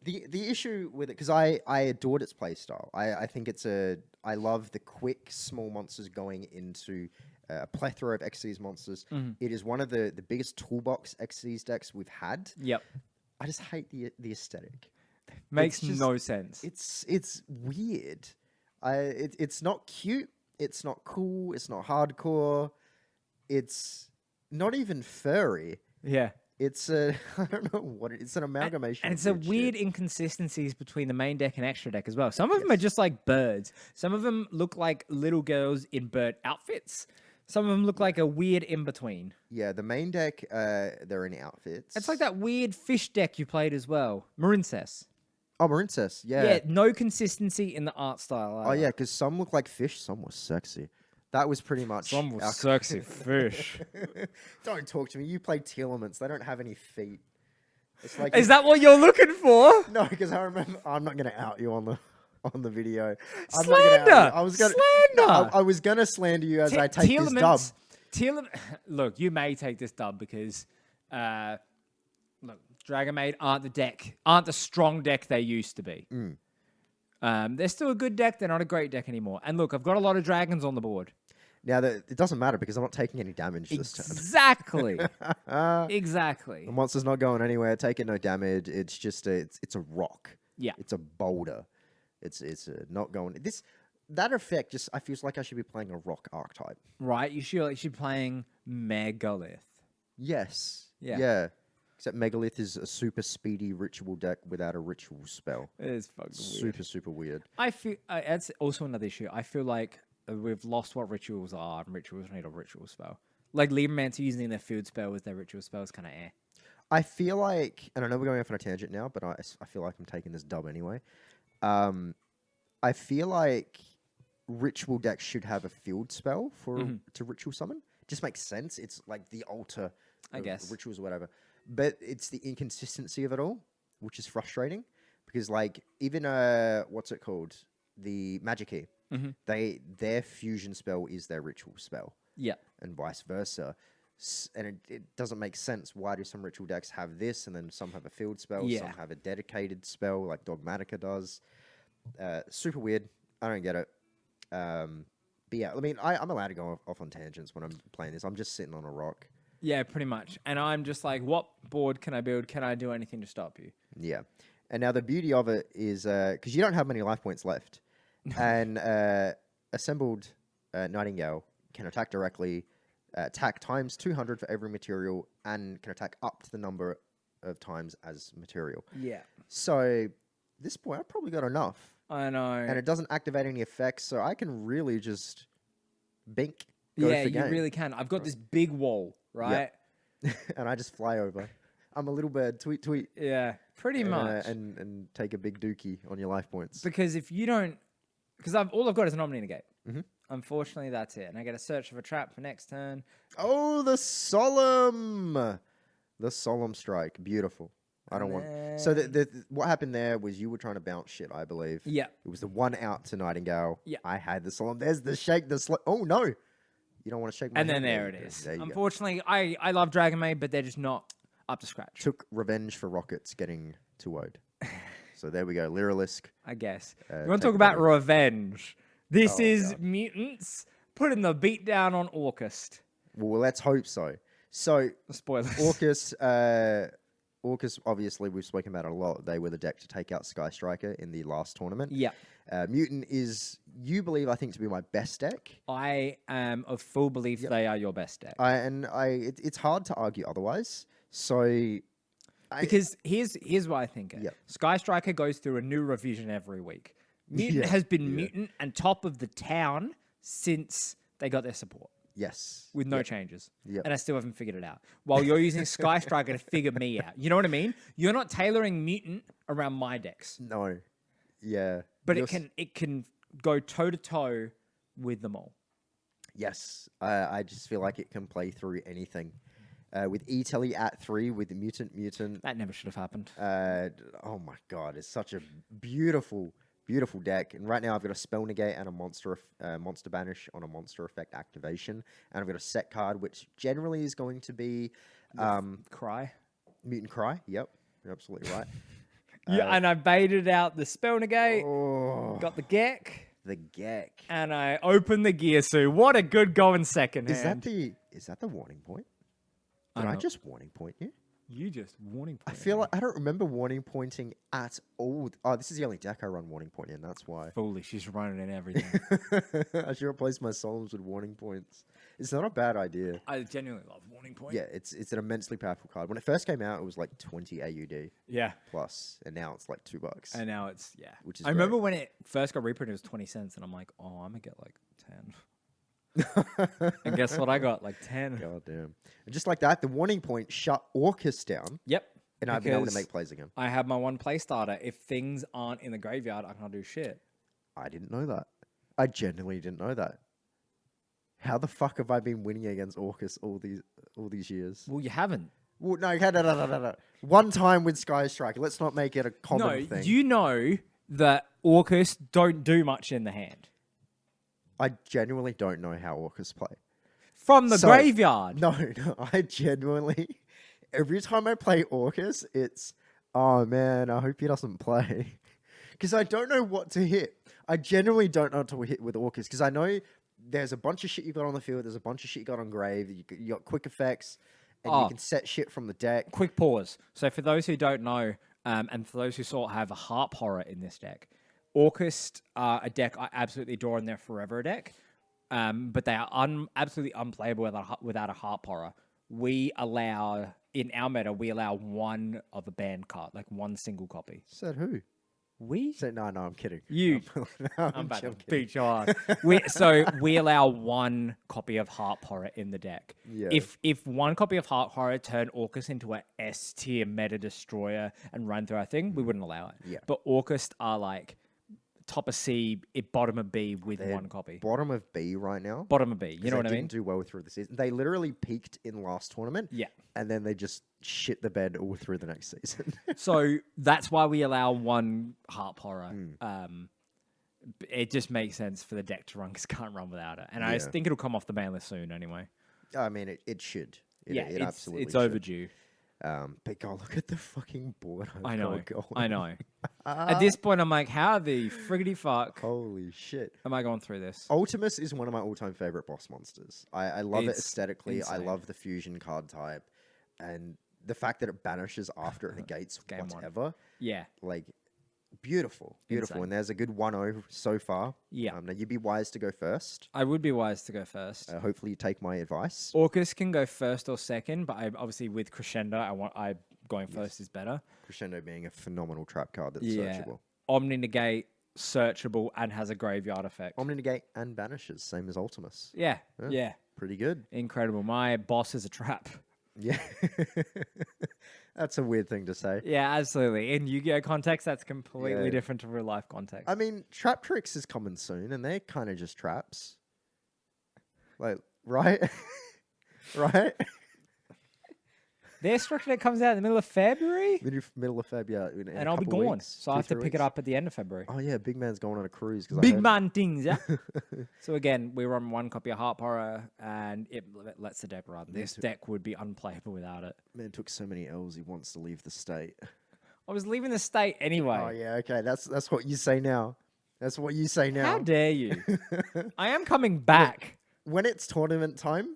The issue with it, because I adored its playstyle. I think it's I love the quick, small monsters going into a plethora of XC's monsters. It is one of the biggest toolbox XC's decks we've had. Yep. I just hate the aesthetic. Makes just- no sense. It's weird. It's not cute. It's not cool. It's not hardcore. It's not even furry. Yeah. It's a I don't know what it's an amalgamation. And of it's a shit. weird inconsistencies between the main deck and extra deck as well. Some of them are just like birds. Some of them look like little girls in bird outfits. Some of them look like a weird in between. Yeah, the main deck, they're in outfits. It's like that weird fish deck you played as well, Marincess. Oh, Marincess. Yeah. Yeah, no consistency in the art style. Oh yeah, because some look like fish, some were sexy. That was pretty much. Some was our- sexy fish. Don't talk to me. You play Telements. They don't have any feet. It's like Is that what you're looking for? no, because I remember. I'm not gonna out you on the video. I'm not Slander! gonna out you. I was gonna Slander! I was gonna slander you as I take this dub. Look, you may take this dub because, look, Dragon Maid aren't the strong deck they used to be. They're still a good deck. They're not a great deck anymore. And look, I've got a lot of dragons on the board. Now it doesn't matter because I'm not taking any damage this turn. Exactly. Exactly. The monster's not going anywhere, taking no damage. It's just it's a rock. Yeah. It's a boulder. It's not going. That effect just I feels like I should be playing a rock archetype. Right. You should be playing Megalith. Yes. Yeah. Yeah. Except Megalith is a super speedy ritual deck without a ritual spell. It's fucking weird. Super weird. I feel that's also another issue. I feel like we've lost what rituals are, and rituals need a ritual spell. Like Liberamancer using their field spell with their ritual spell is kind of eh. I feel like, and I know we're going off on a tangent now, but I feel like I'm taking this dub anyway. I feel like ritual decks should have a field spell to ritual summon. Just makes sense. It's like the altar, I guess. rituals or whatever. But it's the inconsistency of it all, which is frustrating because like even what's it called, the Magic Key, their fusion spell is their ritual spell. Yeah. And vice versa. And it doesn't make sense. Why do some ritual decks have this and then some have a field spell, some have a dedicated spell like Dogmatica does? Super weird. I don't get it. But yeah, I mean, I'm allowed to go off on tangents when I'm playing this. I'm just sitting on a rock. Yeah, pretty much. And I'm just like, what board can I build? Can I do anything to stop you? Yeah. And now the beauty of it is, because you don't have many life points left, and assembled Nightingale can attack directly, attack times 200 for every material, and can attack up to the number of times as material. Yeah. So, this point, I've probably got enough. I know. And it doesn't activate any effects, so I can really just bink. Go Yeah, for you game. really can. I've got this big wall, right? And I just fly over. I'm a little bird, tweet, tweet. Yeah, pretty much. And take a big dookie on your life points. Because if you don't... Because all I've got is an Omni Negate. Unfortunately, that's it. And I get a search of a trap for next turn. Oh, the Solemn! The Solemn Strike. Beautiful. I don't want... So what happened there was you were trying to bounce shit, I believe. Yeah. It was the one out to Nightingale. Yeah. I had the Solemn. There's the shake, oh, no! You don't want to shake my And then hand. there it is. There you go. Unfortunately, I love Dragon Maid, but they're just not up to scratch. Took revenge for Rockets getting 2-0'd. So there we go. Lyrilisk. I guess. You want take to talk about revenge. Revenge? This Oh, is God. mutants putting the beat down on Orcust. Well, let's hope so. So, Spoilers. Orcus, obviously, we've spoken about it a lot. They were the deck to take out Sky Striker in the last tournament. Yeah. Mutant is, you believe, I think, to be my best deck. I am of full belief they are your best deck. It's hard to argue otherwise. So, Because here's what I think. Yep. Sky Striker goes through a new revision every week. Mutant has been Mutant and top of the town since they got their support. yes. With no changes. Yep. And I still haven't figured it out. While you're using Sky Striker to figure me out. You know what I mean? You're not tailoring Mutant around my decks. No. Yeah. But You're it can go toe to toe with them all. Yes. I just feel like it can play through anything. With E-Telly at 3, with the Mutant. That never should have happened. Oh my god, it's such a beautiful deck. And right now I've got a Spell Negate and a Monster Banish on a Monster Effect activation. And I've got a set card, which generally is going to be Cry. Mutant Cry. Yep, you're absolutely right. Yeah, and I baited out the Spell Negate, Oh, got the Gek, the Gek. and I opened the Gearsu. What a good go in second Is hand. that the warning point? Did I just warning point you? You just warning I point. feel like I don't remember warning pointing at all. Oh, this is the only deck I run warning point in. That's why. Foolish. She's running in everything. I should replace my Solemns with warning points. It's not a bad idea. I genuinely love warning point. Yeah, it's an immensely powerful card. When it first came out, it was like 20 AUD Yeah. plus, and now it's like $2. And now it's, Which is I remember when it first got reprinted, it was 20 cents, and I'm like, oh, I'm going to get like 10. And guess what? I got like 10. God damn. And just like that, the warning point shut Orcus down, Yep. and I've been able to Because make plays again. I have my one play starter. If things aren't in the graveyard, I can't do shit. I didn't know that. I genuinely didn't know that. How the fuck have I been winning against Orcus all these years? Well, you haven't. Well, no. One time with Sky Strike. Let's not make it a common thing. You know that Orcus don't do much in the hand. I genuinely don't know how Orcus play. From the So- graveyard. No, I genuinely... Every time I play Orcus, it's... Oh, man, I hope he doesn't play. Because I don't know what to hit. I genuinely don't know what to hit with Orcus. Because I know there's a bunch of shit you got on the field. There's a bunch of shit you got on grave. You got quick effects. And you can set shit from the deck. Quick pause. So for those who don't know, and for those who sort of have a harp horror in this deck, Orcus are a deck I absolutely adore, and they're forever a deck. But they are absolutely unplayable without a harp horror. We allow, in our meta, one of a banned card, like one single copy. Said who? We? So no, I'm kidding. You. I'm I'm about to kidding. beat your ass. We allow one copy of Heart Horror in the deck. Yeah. If one copy of Heart Horror turned Orcus into a S tier meta destroyer and run through our thing, we wouldn't allow it. Yeah. But Orcus are like top of C, bottom of B with They're one copy. Bottom of B right now. Bottom of B. You know what I They mean? didn't do well through the season. They literally peaked in last tournament. Yeah. And then they just shit the bed all through the next season. So that's why we allow one Heart Horror. It just makes sense for the deck to run because can't run without it. And I just think it'll come off the ban list soon anyway. I mean, it should. It It's absolutely it's should. overdue. But God, look at the fucking board. I know. Going. I know. At this point, I'm like, how the friggity fuck Holy shit. am I going through this? Ultimus is one of my all-time favorite boss monsters. I love it It's aesthetically. I insane. love the fusion card type. And the fact that it banishes after it negates Game one. whatever. Yeah. Like, beautiful. Beautiful. Insane. And there's a good 1-0 so far. Yeah. Now, you'd be wise to go first. I would be wise to go first. Hopefully you take my advice. Orcus can go first or second, but I obviously with Crescendo, I going first is better. Crescendo being a phenomenal trap card that's Yeah. searchable. Omni Negate, searchable, and has a graveyard effect. Omni Negate and banishes, same as Ultimus. Yeah. Yeah. Pretty good. Incredible. My boss is a trap. Yeah. That's a weird thing to say. Yeah, absolutely. In Yu-Gi-Oh context, that's completely Yeah. different to real life context. I mean, Trap Tricks is coming soon, and they're kind of just traps. Like, right? Right? Their structure that comes out in the middle of February, Middle of Feb, yeah. in a and I'll be couple gone. weeks, So I have to 2-3 pick it weeks. up at the end of February. Oh, yeah, Big Man's going on a cruise. Big man things, yeah. So again, we run one copy of Heart Horror, and it lets the deck run. This deck would be unplayable without it. Man took so many L's, he wants to leave the state. I was leaving the state anyway. Oh, yeah, okay. That's what you say now. That's what you say now. How dare you? I am coming back. When it's tournament time,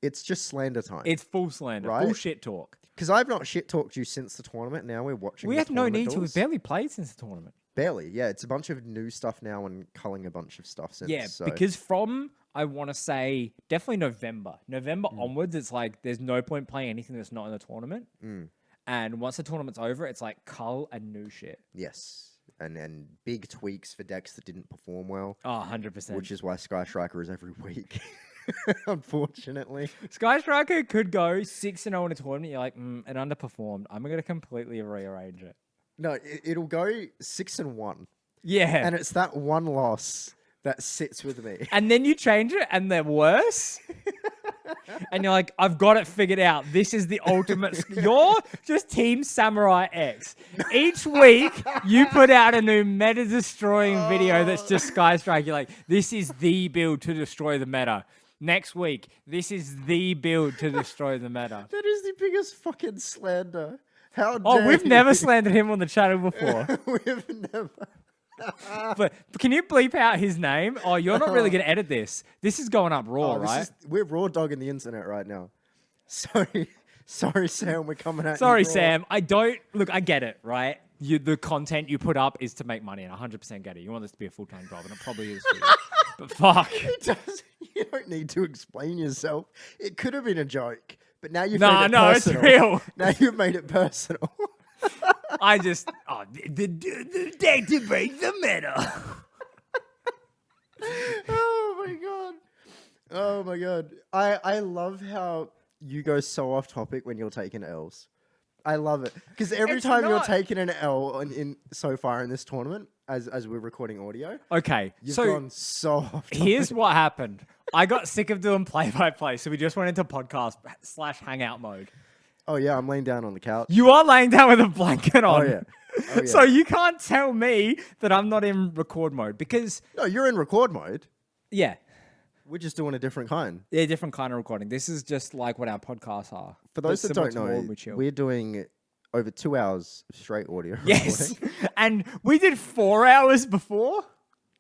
it's just slander time. It's full slander, full Right? shit talk. Because I've not shit talked you since the tournament. Now we're watching. We the have no tournament need to. We've duels. barely played since the tournament. Barely, yeah. It's a bunch of new stuff now and culling a bunch of stuff since. Yeah, so. because from, I want to say, definitely November. November Mm. onwards, it's like there's no point playing anything that's not in the tournament. Mm. And once the tournament's over, it's like cull and new shit. Yes, and big tweaks for decks that didn't perform well, Oh, 100%. which is why Sky Striker is every week. Unfortunately, Sky Striker could go 6-0 in a tournament. You're like, it underperformed. I'm going to completely rearrange it. no, it'll go 6-1, Yeah. and it's that one loss that sits with me. And then you change it and they're worse. And you're like, I've got it figured out. This is the ultimate. You're just Team Samurai X. Each week, you put out a new meta destroying video that's just Sky Strike. You're like, this is the build to destroy the meta. Next week, this is the build to destroy the meta. That is the biggest fucking slander. How Oh, dare we've you? never slandered him on the channel before. We've never. But can you bleep out his name? Oh, you're not really going to edit this. This is going up raw, Oh, this right? is- we're raw dogging the internet right now. Sorry, Sam. We're coming at Sorry, you raw. Sam. I don't look. I get it, right? The content you put up is to make money, and I 100% get it. You want this to be a full-time job, and it probably is for you. But fuck. It does. You don't need to explain yourself. It could have been a joke, but now you've No, made it no, it's personal. real. Now you've made it personal. I just the deck to break the meta. Oh my god. Oh my god. I love how you go so off topic when you're taking L's. I love it because every It's time you're not- taking an L in so far in this tournament, as we're recording audio, Okay, you've so gone so off topic. here's what happened. I got sick of doing play-by-play, so we just went into podcast/hangout mode. Oh yeah, I'm laying down on the couch. You are laying down with a blanket Oh on. yeah. Oh, yeah. So you can't tell me that I'm not in record mode because, No, you're in record mode. yeah, We're just doing a different kind. they're different kind of recording. This is just like what our podcasts are. For those that Similar don't to More know, When We Chill. we're doing over 2 hours of straight audio. Yes, recording. and we did 4 hours before,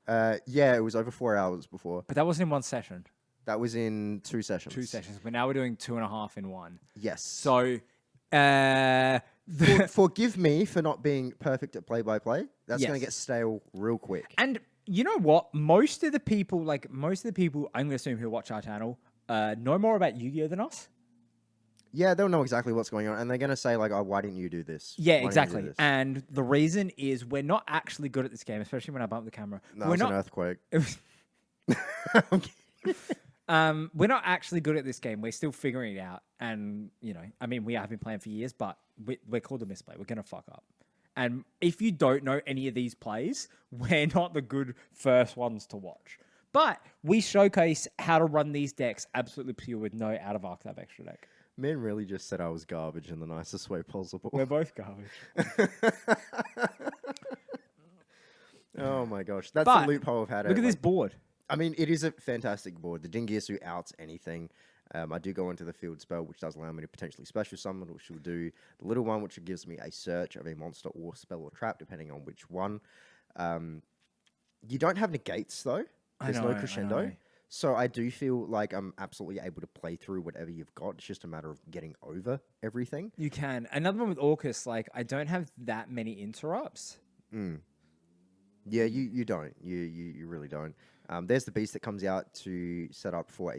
Yeah, it was over 4 hours before. but that wasn't in one session. That was in 2 sessions. 2 sessions, but now we're doing 2.5 in one. Yes. So, Forgive me for not being perfect at play-by-play. That's going Yes. to get stale real quick. and you know what? Most of the people I'm going to assume who watch our channel, know more about Yu-Gi-Oh than us. Yeah, they'll know exactly what's going on, and they're gonna say like, "Oh, why didn't you do this?" Yeah, Why didn't you do exactly. this?" And the reason is we're not actually good at this game, especially when I bump the camera. No, we're it's not. an earthquake. We're not actually good at this game. We're still figuring it out. And, I mean, we have been playing for years, but we're called a misplay. We're going to fuck up. And if you don't know any of these plays, we're not the good first ones to watch. But we showcase how to run these decks absolutely pure with no out of archetype extra deck. Man really just said I was garbage in the nicest way possible. We're both garbage. Oh my gosh, that's But the loophole I've had. Look at this board. I mean, it is a fantastic board. The Dingisu outs anything. I do go into the field spell, which does allow me to potentially special summon, which will do the little one, which gives me a search of a monster or spell or trap, depending on which one. You don't have negates, though. There's no crescendo. So I do feel like I'm absolutely able to play through whatever you've got. It's just a matter of getting over everything. You can. Another one with Orcus, like, I don't have that many interrupts. Yeah, you don't. You really don't. There's the beast that comes out to set up for a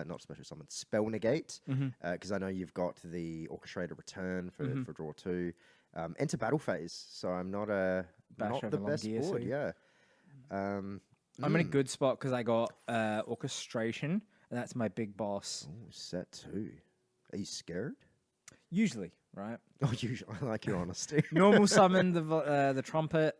not special summon, spell negate. Because I know you've got the Orchestrator Return for draw 2. Enter battle phase. So I'm not the best board. Yeah. I'm in a good spot because I got Orchestration, and that's my big boss. Oh, set 2. Are you scared? Usually, right? Oh, usually. I like your honesty. Normal summon the trumpet.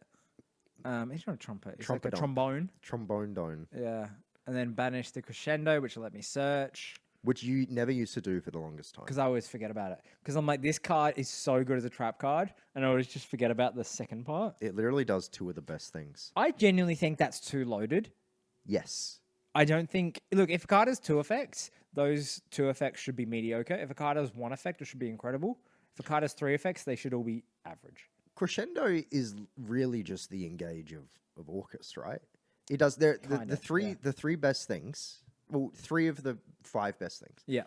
It's not a trumpet. It's like a trombone. Trombone don. Yeah. And then banish the crescendo, which will let me search. Which you never used to do for the longest time. Because I always forget about it. Because I'm like, this card is so good as a trap card, and I always just forget about the second part. It literally does 2 of the best things. I genuinely think that's too loaded. Yes. I don't think... Look, if a card has 2 effects, those 2 effects should be mediocre. If a card has 1 effect, it should be incredible. If a card has 3 effects, they should all be average. Crescendo is really just the engage of Orcus, right? It does the 3 best things. Well, 3 of the 5 best things. Yeah.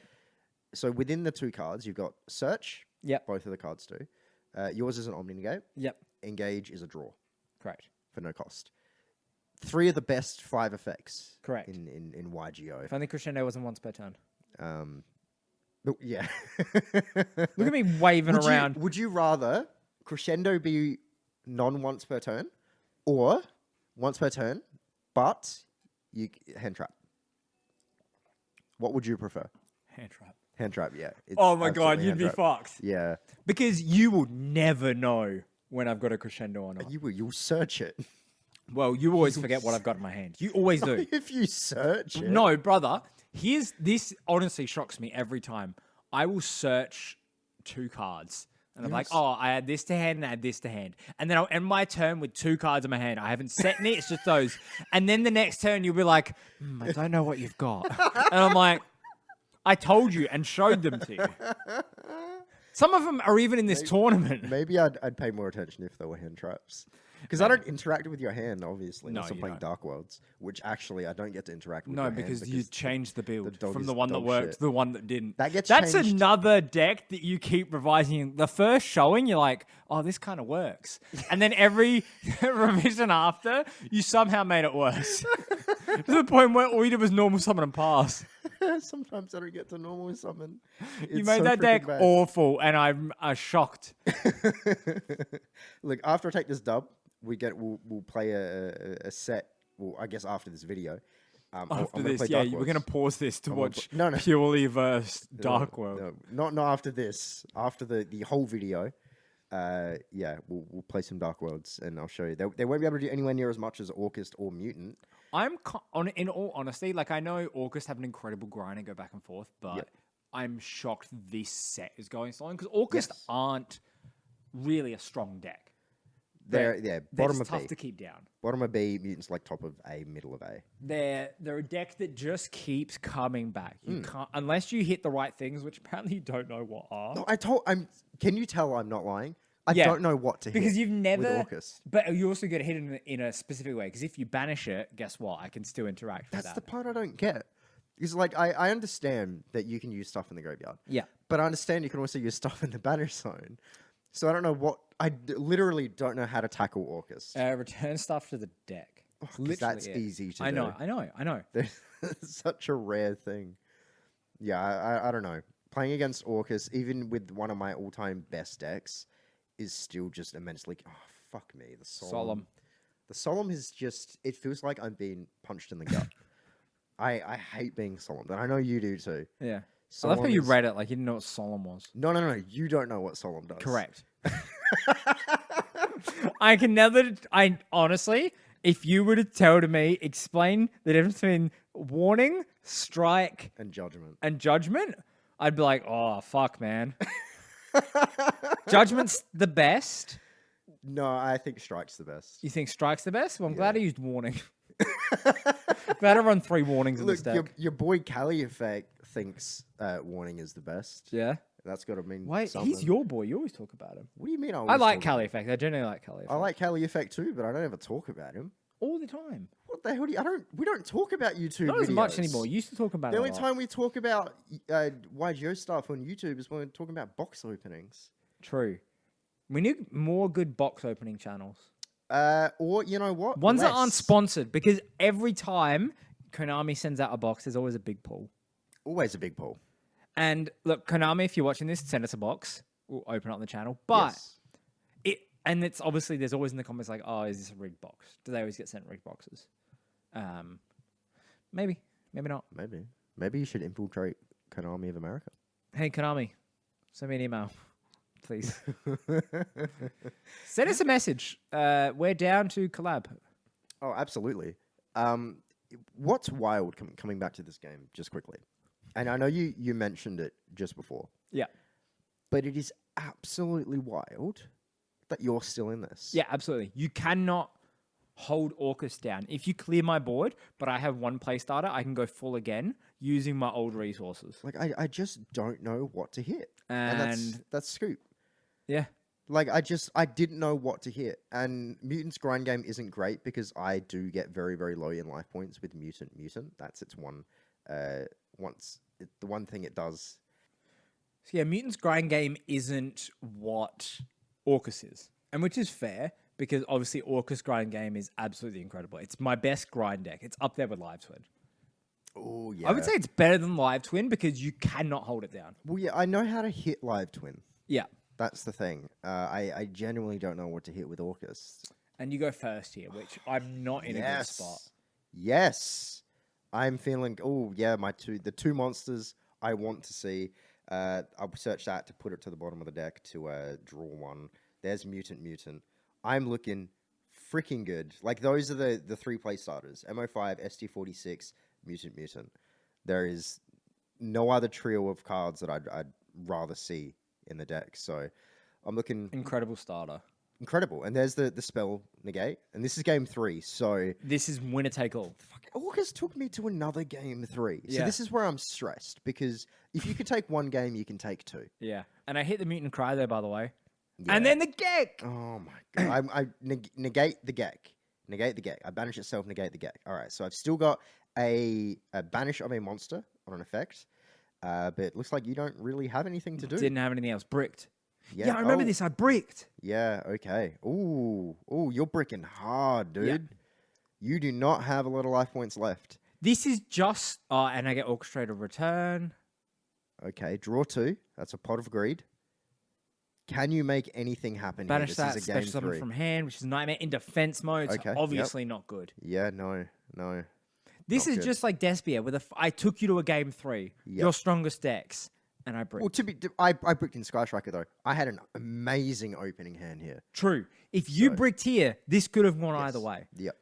So within the 2 cards, you've got search. Yep. Both of the cards do. Yours is an Omni Negate. Yep. Engage is a draw. Correct. For no cost. 3 of the best 5 effects. Correct. In YGO. If only crescendo wasn't once per turn. But yeah. Look at me waving around. Would you rather crescendo be non-once per turn, or once per turn, but you hand trap? What would you prefer? Hand trap. Hand trap, yeah. It's Oh my god, absolutely you'd hand be trap. fucked. Yeah. Because you will never know when I've got a crescendo or not. You'll search it. Well, you always forget what I've got in my hand. You always do. If you search it. No, brother. This honestly shocks me every time. I will search 2 cards. And I'm like, oh, I had this to hand and I had this to hand. And then I'll end my turn with 2 cards in my hand. I haven't set any, it's just those. And then the next turn you'll be like, I don't know what you've got. And I'm like, I told you and showed them to you. Some of them are even in this tournament. Maybe I'd pay more attention if there were hand traps. Because I don't interact with your hand, obviously. No, unless I'm you playing don't. Dark Worlds, which actually I don't get to interact with. No, your hand because you changed the build dog from is the one that dog worked shit. to the one that didn't. That's That's changed. another deck that you keep revising. The first showing, you're like, oh, this kind of works. And then every revision after, you somehow made it worse. To the point where all you did was normal summon and pass. Sometimes I don't get to normal summon. You It's made so that deck freaking bad. awful, and I'm shocked. Look, after I take this dub, we'll play a set. Well, I guess after this video. I'm After gonna this, play yeah, Dark we're Worlds. going to pause this to gonna watch no. purely verse Dark World. No, not after this. After the whole video, yeah, we'll play some Dark Worlds, and I'll show you. They won't be able to do anywhere near as much as Orcus or Mutant. In all honesty, like I know Orcus have an incredible grind and go back and forth, but Yep. I'm shocked this set is going so long because Orcus aren't really a strong deck. They're bottom just of tough B. to keep down. Bottom of B, Mutants like top of A, middle of A. They're a deck that just keeps coming back. You can't unless you hit the right things, which apparently you don't know what are. No, Can you tell I'm not lying? I Yeah, don't know what to hit. Because you've never. with Orcus. But you also get to hit it in a specific way. Because if you banish it, guess what? I can still interact with That's that. the part I don't get. Because like I understand that you can use stuff in the graveyard. Yeah. But I understand you can also use stuff in the banish zone. So I don't know what literally don't know how to tackle Orcus. Return stuff to the deck. 'Cause Literally that's it. easy to I do. know. It's such a rare thing. Yeah, I don't know. playing against Orcus, even with one of my all-time best decks, is still just immensely. Oh, fuck me. The Solemn. The Solemn is just. It feels like I'm being punched in the gut. I hate being Solemn, and I know you do too. Yeah. I Solemn love how you is- read it like you didn't know what Solemn was. No. You don't know what Solemn does. Correct. I can never. I honestly, if you were to tell to me, explain the difference between warning, strike, And Judgment. and judgment, I'd be like, oh fuck, man. Judgment's the best. No, I think Strike's the best. You think strike's the best? Well, I'm glad I used warning. Glad I run 3 warnings in this Look, deck. your boy Cali Effect thinks Warning is the best. Yeah. That's got to mean Wait, something. he's your boy. You always talk about him. What do you mean? I always like talk Cali about Effect. I genuinely like Cali him? Effect. I like Cali Effect too, but I don't ever talk about him. all the time. What the hell do you? We don't talk about YouTube. Not as much videos. anymore. You used to talk about The it a only lot. time we talk about YGO stuff on YouTube is when we're talking about box openings. True. We need more good box opening channels. Or you know what? Ones that aren't Less. sponsored, because every time Konami sends out a box, there's always a big pull. Always a big pull. And look, Konami, if you're watching this, send us a box. We'll open it on the channel. But Yes. it's obviously there's always in the comments like, oh, is this a rigged box? Do they always get sent rigged boxes? Maybe not. Maybe you should infiltrate Konami of America. Hey Konami, send me an email, please. Send us a message. We're down to collab. Oh, absolutely. What's wild coming back to this game just quickly? And I know you mentioned it just before. Yeah. But it is absolutely wild that you're still in this. Yeah, absolutely. You cannot hold Orcus down. If you clear my board, but I have one play starter, I can go full again using my old resources. Like I just don't know what to hit. And that's Scoop. yeah. Like I didn't know what to hit. And Mutant's grind game isn't great because I do get very, very low in life points with Mutant. That's its one the one thing it does. So yeah, Mutant's grind game isn't what Orcus is. And which is fair, because obviously Orcus grind game is absolutely incredible. It's my best grind deck. It's up there with Live Twin. Oh yeah. I would say it's better than Live Twin because you cannot hold it down. Well, yeah, I know how to hit Live Twin. Yeah. That's the thing. I genuinely don't know what to hit with Orcus. And you go first here, which I'm not in a good spot. Yes. I'm feeling, the two monsters I want to see. I'll search that to put it to the bottom of the deck to draw one. There's Mutant. I'm looking freaking good. Like, those are the 3 play starters. MO5, ST46, Mutant. There is no other trio of cards that I'd rather see in the deck. So I'm looking... Incredible starter. Incredible. And there's the spell negate. And this is game 3, so... This is winner take all. Orcus took me to another game 3. So Yeah. this is where I'm stressed, because if you could take one game, you can take 2. Yeah. And I hit the Mutant Cry there, by the way. Yeah. And then the Gek! Oh my god. I negate the Gek. Negate the Gek. I banish itself, negate the Gek. Alright, so I've still got a banish of a monster on an effect. But it looks like you don't really have anything to do. Didn't have anything else. Bricked. Yeah, I remember this. I bricked. Yeah, okay. Ooh, you're bricking hard, dude. You do not have a lot of life points left. This is just... and I get Orchestrated Return. Okay, draw 2. That's a Pot of Greed. Can you make anything happen Banish here? that. This is a game Special summon 3. from hand, which is Nightmare in defense mode. So Okay, yep. obviously not good. Yeah, no. This Not is good. just like Despia, with I took you to a game 3. Yep. Your strongest decks. And I bricked. Well, I bricked in Sky Striker, though. I had an amazing opening hand here. True. If you So- bricked here, this could have gone either Yes. way. Yep.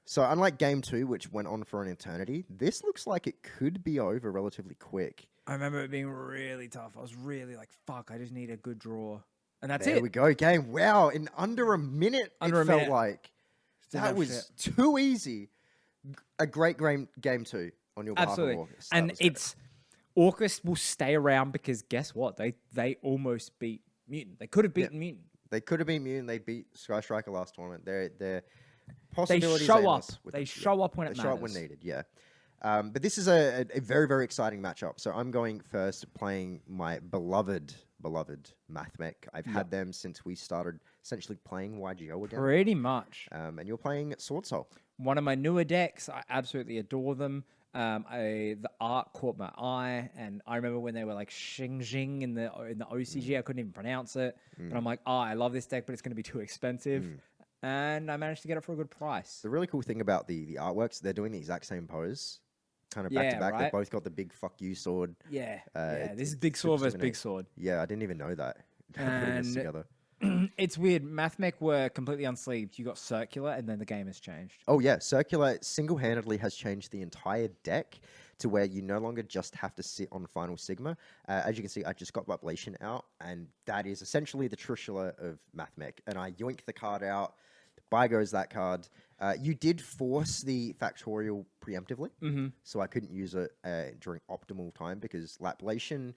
So unlike game 2, which went on for an eternity, this looks like it could be over relatively quick. I remember it being really tough. I was really like, fuck, I just need a good draw. And that's There it. we go, game. Wow, in under a minute, Under it a felt minute. like. Didn't That have was too easy. A great game 2 on your behalf Absolutely. of Orcus. That And was great. it's... Orcus will stay around because guess what? They almost beat Mutant. They could have beaten Mutant. They could have been Mutant. They beat Sky Striker last tournament. They're They possibilities. show are up. endless with They them. show up when They it show matters. up when needed. Yeah. But this is a very, very exciting matchup. So I'm going first, playing my beloved Mathmech. I've had them since we started essentially playing YGO again. Pretty much. And you're playing Sword Soul. One of my newer decks. I absolutely adore them. The art caught my eye, and I remember when they were like Xing Jing in the OCG, I couldn't even pronounce it. But I'm like, I love this deck, but it's going to be too expensive. And I managed to get it for a good price. The really cool thing about the artworks, they're doing the exact same pose, kind of back to back. They right? both got the big fuck you sword. Yeah, It- this is it's big super, sword versus super big neat. sword. Yeah, I didn't even know that. Putting this And- together. It's weird. Mathmech were completely unsleeved. You got circular, and then the game has changed. Oh yeah, Circular single-handedly has changed the entire deck to where you no longer just have to sit on Final Sigma. As you can see, I just got Viblation out, and that is essentially the Trishula of Mathmech. And I yoink the card out. By goes that card. You did force the Factorial preemptively, so I couldn't use it during optimal time because Laplation,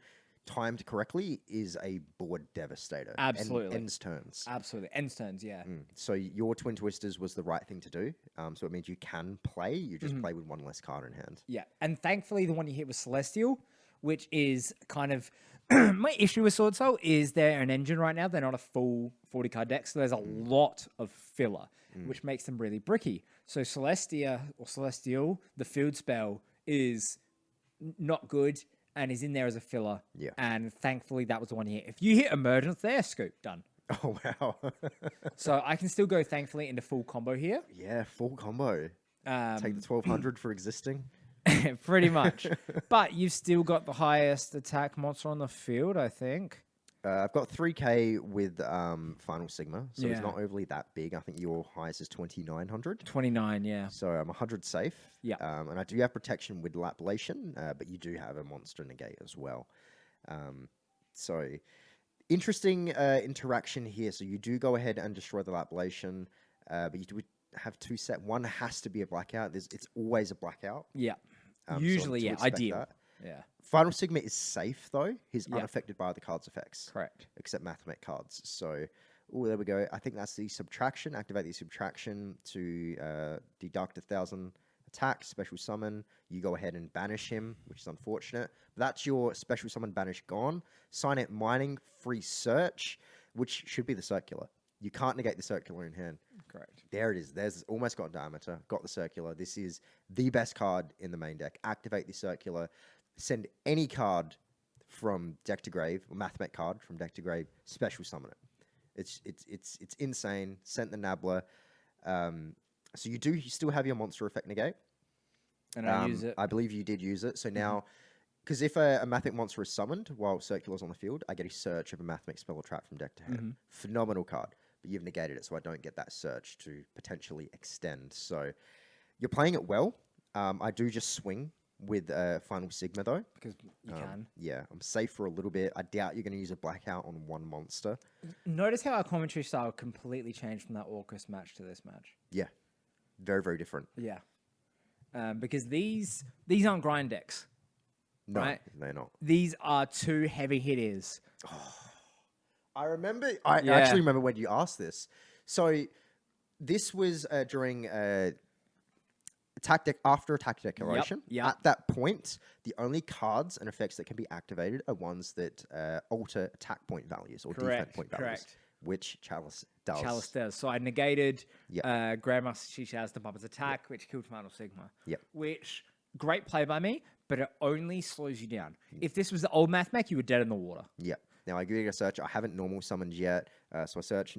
timed correctly, is a board devastator. Absolutely. Ends turns. Absolutely. Ends turns, yeah. So your Twin Twisters was the right thing to do. So it means you can play. You just play with one less card in hand. Yeah. And thankfully, the one you hit was Celestial, which is kind of my issue with Sword Soul is they're an engine right now. They're not a full 40 card deck. So there's a lot of filler, which makes them really bricky. So Celestia or Celestial, the field spell, is not good and is in there as a filler. Yeah. And thankfully, that was the one you hit. If you hit Emergence there, scoop, done. Oh, wow. So I can still go, thankfully, into full combo here. Yeah, full combo. Take the 1200 for existing. Pretty much. But you've still got the highest attack monster on the field, I think. I've got 3k with Final Sigma, so it's Yeah. not overly that big. I think your highest is 2900. 29, yeah. So I'm 100 safe. Yeah. And I do have protection with Laplation, but you do have a monster negate as well. So interesting interaction here. So you do go ahead and destroy the Laplation, but you do have two set. One has to be a blackout. It's always a blackout. Yeah. So Usually, to yeah. expect Ideal. that. Yeah. Final Sigma is safe though. He's Yeah. unaffected by the card's effects. Correct. Except Mathemate cards. So, oh, there we go. I think that's the subtraction. Activate the subtraction to deduct 1,000 attack, special summon. You go ahead and banish him, which is unfortunate. That's your special summon banish gone. Sign it mining, free search, which should be the circular. You can't negate the circular in hand. Correct. There it is. There's almost got diameter. Got the circular. This is the best card in the main deck. Activate the circular. Send any card from deck to grave, or Mathmech card from deck to grave. Special summon it. It's insane. Sent the Nabbler. So you still have your monster effect negate. And I use it. I believe you did use it. So now, because if a Mathmech monster is summoned while Circular's on the field, I get a search of a Mathmech spell or trap from deck to hand. Phenomenal card. But you've negated it, so I don't get that search to potentially extend. So you're playing it well. I do just swing with Final Sigma, though. Because you can. Yeah, I'm safe for a little bit. I doubt you're going to use a blackout on one monster. Notice how our commentary style completely changed from that Orcus match to this match. Yeah, very, very different. Yeah. Because these aren't grind decks. No, Right. they're not. These are two heavy hitters. I Yeah. actually remember when you asked this. So this was during attack deck after attack declaration. yep. At that point, the only cards and effects that can be activated are ones that alter attack point values or defense Correct, point values, correct. which Chalice does. Chalice does. So I negated Yeah. Grandmaster Shisha's the Puppet's attack, which killed Final Sigma. Yep. Which, great play by me, but it only slows you down. If this was the old Mathmech, you were dead in the water. Yeah. Now I give it a search. I haven't normal summoned yet, so I search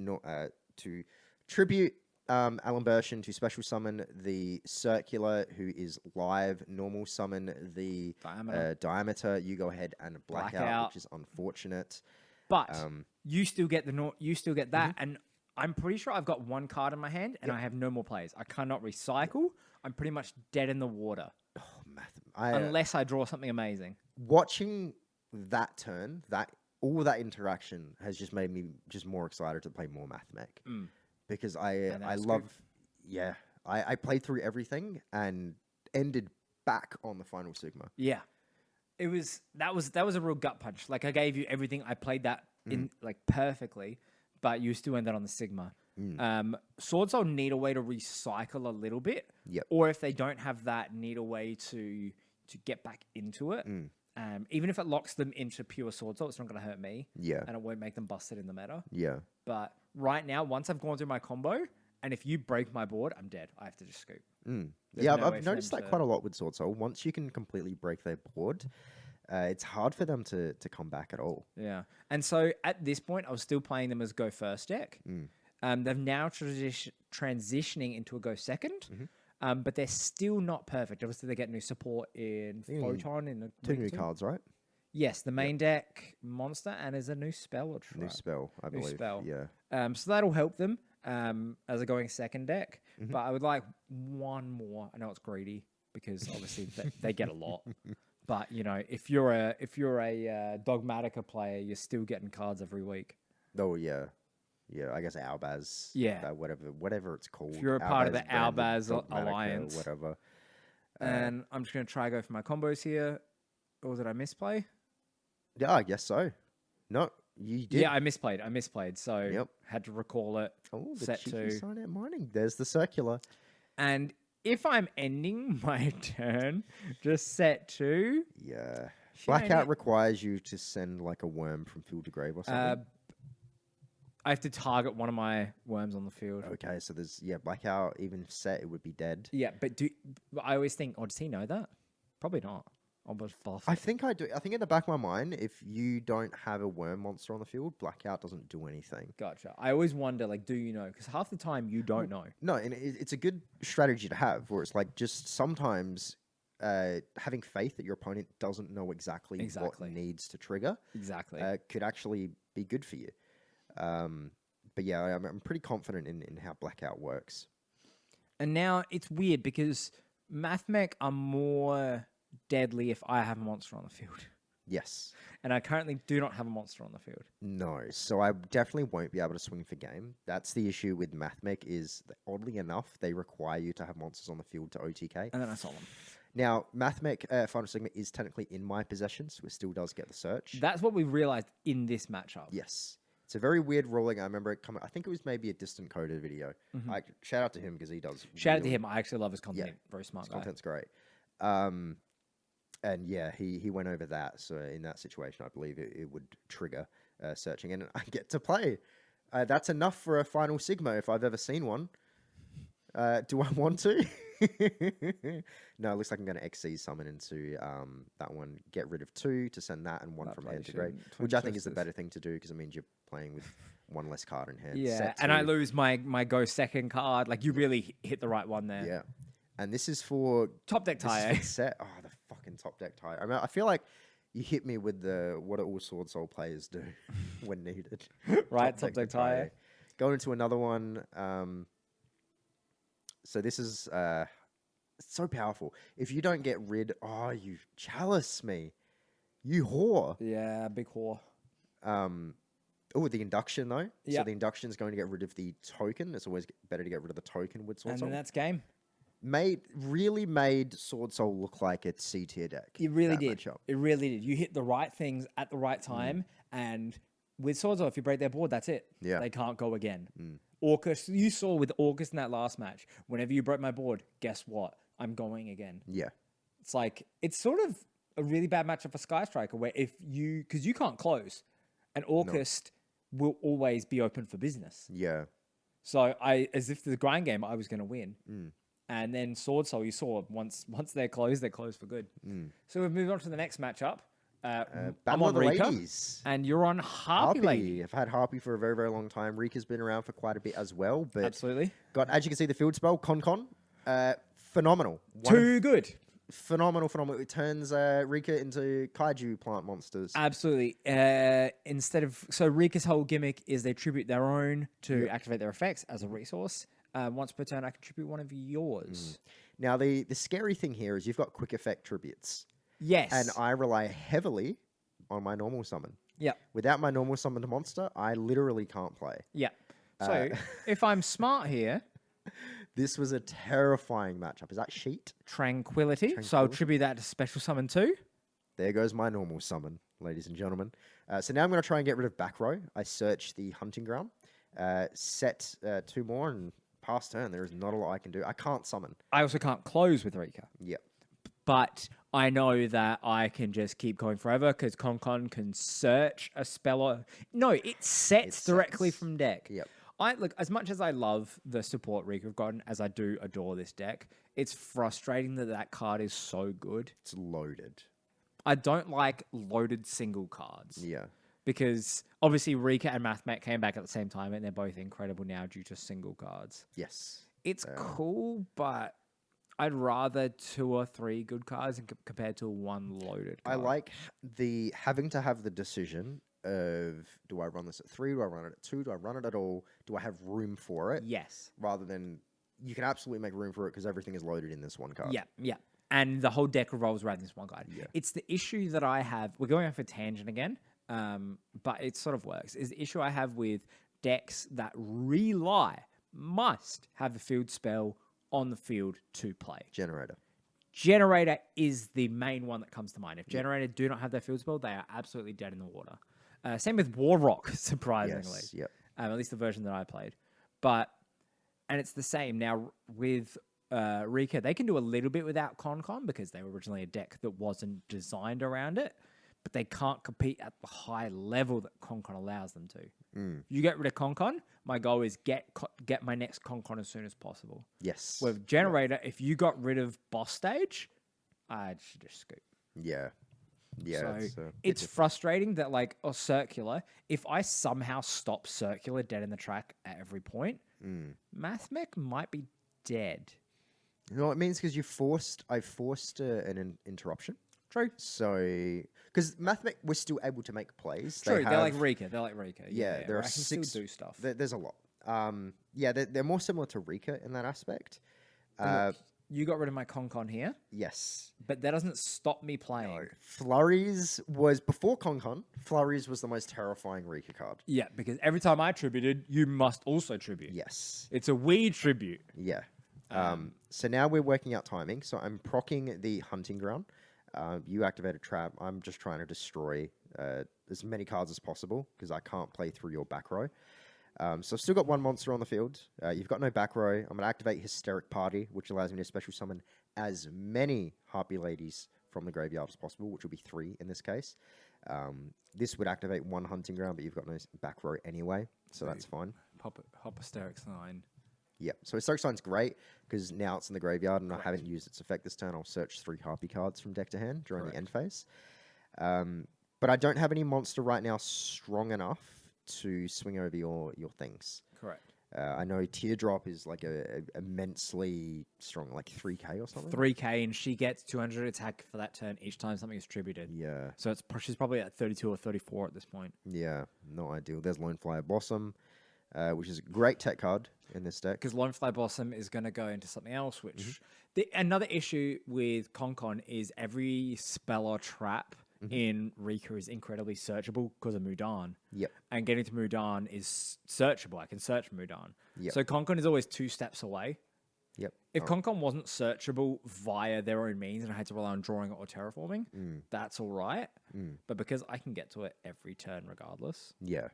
to tribute Alan Bershin, to special summon the Circular, who is live. Normal summon the Diameter. You go ahead and blackout, which is unfortunate. But you still get that, and I'm pretty sure I've got one card in my hand, and I have no more plays. I cannot recycle. I'm pretty much dead in the water unless I draw something amazing. Watching that turn, all that interaction has just made me just more excited to play more Mathmech. Because I love, I played through everything and ended back on the Final Sigma. Yeah, that was a real gut punch. Like I gave you everything. I played that in like perfectly, but you still ended on the Sigma. Sword Soul need a way to recycle a little bit, or if they don't have that, need a way to get back into it. Even if it locks them into pure Sword Soul, it's not going to hurt me. Yeah. And it won't make them busted in the meta. Yeah. But right now, once I've gone through my combo And if you break my board, I'm dead. I have to just scoop. Mm. There's Yeah, no way I've for noticed them that to- quite a lot with Sword Soul. Once you can completely break their board, it's hard for them to come back at all. Yeah. And so at this point, I was still playing them as go first deck. They've now transitioning into a go second, but they're still not perfect. Obviously, they get new support in Yeah, Photon in a Two week or new two. cards, right? Yes, the main deck monster and there's a new spell or New spell, I New believe. spell. Yeah. So that'll help them as a going second deck. But I would like one more. I know it's greedy because obviously they get a lot. But you know, if you're a Dogmatica player, you're still getting cards every week. Oh yeah. Yeah, I guess Albaz. Yeah. Whatever it's called. If you're a part of the branded Albaz Dogmatica, Alliance. whatever. And I'm just gonna try go for my combos here. Or did I misplay? Yeah, I guess so. No, you did. Yeah, I misplayed. So Yep. had to recall it. Oh, the set cheeky to. Signet Mining. There's the circular. And if I'm ending my turn, just set to Yeah. Shiny. Blackout requires you to send like a worm from field to grave or something. I have to target one of my worms on the field. Okay, so there's Blackout even set it would be dead. Yeah, but I always think, oh, does he know that? Probably not. I'll just fluff. I think I do. I think in the back of my mind, if you don't have a worm monster on the field, Blackout doesn't do anything. Gotcha. I always wonder, like, do you know? Because half the time you don't know. No, and it's a good strategy to have, where it's like just sometimes having faith that your opponent doesn't know exactly what needs to trigger Exactly. could actually be good for you. But yeah, I'm pretty confident in how Blackout works. And now it's weird because Mathmech are more deadly if I have a monster on the field. Yes. And I currently do not have a monster on the field. No, so I definitely won't be able to swing for game. That's the issue with Mathmech is that oddly enough, they require you to have monsters on the field to OTK. And then I saw them. Now, Mathmech Final Sigma is technically in my possession, so it still does get the search. That's what we realized in this matchup. Yes. It's a very weird ruling. I remember it coming, I think it was maybe a Distant Coder video. Shout out to him because he does. Shout out to him. I actually love his content. Yeah, Very smart his guy. content's great. And yeah, he went over that. So in that situation, I believe it would trigger searching, and I get to play. That's enough for a Final Sigma if I've ever seen one. Do I want to? No, it looks like I'm going to XC summon into that one. Get rid of 2 to send that and 1 from hand to grave, which I think is the better thing to do because it means you're playing with 1 less card in hand. Yeah, Set and I 2. lose my go second card. Like you really hit the right one there. Yeah, and this is for Top deck this is tie. for set. Oh, the fucking top deck tie. I mean, I feel like you hit me with the what all Sword Soul players do when needed. Right, top deck tie. Going into another one. So this is so powerful. If you don't get rid, you chalice me, you whore. Yeah, big whore. The induction though. Yeah. So the induction is going to get rid of the token. It's always better to get rid of the token with Sword And Soul. then that's game. Really made Sword Soul look like a C tier deck. It really that did. matchup. It really did. You hit the right things at the right time, and with Swords Off, if you break their board, that's it. Yeah. They can't go again. Orcus, you saw with Orcus in that last match, whenever you broke my board, guess what? I'm going again. Yeah. It's like, it's sort of a really bad matchup for Sky Striker, where because you can't close, and Orcus will always be open for business. Yeah. So as if the grind game, I was going to win. And then Sword Soul, you saw once they're closed for good. So we've moved on to the next matchup. I'm Battle on of the Rika, Ladies. and you're on Harpy Lady. I've had Harpy for a very, very long time. Rika's been around for quite a bit as well. But Absolutely. got, as you can see, the field spell, Con. Phenomenal. Too good. Phenomenal. It turns Rika into kaiju plant monsters. Absolutely. So Rika's whole gimmick is they tribute their own to activate their effects as a resource. Once per turn, I contribute one of yours. Now, the scary thing here is you've got quick effect tributes. Yes. And I rely heavily on my normal summon. Yeah. Without my normal summoned monster, I literally can't play. Yeah. So if I'm smart here, This was a terrifying matchup. Is that Sheet? Tranquility. So I'll tribute that to Special Summon 2. There goes my normal summon, ladies and gentlemen. So now I'm going to try and get rid of back row. I search the hunting ground, set 2 more, and past turn, there is not a lot I can do. I can't summon. I also can't close with Rika. Yep. But I know that I can just keep going forever because Con can search a spell. No, it sets directly from deck. Yep. I look, as much as I love the support Rika have gotten, as I do adore this deck, it's frustrating that that card is so good. It's loaded. I don't like loaded single cards. Yeah. Because obviously Rika and Mathmat came back at the same time, and they're both incredible now due to single cards. Yes. It's cool, but I'd rather 2 or 3 good cards compared to 1 loaded card. I like having to have the decision of, do I run this at 3? Do I run it at 2? Do I run it at all? Do I have room for it? Yes. Rather than, you can absolutely make room for it because everything is loaded in this one card. Yeah, yeah. And the whole deck revolves around this one card. Yeah. It's the issue that I have. We're going off a tangent again, but it sort of works. Is the issue I have with decks that must have a field spell on the field to play. Generator. Generator is the main one that comes to mind. If Generator do not have their field spell, they are absolutely dead in the water. Same with Warrock, surprisingly. Yes. Yep. At least the version that I played. And it's the same. Now, with Rika, they can do a little bit without Con because they were originally a deck that wasn't designed around it, but they can't compete at the high level that Con allows them to. You get rid of Con, my goal is get my next Con as soon as possible. Yes. With Generator, if you got rid of boss stage, I should just scoop. Yeah. Yeah. So it's frustrating that, like, or Circular, if I somehow stop Circular dead in the track at every point, Mathmech might be dead. You know what it means? Because I forced an interruption. True. So, because Mathmech was still able to make plays. True, they're like Rika. Yeah, there are I can 6. still do stuff. There's a lot. Yeah, they're more similar to Rika in that aspect. Look, you got rid of my Con here, Yes. but that doesn't stop me playing. Flurries was before Con. Flurries was the most terrifying Rika card. Yeah, because every time I tributed, you must also tribute. Yes. It's a weird tribute. Yeah. So now we're working out timing. So I'm proccing the Hunting Ground. You activate a trap. I'm just trying to destroy as many cards as possible because I can't play through your back row. So I've still got 1 monster on the field. You've got no back row. I'm going to activate Hysteric Party, which allows me to special summon as many Harpy Ladies from the graveyard as possible, which will be 3 in this case. This would activate 1 Hunting Ground, but you've got no back row anyway, so that's fine. Hop Hysteric Sign. Yep. So Hysteric Sign's great because now it's in the graveyard and I haven't used its effect this turn. I'll search 3 Harpy cards from deck to hand during the end phase. But I don't have any monster right now strong enough to swing over your things. Correct. I know Teardrop is like a immensely strong, like 3k or something. 3k, and she gets 200 attack for that turn each time something is tributed. Yeah. So she's probably at 32 or 34 at this point. Yeah, not ideal. There's Lone Flyer Blossom, which is a great tech card in this deck. Because Lone Flyer Blossom is going to go into something else, which... another issue with Con is every spell or trap in Rika is incredibly searchable because of Mudan. Yep. And getting to Mudan is searchable. I can search Mudan. Yep. So Con is always 2 steps away. Yep. If Con wasn't searchable via their own means and I had to rely on drawing it or terraforming, that's all right. But because I can get to it every turn regardless. Yeah,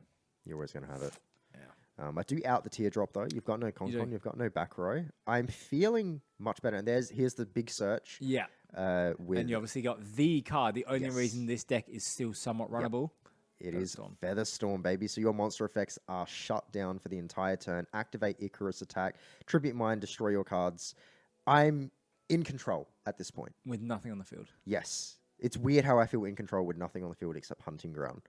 you're always going to have it. Yeah. I do out the Teardrop though. You've got no Con, you've got no back row. I'm feeling much better. And here's the big search. Yeah. And you obviously got the card. The only reason this deck is still somewhat runnable. It is Featherstorm, baby. So your monster effects are shut down for the entire turn. Activate Icarus attack, tribute mine, destroy your cards. I'm in control at this point. With nothing on the field. Yes. It's weird how I feel in control with nothing on the field except Hunting Ground.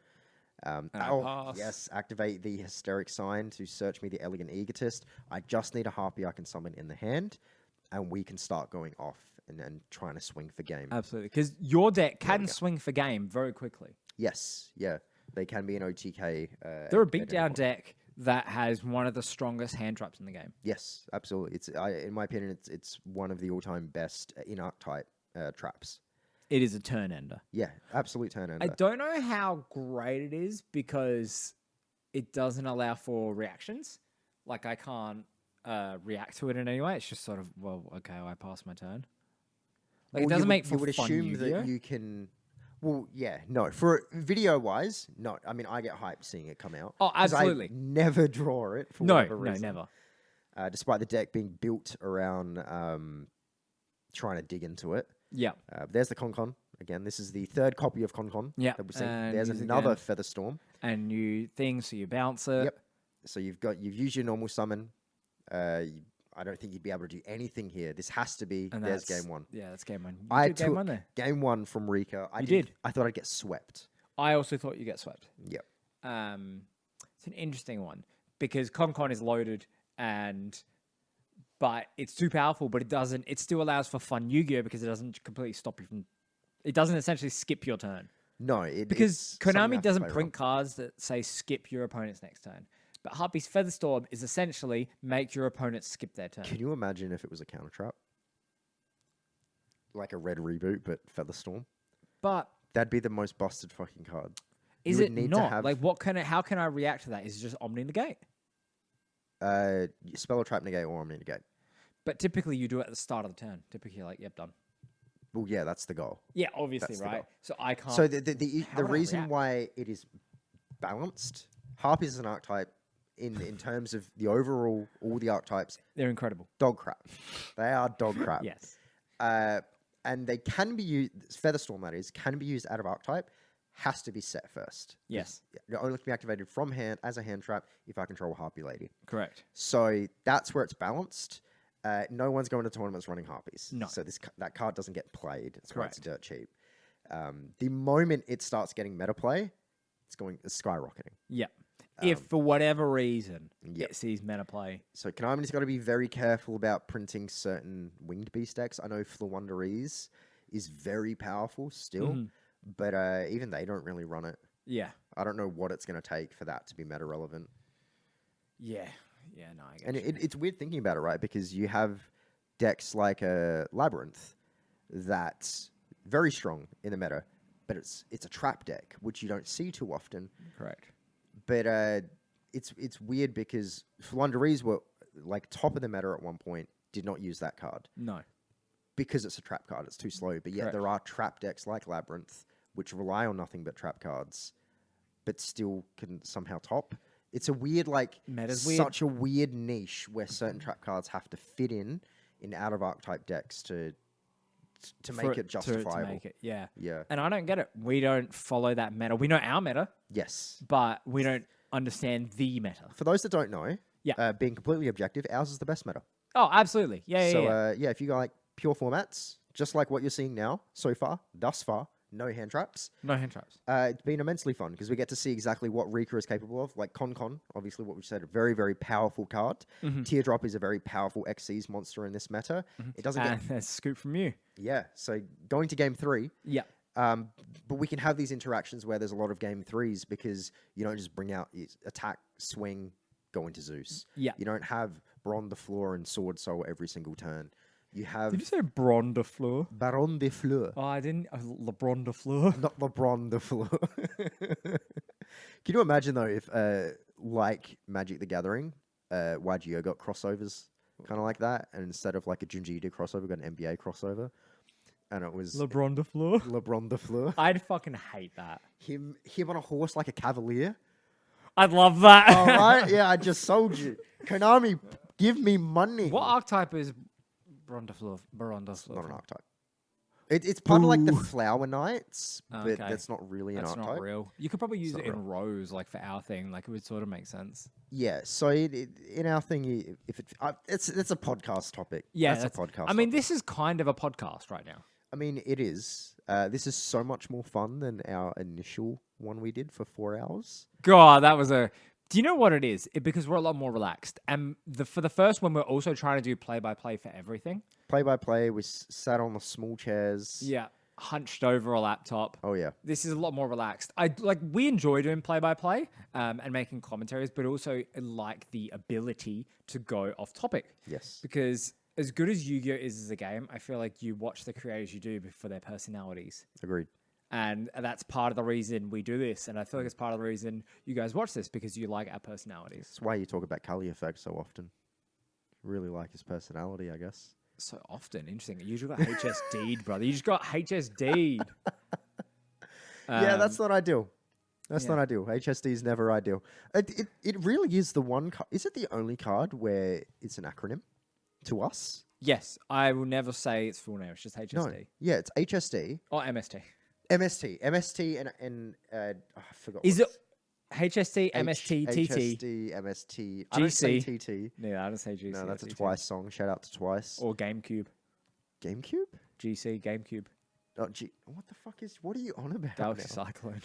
Pass. Yes, activate the Hysteric Sign to search me the Elegant Egotist. I just need a Harpy I can summon in the hand, and we can start going off and trying to swing for game. Absolutely, because your deck can swing for game very quickly. Yes, yeah. They can be an OTK. They're a beatdown deck that has one of the strongest hand traps in the game. Yes, absolutely. In my opinion, it's one of the all-time best in archetype traps. It is a turn ender. Yeah, absolute turn ender. I don't know how great it is because it doesn't allow for reactions. Like, I can't react to it in any way. It's just sort of, well, okay, I passed my turn. Like, it doesn't make for you would fun assume Yu-Gi-Oh. that you can... Well, yeah, no. For video-wise, no. I mean, I get hyped seeing it come out. Oh, 'cause absolutely. I never draw it for whatever No, reason. never. Despite the deck being built around trying to dig into it. Yeah. There's the Con. Again, this is the 3rd copy of Con Yeah, that we're seeing. and There's use another again. Featherstorm. And new things, so you bounce it. Yep. So you've used your normal summon. I don't think you'd be able to do anything here. This has to be. And There's that's- game one. Yeah, that's game one. You I did took game one there. game one from Rika. You did. I thought I'd get swept. I also thought you get swept. Yep. It's an interesting one because Con is loaded but it's too powerful, but it still allows for fun Yu-Gi-Oh! Because it doesn't completely stop you from, it doesn't essentially skip your turn. No, Because it's something I Konami have to doesn't play print cards that say skip your opponent's next turn. But Harpy's Featherstorm is essentially make your opponent skip their turn. Can you imagine if it was a counter trap? Like a red reboot, but Featherstorm? But That'd be the most busted fucking card. is You it would need to not? have- Like, how can I react to that? Is it just Omni Negate? Spell or trap negate or omni negate. But typically you do it at the start of the turn. Typically you're like, yep, done. Well, yeah, that's the goal. Yeah, obviously, That's the right? goal. So I can't. So how the would I reason react? why it is balanced, Harp is an archetype in terms of the overall, all the archetypes, They're incredible. dog crap. They are dog crap. Yes. And they can be used, Featherstorm that is, can be used out of archetype, has to be set first. Yes. It only can be activated from hand as a hand trap if I control a Harpy Lady. Correct. So that's where it's balanced. No one's going to tournaments running Harpies. No. So that card doesn't get played. That's why it's Correct. dirt cheap. The moment it starts getting meta play, it's skyrocketing. Yeah. If for whatever reason Yep. it sees meta play. So Konami's got to be very careful about printing certain Winged Beast decks. I know Flawondereeze is very powerful still, Mm-hmm. but even they don't really run it. Yeah. I don't know what it's going to take for that to be meta relevant. Yeah. Yeah, no, I get And you. it's weird thinking about it, right? Because you have decks like a Labyrinth that's very strong in the meta, but it's a trap deck, which you don't see too often. Correct. But it's weird because Flawondereeze were like top of the meta at one point, did not use that card No. because it's a trap card. It's too slow. But yet Correct. there are trap decks like Labyrinth, which rely on nothing but trap cards, but still can somehow top. It's a weird, Meta's weird. such a weird niche where certain trap cards have to fit in out of archetype decks to make it justifiable. To make it, yeah. Yeah. And I don't get it. We don't follow that meta. We know our meta, Yes. but we don't understand the meta. For those that don't know, Yeah. being completely objective, ours is the best meta. Oh, absolutely. Yeah, So yeah. if you go like pure formats, just like what you're seeing now, thus far, no hand traps. No hand traps. It's been immensely fun because we get to see exactly what Rika is capable of. Like Con, obviously what we said, a very, very powerful card. Mm-hmm. Teardrop is a very powerful Xyz monster in this meta. It doesn't And get... that's a scoop from you. Yeah, so going to game 3, Yeah. but we can have these interactions where there's a lot of game 3s because you don't just bring out attack, swing, go into Zeus. Yeah. You don't have Bron the Floor and Sword Soul every single turn. You have Did you say Bron de Fleur? Baron de Fleur. Oh, I didn't. LeBron de Fleur. Not LeBron de Fleur. Can you imagine though if like Magic the Gathering, YGO got crossovers kind of like that, and instead of like a Junji Ito crossover, got an NBA crossover, and it was LeBron de Fleur. LeBron de Fleur. I'd fucking hate that. Him on a horse like a cavalier. I'd love that. All right, yeah, I just sold you. Konami, give me money. What archetype is Bron de Fleur? Baron de Fleur. Not an archetype. It's part of like the Flower Knights, but Okay. that's not really That's an archetype. not real. You could probably use not it in rows, like for our thing. Like it would sort of make sense. Yeah, so in our thing, if it's a podcast topic. Yeah, that's a podcast. I mean, topic. this is kind of a podcast right now. I mean, it is. This is so much more fun than our initial one we did for 4 hours. God, that was a. Do you know what it is? Because we're a lot more relaxed. And for the first one, we're also trying to do play-by-play for everything. Play by play, we sat on the small chairs. Yeah, hunched over a laptop. Oh yeah. This is a lot more relaxed. We enjoy doing play-by-play and making commentaries, but also like the ability to go off topic. Yes. Because as good as Yu-Gi-Oh is as a game, I feel like you watch the creators you do for their personalities. Agreed. And that's part of the reason we do this. And I feel like it's part of the reason you guys watch this, because you like our personalities. That's why you talk about Kali Effect so often. Really like his personality, I guess. So often. Interesting. You just got HSD'd, brother. You just got HSD'd. Yeah, that's not ideal. That's yeah. not ideal. HSD is never ideal. It really is the one card. Is it the only card where it's an acronym to us? Yes. I will never say its full name. It's just HSD. No. Yeah, it's HSD. Or MST. MST and I forgot. Is it HST, MST, TT. HSD, MST. I don't say TT. Yeah, I don't say GC. No, that's a TT. Twice song. Shout out to Twice. Or GameCube. GameCube? GC, GameCube. Oh, what the fuck is? What are you on about? Galaxy now? Cyclone.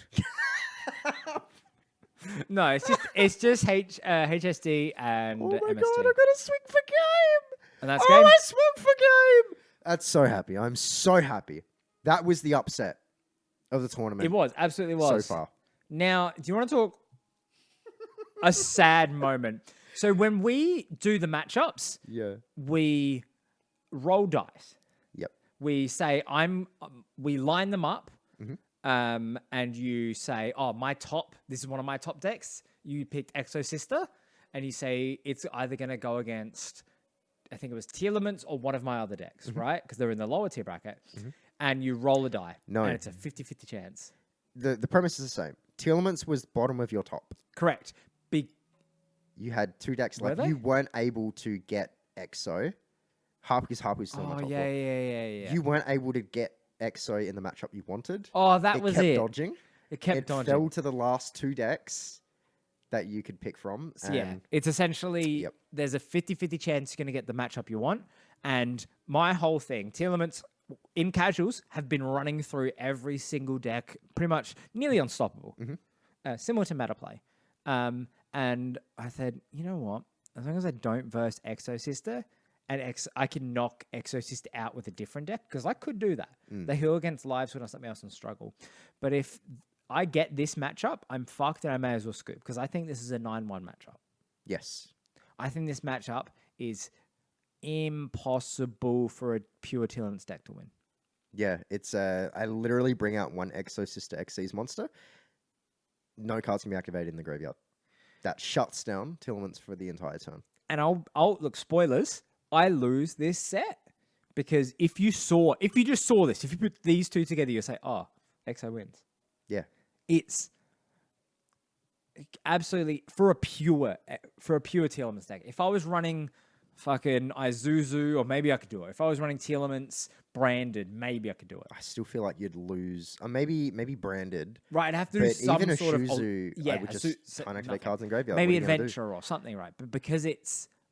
No, it's just HSD and Oh my MST. god, I got a swing for game! And that's oh, game. I swung for game! That's so happy. I'm so happy. That was the upset of the tournament. It was, absolutely was. So far. Now, do you want to talk a sad moment? So when we do the matchups, Yeah. we roll dice. Yep. We say we line them up, Mm-hmm. and you say, "Oh, this is one of my top decks." You picked Exo Sister, and you say it's either going to go against, I think it was Telements or one of my other decks, right? Because they're in the lower tier bracket, and you roll a die. No. And it's a 50-50 chance. The premise is the same. Telements was bottom of your top. Correct. You had 2 decks Were left. they? You weren't able to get Exo. Harpy's still in Oh my top yeah, four. yeah. You weren't able to get Exo in the matchup you wanted. Oh, that it was kept it. dodging. It kept It dodging. fell to the last 2 decks that you could pick from. So, yeah, and it's essentially Yep. there's a 50-50 chance you're going to get the matchup you want. And my whole thing, Telements in casuals have been running through every single deck, pretty much nearly unstoppable, similar to meta play. And I said, you know what? As long as I don't verse Exo Sister, and I can knock Exo Sister out with a different deck, because I could do that. They heal against lives when or something else and struggle. But if I get this matchup, I'm fucked and I may as well scoop, because I think this is a 9-1 matchup. yes. I think this matchup is impossible for a pure Telements deck to win. Yeah, it's I literally bring out one Exo Sister Xyz monster. No cards can be activated in the graveyard. That shuts down Telements for the entire turn. And I'll look, spoilers, I lose this set. Because if you just saw this, if you put these two together, you say, oh, Exo wins. Yeah. It's absolutely for a pure Telements deck. If I was running fucking Izuzu, or maybe I could do it. If I was running Telements branded, maybe I could do it. I still feel like you'd lose. Maybe branded. Right, I'd have to do But some even a sort of Shuzu, I would just unactivate nothing. cards in graveyard. Maybe What are you gonna do? Adventure or something, right? But because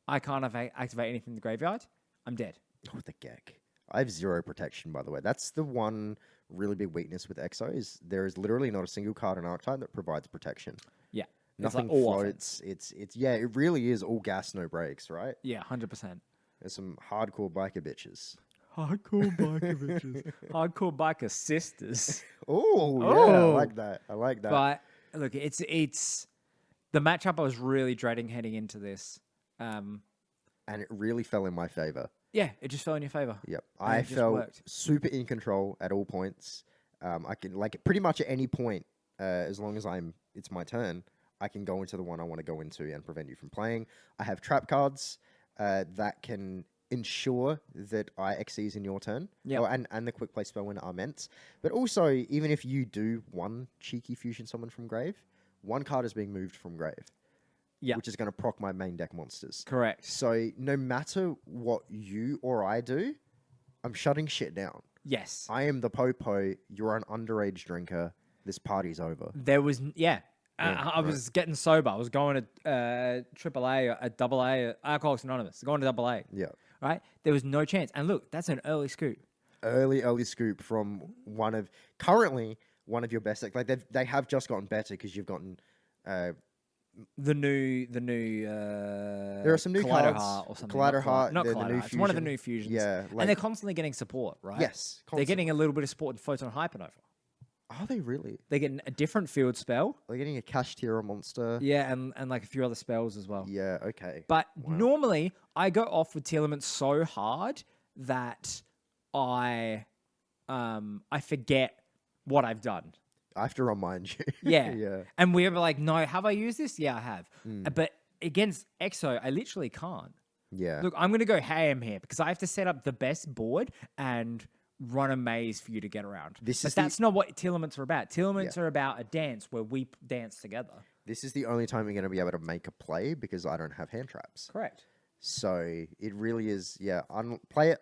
I can't activate anything in the graveyard, I'm dead. Oh, the Gek. I have 0 protection, by the way. That's the one really big weakness with Exo is there is literally not a single card in archetype that provides protection. Yeah. Nothing it's like all floats. It's yeah, it really is all gas, no brakes, right? Yeah, 100%. There's some hardcore biker bitches. Hardcore biker bitches. Hardcore biker sisters. Oh, yeah, I Oh. like that. I like that. But look, it's the matchup I was really dreading heading into this. And it really fell in my favor. Yeah, it just fell in your favor. Yep. And I it just felt worked. super in control at all points. I can, like, pretty much at any point, as long as it's my turn, I can go into the one I want to go into and prevent you from playing. I have trap cards that can ensure that I Xyz in your turn. Yep. Oh, and the quick play spell when are meant. But also, even if you do one cheeky fusion summon from grave, one card is being moved from grave. Yeah. Which is going to proc my main deck monsters. Correct. So no matter what you or I do, I'm shutting shit down. Yes. I am the popo. You're an underage drinker. This party's over. There was, Yeah, I was getting sober. I was going to AAA, a AA, Alcoholics Anonymous. Going to AA. Yeah. Right? There was no chance. And look, that's an early scoop. Early scoop from currently one of your best decks. Like they have just gotten better because you've gotten. The new. There are some new Collider cards. Heart or something. Collider Heart, Not the Collider new Heart. It's one of the fusion. new fusions. Yeah, and like- they're constantly getting support, right? Yes, They're getting a little bit of support in Photon Hypernova. Are they really? They're getting a different field spell. They're getting a Cash Tier monster. Yeah, and like a few other spells as well. Yeah. Okay. But normally, I go off with Telements so hard that I forget what I've done. I have to remind you. Yeah. Yeah. And we were like, no, have I used this? Yeah, I have. But against Exo, I literally can't. Yeah. Look, I'm going to go ham here because I have to set up the best board and run a maze for you to get around. But that's not what Telements are about. Telements are about a dance where we dance together. This is the only time you're going to be able to make a play because I don't have hand traps. Correct. So it really is, yeah. Play it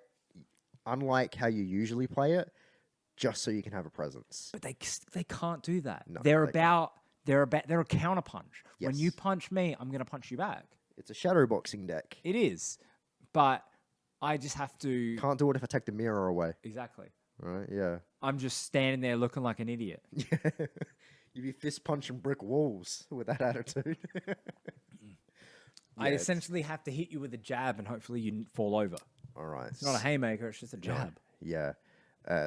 unlike how you usually play it, just so you can have a presence. But they can't do that. No, They're they about They're a counter punch. When Yes. you punch me, I'm gonna punch you back. It's a shadow boxing deck. It is, but I just have to Can't do it if I take the mirror away. exactly. Right? Yeah. I'm just standing there looking like an idiot. Yeah. You'd be fist punching brick walls with that attitude. I it's- essentially have to hit you with a jab, and hopefully you fall over. All right. It's not a haymaker; it's just a jab. Yeah.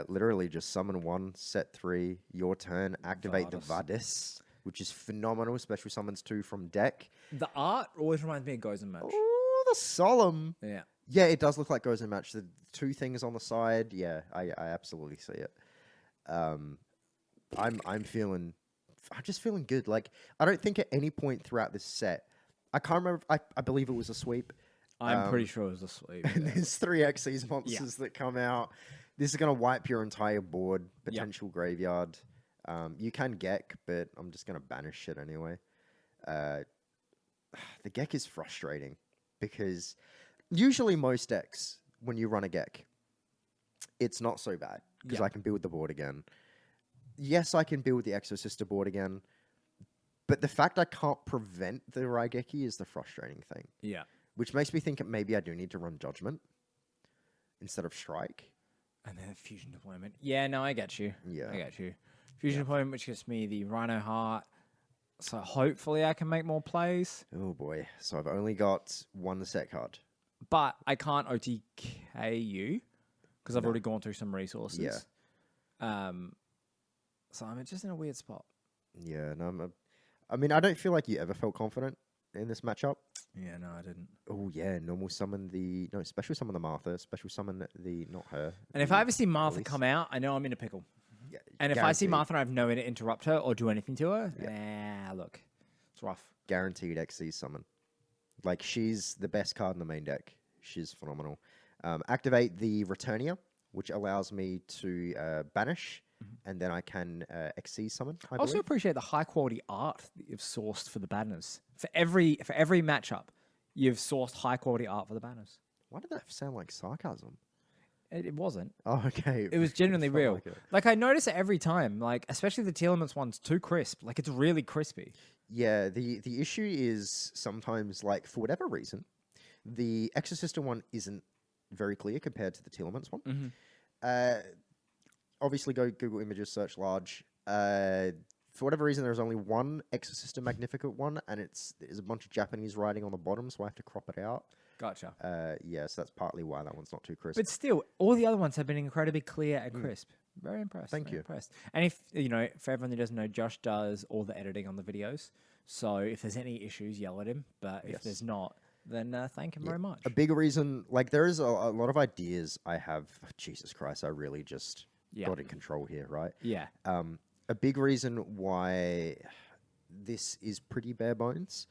Literally just summon 1, set 3, your turn, activate the Vadis, which is phenomenal. Special summons 2 from deck. The art always reminds me of Gozen Match. Oh, the Solemn. Yeah. Yeah, it does look like Gozen Match. The 2 things on the side. Yeah, I absolutely see it. I'm just feeling good. Like, I don't think at any point throughout this set, I can't remember. I believe it was a sweep. I'm pretty sure it was a sweep. And there's 3 Xyz monsters that come out. This is going to wipe your entire board, potential graveyard. You can Gek, but I'm just going to banish it anyway. The Gek is frustrating because usually most decks, when you run a Gek, it's not so bad because I can build the board again. Yes, I can build the Exosister board again, but the fact I can't prevent the Raigeki is the frustrating thing. Yeah. Which makes me think maybe I do need to run Judgment instead of Strike. And then Fusion Deployment. Yeah, no, I get you. Yeah. I get you. Fusion Deployment, which gives me the Rhino Heart. So hopefully I can make more plays. Oh boy. So I've only got 1 set card. But I can't OTK you because I've already gone through some resources. Yeah. So I'm just in a weird spot. Yeah, no, I mean, I don't feel like you ever felt confident in this matchup. Yeah, no, I didn't. Oh yeah, special summon the Martha, special summon the not her. And if I ever see Martha Elise. come out, I know I'm in a pickle. Yeah, And if I see guaranteed. Martha and I have no way to interrupt her or do anything to her, look, it's rough. Guaranteed XC summon. Like, she's the best card in the main deck. She's phenomenal. Activate the Returnia, which allows me to banish, and then I can XC summon. I I also believe. appreciate the high quality art that you've sourced for the banners. For every matchup, you've sourced high quality art for the banners. Why did that sound like sarcasm? It wasn't. Oh, okay. It was genuinely felt real. like it. Like I notice it every time. Like especially the Telements one's too crisp. Like it's really crispy. Yeah, the issue is sometimes, like, for whatever reason, the Exorcista one isn't very clear compared to the Telements one. Obviously, go Google Images, search large. For whatever reason, there's only one Exorcista Magnificent one, and there's a bunch of Japanese writing on the bottom, so I have to crop it out. Gotcha. Yeah, so that's partly why that one's not too crisp. But still, all the other ones have been incredibly clear and crisp. Very impressed. Thank very you. Impressed. And if for everyone who doesn't know, Josh does all the editing on the videos. So if there's any issues, yell at him. But if there's not, then thank him very much. A big reason, like, there is a lot of ideas I have. Jesus Christ, I really just got in control here, right? Yeah. A big reason why this is pretty bare bones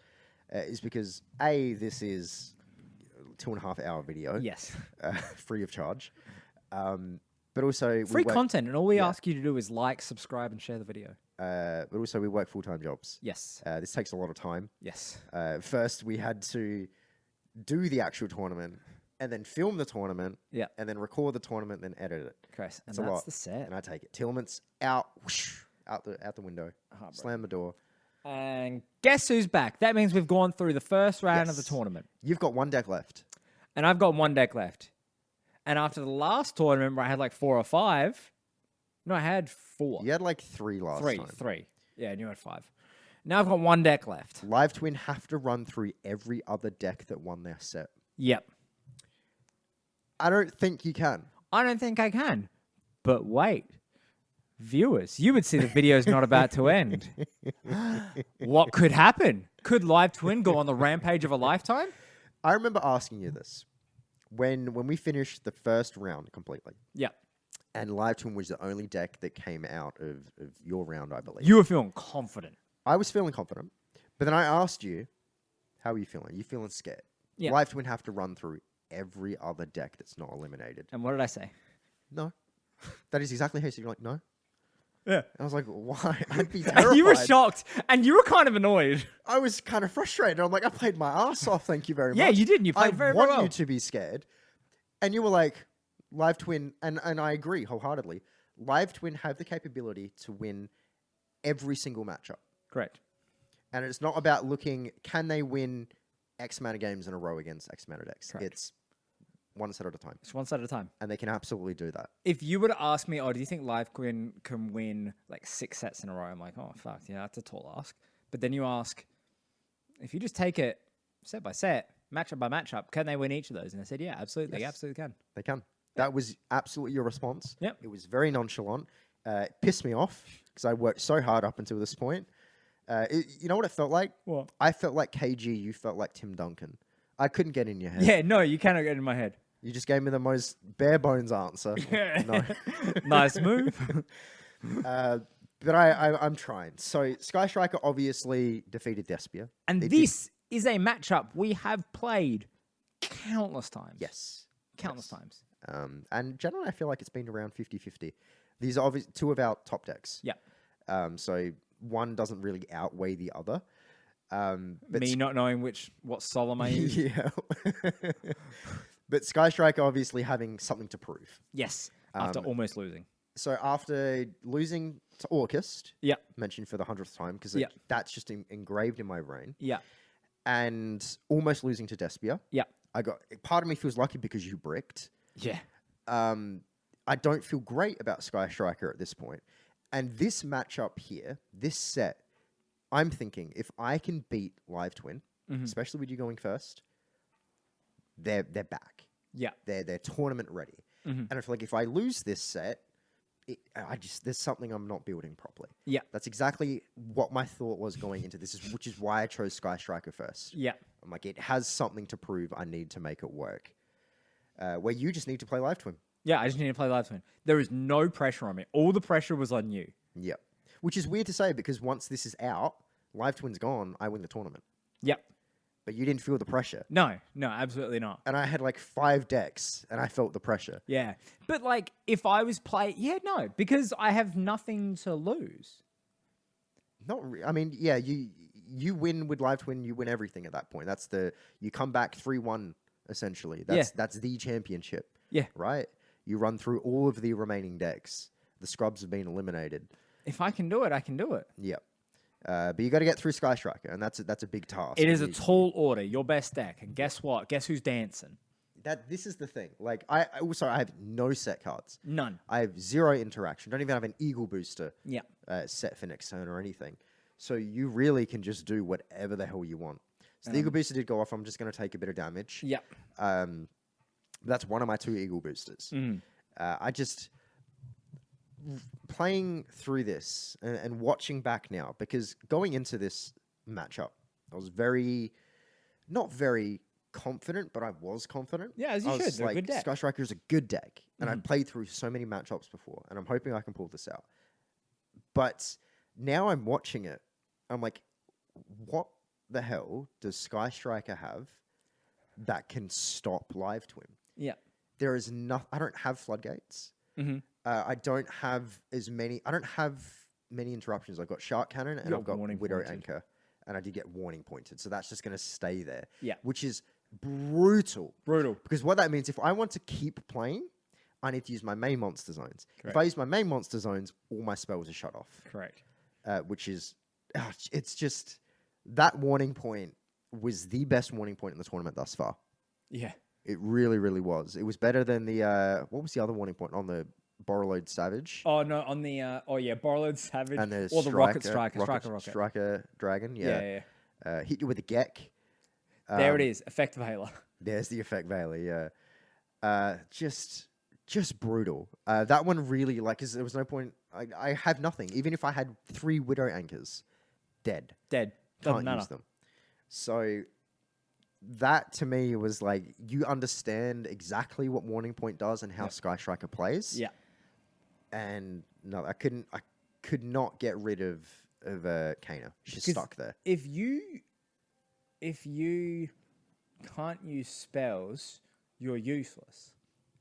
is because this is a 2.5 hour video. Yes. Free of charge. But also Free content, and all we ask you to do is like, subscribe, and share the video. But also we work full-time jobs. Yes. This takes a lot of time. Yes. First, we had to do the actual tournament, and then film the tournament, Yeah. and then record the tournament, then edit it. Chris, and It's a that's lot. the set. And I take it. Tillements out, whoosh, out the window. Slam the door. And guess who's back? That means we've gone through the first round of the Yes. tournament. You've got 1 deck left. And I've got 1 deck left. And after the last tournament where I had like 4 or 5, no, I had 4. You had like 3 last time. 3. Yeah, and you had 5. Now I've got 1 deck left. Live Twin have to run through every other deck that won their set. Yep. I don't think you can. I don't think I can. But wait. Viewers, you would see the video's not about to end. What could happen? Could Live Twin go on the rampage of a lifetime? I remember asking you this when we finished the first round completely. Yep. And Live Twin was the only deck that came out of your round, I believe. You were feeling confident. I was feeling confident. But then I asked you, how are you feeling? Are you feeling scared? Yeah. Live Twin have to run through every other deck that's not eliminated. And what did I say? No. That is exactly how you said. You're like, no. Yeah. I was like, why? I'd be terrified. You were shocked, and you were kind of annoyed. I was kind of frustrated. I'm like, I played my ass off. Thank you very much. Yeah, you did. And you played I very, want very well. you to be scared. And you were like, Live Twin, and I agree wholeheartedly. Live Twin have the capability to win every single matchup. Correct. And it's not about looking, can they win X amount of games in a row against X amount of decks? Correct. It's one set at a time. It's one set at a time. And they can absolutely do that. If you were to ask me, oh, do you think Live Queen can win like 6 sets in a row? I'm like, oh, fuck, yeah, that's a tall ask. But then you ask, if you just take it set by set, matchup by matchup, can they win each of those? And I said, yeah, absolutely. They absolutely can. They can. That was absolutely your response. Yep. It was very nonchalant. It pissed me off because I worked so hard up until this point. You know what it felt like? What? I felt like KG, you felt like Tim Duncan. I couldn't get in your head. Yeah, no, you cannot get in my head. You just gave me the most bare bones answer. No. Nice move. But I'm trying. So Sky Striker obviously defeated Despia. And They this is a matchup we have played countless times. Yes. Countless times. And generally, I feel like it's been around 50-50. These are obviously 2 of our top decks. Yeah. So one doesn't really outweigh the other. But Me not knowing what Solom I use. yeah. But Sky Striker obviously having something to prove. Yes. After almost losing. So after losing to Orchest, Yeah. mentioned for the 100th time, because Yeah. that's just engraved in my brain, Yeah. and almost losing to Despia, Yeah. part of me feels lucky because you bricked. Yeah. I don't feel great about Sky Striker at this point. And this matchup here, this set, I'm thinking if I can beat Live Twin, especially with you going first, they're back. Yeah. They're tournament ready. And I feel like if I lose this set, there's something I'm not building properly. Yeah. That's exactly what my thought was going into this, which is why I chose Sky Striker first. Yeah. I'm like, it has something to prove. I need to make it work. Where you just need to play Live Twin. Yeah, I just need to play Live Twin. There is no pressure on me. All the pressure was on you. Yep. Which is weird to say because once this is out, Live Twin's gone, I win the tournament. Yep. But you didn't feel the pressure. No, absolutely not. And I had like 5 decks and I felt the pressure. Yeah. But like, if I was no, because I have nothing to lose. I mean, yeah, you win with Live Twin, you win everything at that point. You come back 3-1 essentially. That's the championship. Yeah. Right? You run through all of the remaining decks. The scrubs have been eliminated. If I can do it, I can do it. Yep. But you got to get through Sky Striker, and that's a big task. It is a tall order, your best deck. And guess what? Guess who's dancing? This is the thing. Like I have no set cards. None. I have 0 interaction. Don't even have an Eagle Booster Yeah. set for next turn or anything. So you really can just do whatever the hell you want. So the Eagle Booster did go off. I'm just going to take a bit of damage. Yeah. That's one of my 2 Eagle Boosters. I just playing through this and watching back now, because going into this matchup, I was not very confident, but I was confident. Yeah, as you should. They're a good deck. Sky Striker is a good deck, and I've played through so many matchups before, and I'm hoping I can pull this out. But now I'm watching it, I'm like, what the hell does Sky Striker have that can stop Live Twin? Yeah. There is nothing. I don't have floodgates. I don't have many interruptions. I've got Shark Cannon and I've got Widow Anchor, and I did get Warning Pointed. So that's just going to stay there. Yeah. Which is brutal. Brutal. Because what that means, if I want to keep playing, I need to use my main monster zones. Correct. If I use my main monster zones, all my spells are shut off. Correct. Which is, it's just, that warning point was the best warning point in the tournament thus far. Yeah. It really, really was. It was better than the, what was the other warning point on the Borrowload Savage? Oh, no, on the, Borrowload Savage. And the or the Rocket Striker. Striker Dragon, Yeah. Hit you with a Gek. There it is, Effective Hailer. There's the Effect Veiler, yeah. Just brutal. That one really, like, 'cause there was no point, I have nothing. Even if I had 3 Widow Anchors, dead. Doesn't Can't matter. use them. So that to me was like, you understand exactly what Warning Point does and how Sky Striker plays. Yeah. And no, I could not get rid of Kana. She's stuck there. If you can't use spells, you're useless.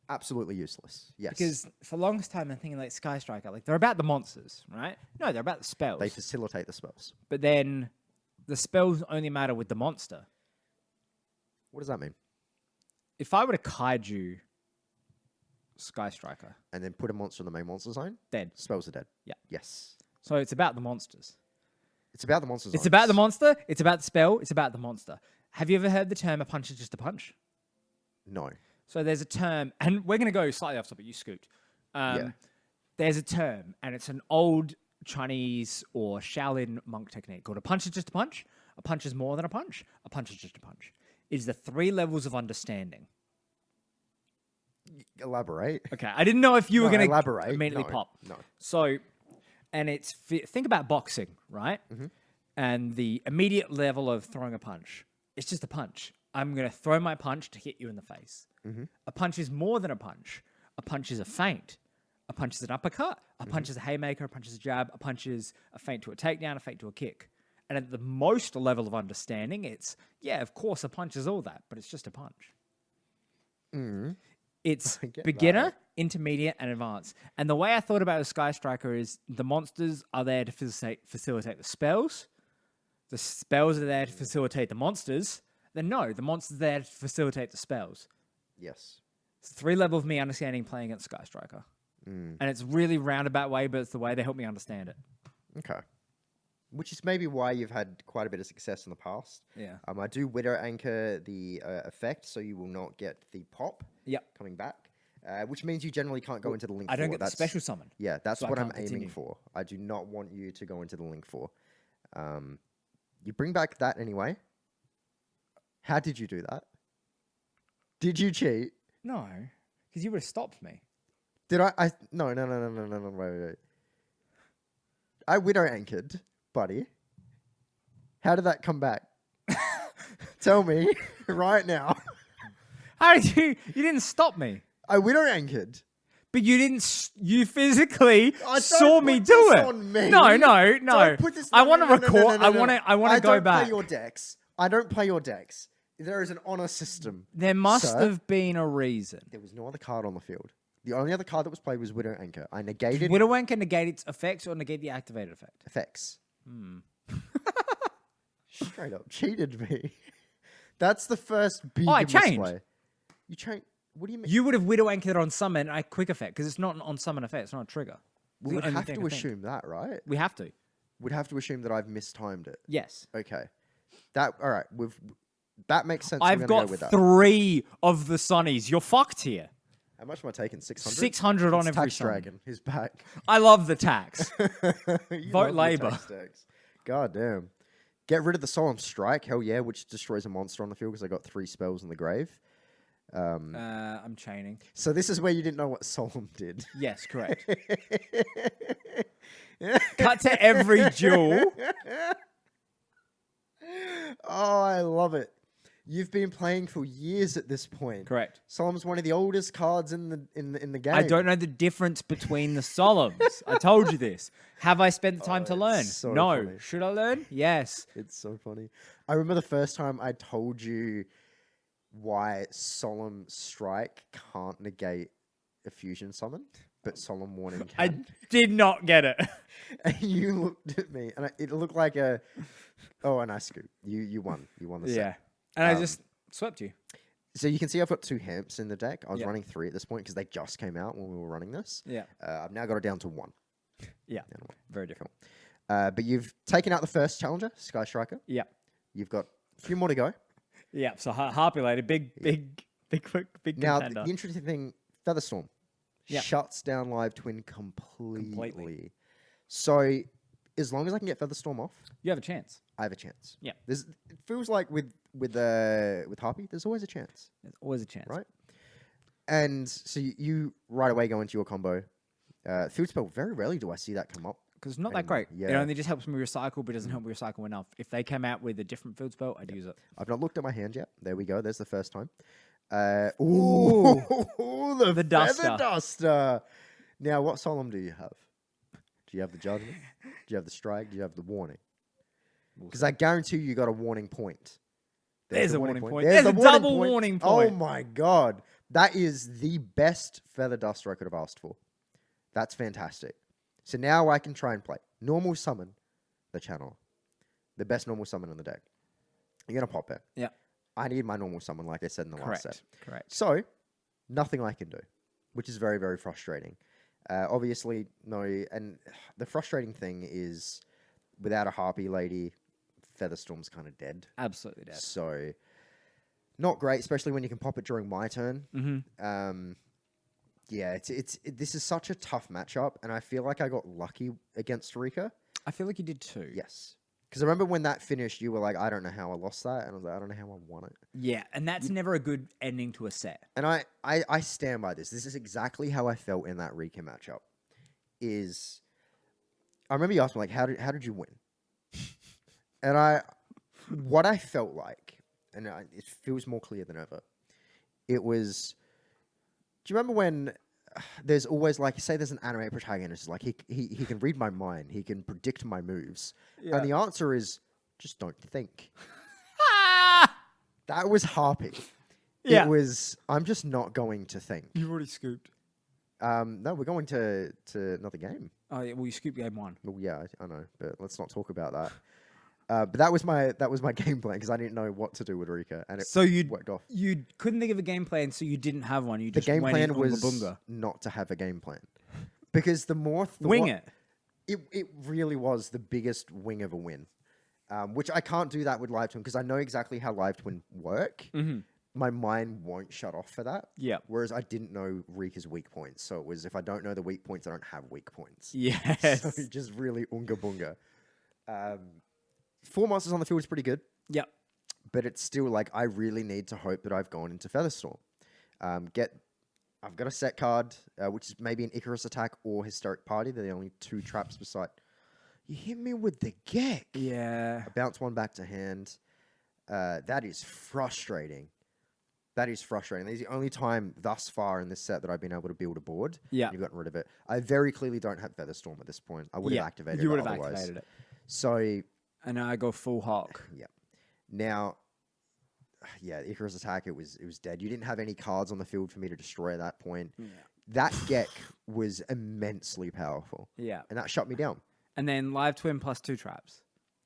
Absolutely useless. Yes. Because for the longest time, I'm thinking like Sky Striker, like they're about the monsters, right? No, they're about the spells. They facilitate the spells. But then the spells only matter with the monster. What does that mean? If I were to kaiju Sky Striker, And then put a monster in the main monster zone, dead. spells are dead. Yeah. Yes. So it's about the monsters. It's about the monster. It's about the monster. It's about the spell. It's about the monster. Have you ever heard the term "a punch is just a punch"? No. So there's a term, and we're going to go slightly off topic. You scooped. Yeah. There's a term, and it's an old Chinese or Shaolin monk technique called "a punch is just a punch." A punch is more than a punch. A punch is just a punch. It's the 3 levels of understanding. Elaborate. Okay, I didn't know if you were No, going to elaborate. immediately No, pop. no. So, and it's think about boxing, right? And the immediate level of throwing a punch. It's just a punch. I'm going to throw my punch to hit you in the face. A punch is more than a punch. A punch is a feint. A punch is an uppercut. A punch is a haymaker. A punch is a jab. A punch is a feint to a takedown. A feint to a kick. And at the most level of understanding, it's, yeah, of course, a punch is all that, but it's just a punch. It's beginner, intermediate, and advanced. And the way I thought about a Sky Striker is the monsters are there to facilitate the spells. The spells are there to facilitate the monsters. Then no, the monsters are there to facilitate the spells. Yes. It's 3 level of me understanding playing against Sky Striker. And it's really roundabout way, but it's the way they help me understand it. Okay. Which is maybe why you've had quite a bit of success in the past. Yeah. I do widow anchor the effect, so you will not get the pop Yep. coming back, which means you generally can't go into the link. I don't 4. get the special summon. Yeah, that's so I what I'm can't aiming continue. for. I do not want you to go into the link 4. You bring back that anyway. How did you do that? Did you cheat? No, because you would have stopped me. Did I? No, wait. I widow anchored, buddy. How did that come back? Tell me right now. How did you? You didn't stop me. I widow anchored. But you didn't. You physically Don't saw me put do this it. on me. No. Don't put this. I want to no, record. no, no, I want to go I don't back. play your decks. I don't play your decks. There is an honor system. There must sir. have been a reason. There was no other card on the field. The only other card that was played was Widow Anchor. I negated Widow Anchor negate its effects or negate the activated effect. effects. Straight up cheated me. That's the first big I changed. misplay. You changed. What do you mean? You would have Widow Anchored on summon a quick effect because it's not an on summon effect. It's not a trigger. It's we the would only have thing to I think. assume that, right? We have to. We'd have to assume that I've mistimed it. Yes. Okay. That all right. That makes sense. I've We're gonna got go with that. 3 of the Sunnies. You're fucked here. How much am I taking? 600. 600 on every Tax summon. Dragon. He's back. I love the tax. You Vote love the Labour. tax decks. God damn. Get rid of the Solemn Strike. Hell yeah, which destroys a monster on the field because I got 3 spells in the grave. I'm chaining. So this is where you didn't know what Solemn did. Yes, correct. Cut to every duel. Oh, I love it. You've been playing for years at this point. Correct. Solemn's one of the oldest cards in the game. I don't know the difference between the solemns. I told you this. Have I spent the time to it's learn? so No. funny. Should I learn? Yes. It's so funny. I remember the first time I told you why Solemn Strike can't negate a fusion summon, but Solemn Warning I can. did not get it. And you looked at me, and it looked like a... Oh, and I scooped. You won. You won the set. Yeah. And I just swept you. So you can see I've got 2 Hamps in the deck. I was Yeah. running 3 at this point because they just came out when we were running this. Yeah. I've now got it down to 1. Yeah. Very different. But you've taken out the first challenger, Sky Striker. Yeah. You've got a few more to go. Yeah. So Harpy Lady, big Now, contender. the interesting thing, Featherstorm Yeah. shuts down Live Twin completely. So as long as I can get Featherstorm off, You have a chance. I have a chance. Yeah. It feels like with Harpy, there's always a chance, There's always a chance. right? And so you right away go into your combo. Field spell, very rarely do I see that come up. Because it's not that anymore. great. It Yeah. only just helps me recycle, but doesn't help me recycle enough. If they came out with a different field spell, I'd use it. I've not looked at my hand yet. There we go. There's the first time. Ooh, the The duster. Feather Duster. Now, what Solemn do you have? Do you have the Judgment? Do you have the Strike? Do you have the Warning? Because I guarantee you got a warning point. There's the a warning point. There's There's the a double warning point. Oh my god. That is the best Feather Duster I could have asked for. That's fantastic. So now I can try and play normal summon the channel. The best normal summon in the deck. You're going to pop it. Yeah. I need my normal summon, like I said in the last set. Correct. So, nothing I can do, which is very, very frustrating. Obviously, no, and the frustrating thing is without a Harpy Lady, Featherstorm's kind of dead. Absolutely dead. So, not great, especially when you can pop it during my turn. Yeah, this is such a tough matchup, and I feel like I got lucky against Rika. I feel like you did too. Yes. Because I remember when that finished, you were like, I don't know how I lost that. And I was like, I don't know how I won it. Yeah, and that's never a good ending to a set. And I stand by this. This is exactly how I felt in that Rika matchup. I remember you asked me, like, how did you win? And what I felt like, and it feels more clear than ever, it was, do you remember when there's always, like, say there's an anime protagonist, like, he can read my mind, he can predict my moves. Yeah. And the answer is, just don't think. That was Harpy. Yeah. It was, I'm just not going to think. You've already scooped. No, we're going to another game. Oh, yeah, well, you scooped game 1. Well, yeah, I know, but let's not talk about that. But that was my game plan because I didn't know what to do with Rika, and it So you worked off. You couldn't think of a game plan, so you didn't have one. You The just game went plan in was bunga. not to have a game plan because Wing it. It really was the biggest wing of a win, which I can't do that with live twin because I know exactly how live twin work. My mind won't shut off for that. Yeah. Whereas I didn't know Rika's weak points, so it was if I don't know the weak points, I don't have weak points. Yes. So just really unga bunga. 4 monsters on the field is pretty good. Yep. But it's still like I really need to hope that I've gone into Featherstorm. I've got a set card, which is maybe an Icarus attack or Hysteric Party. They're the only 2 traps beside. You hit me with the Gek. Yeah. I bounce one back to hand. That is frustrating. That is frustrating. This is the only time thus far in this set that I've been able to build a board. Yeah. You've gotten rid of it. I very clearly don't have Featherstorm at this point. I would have activated You it would have otherwise. activated it. So, And now I go full hawk. yeah. Now, yeah, Icarus attack, it was dead. You didn't have any cards on the field for me to destroy at that point. Yeah. That Gek was immensely powerful. Yeah. And that shut me down. And then live twin plus 2 traps.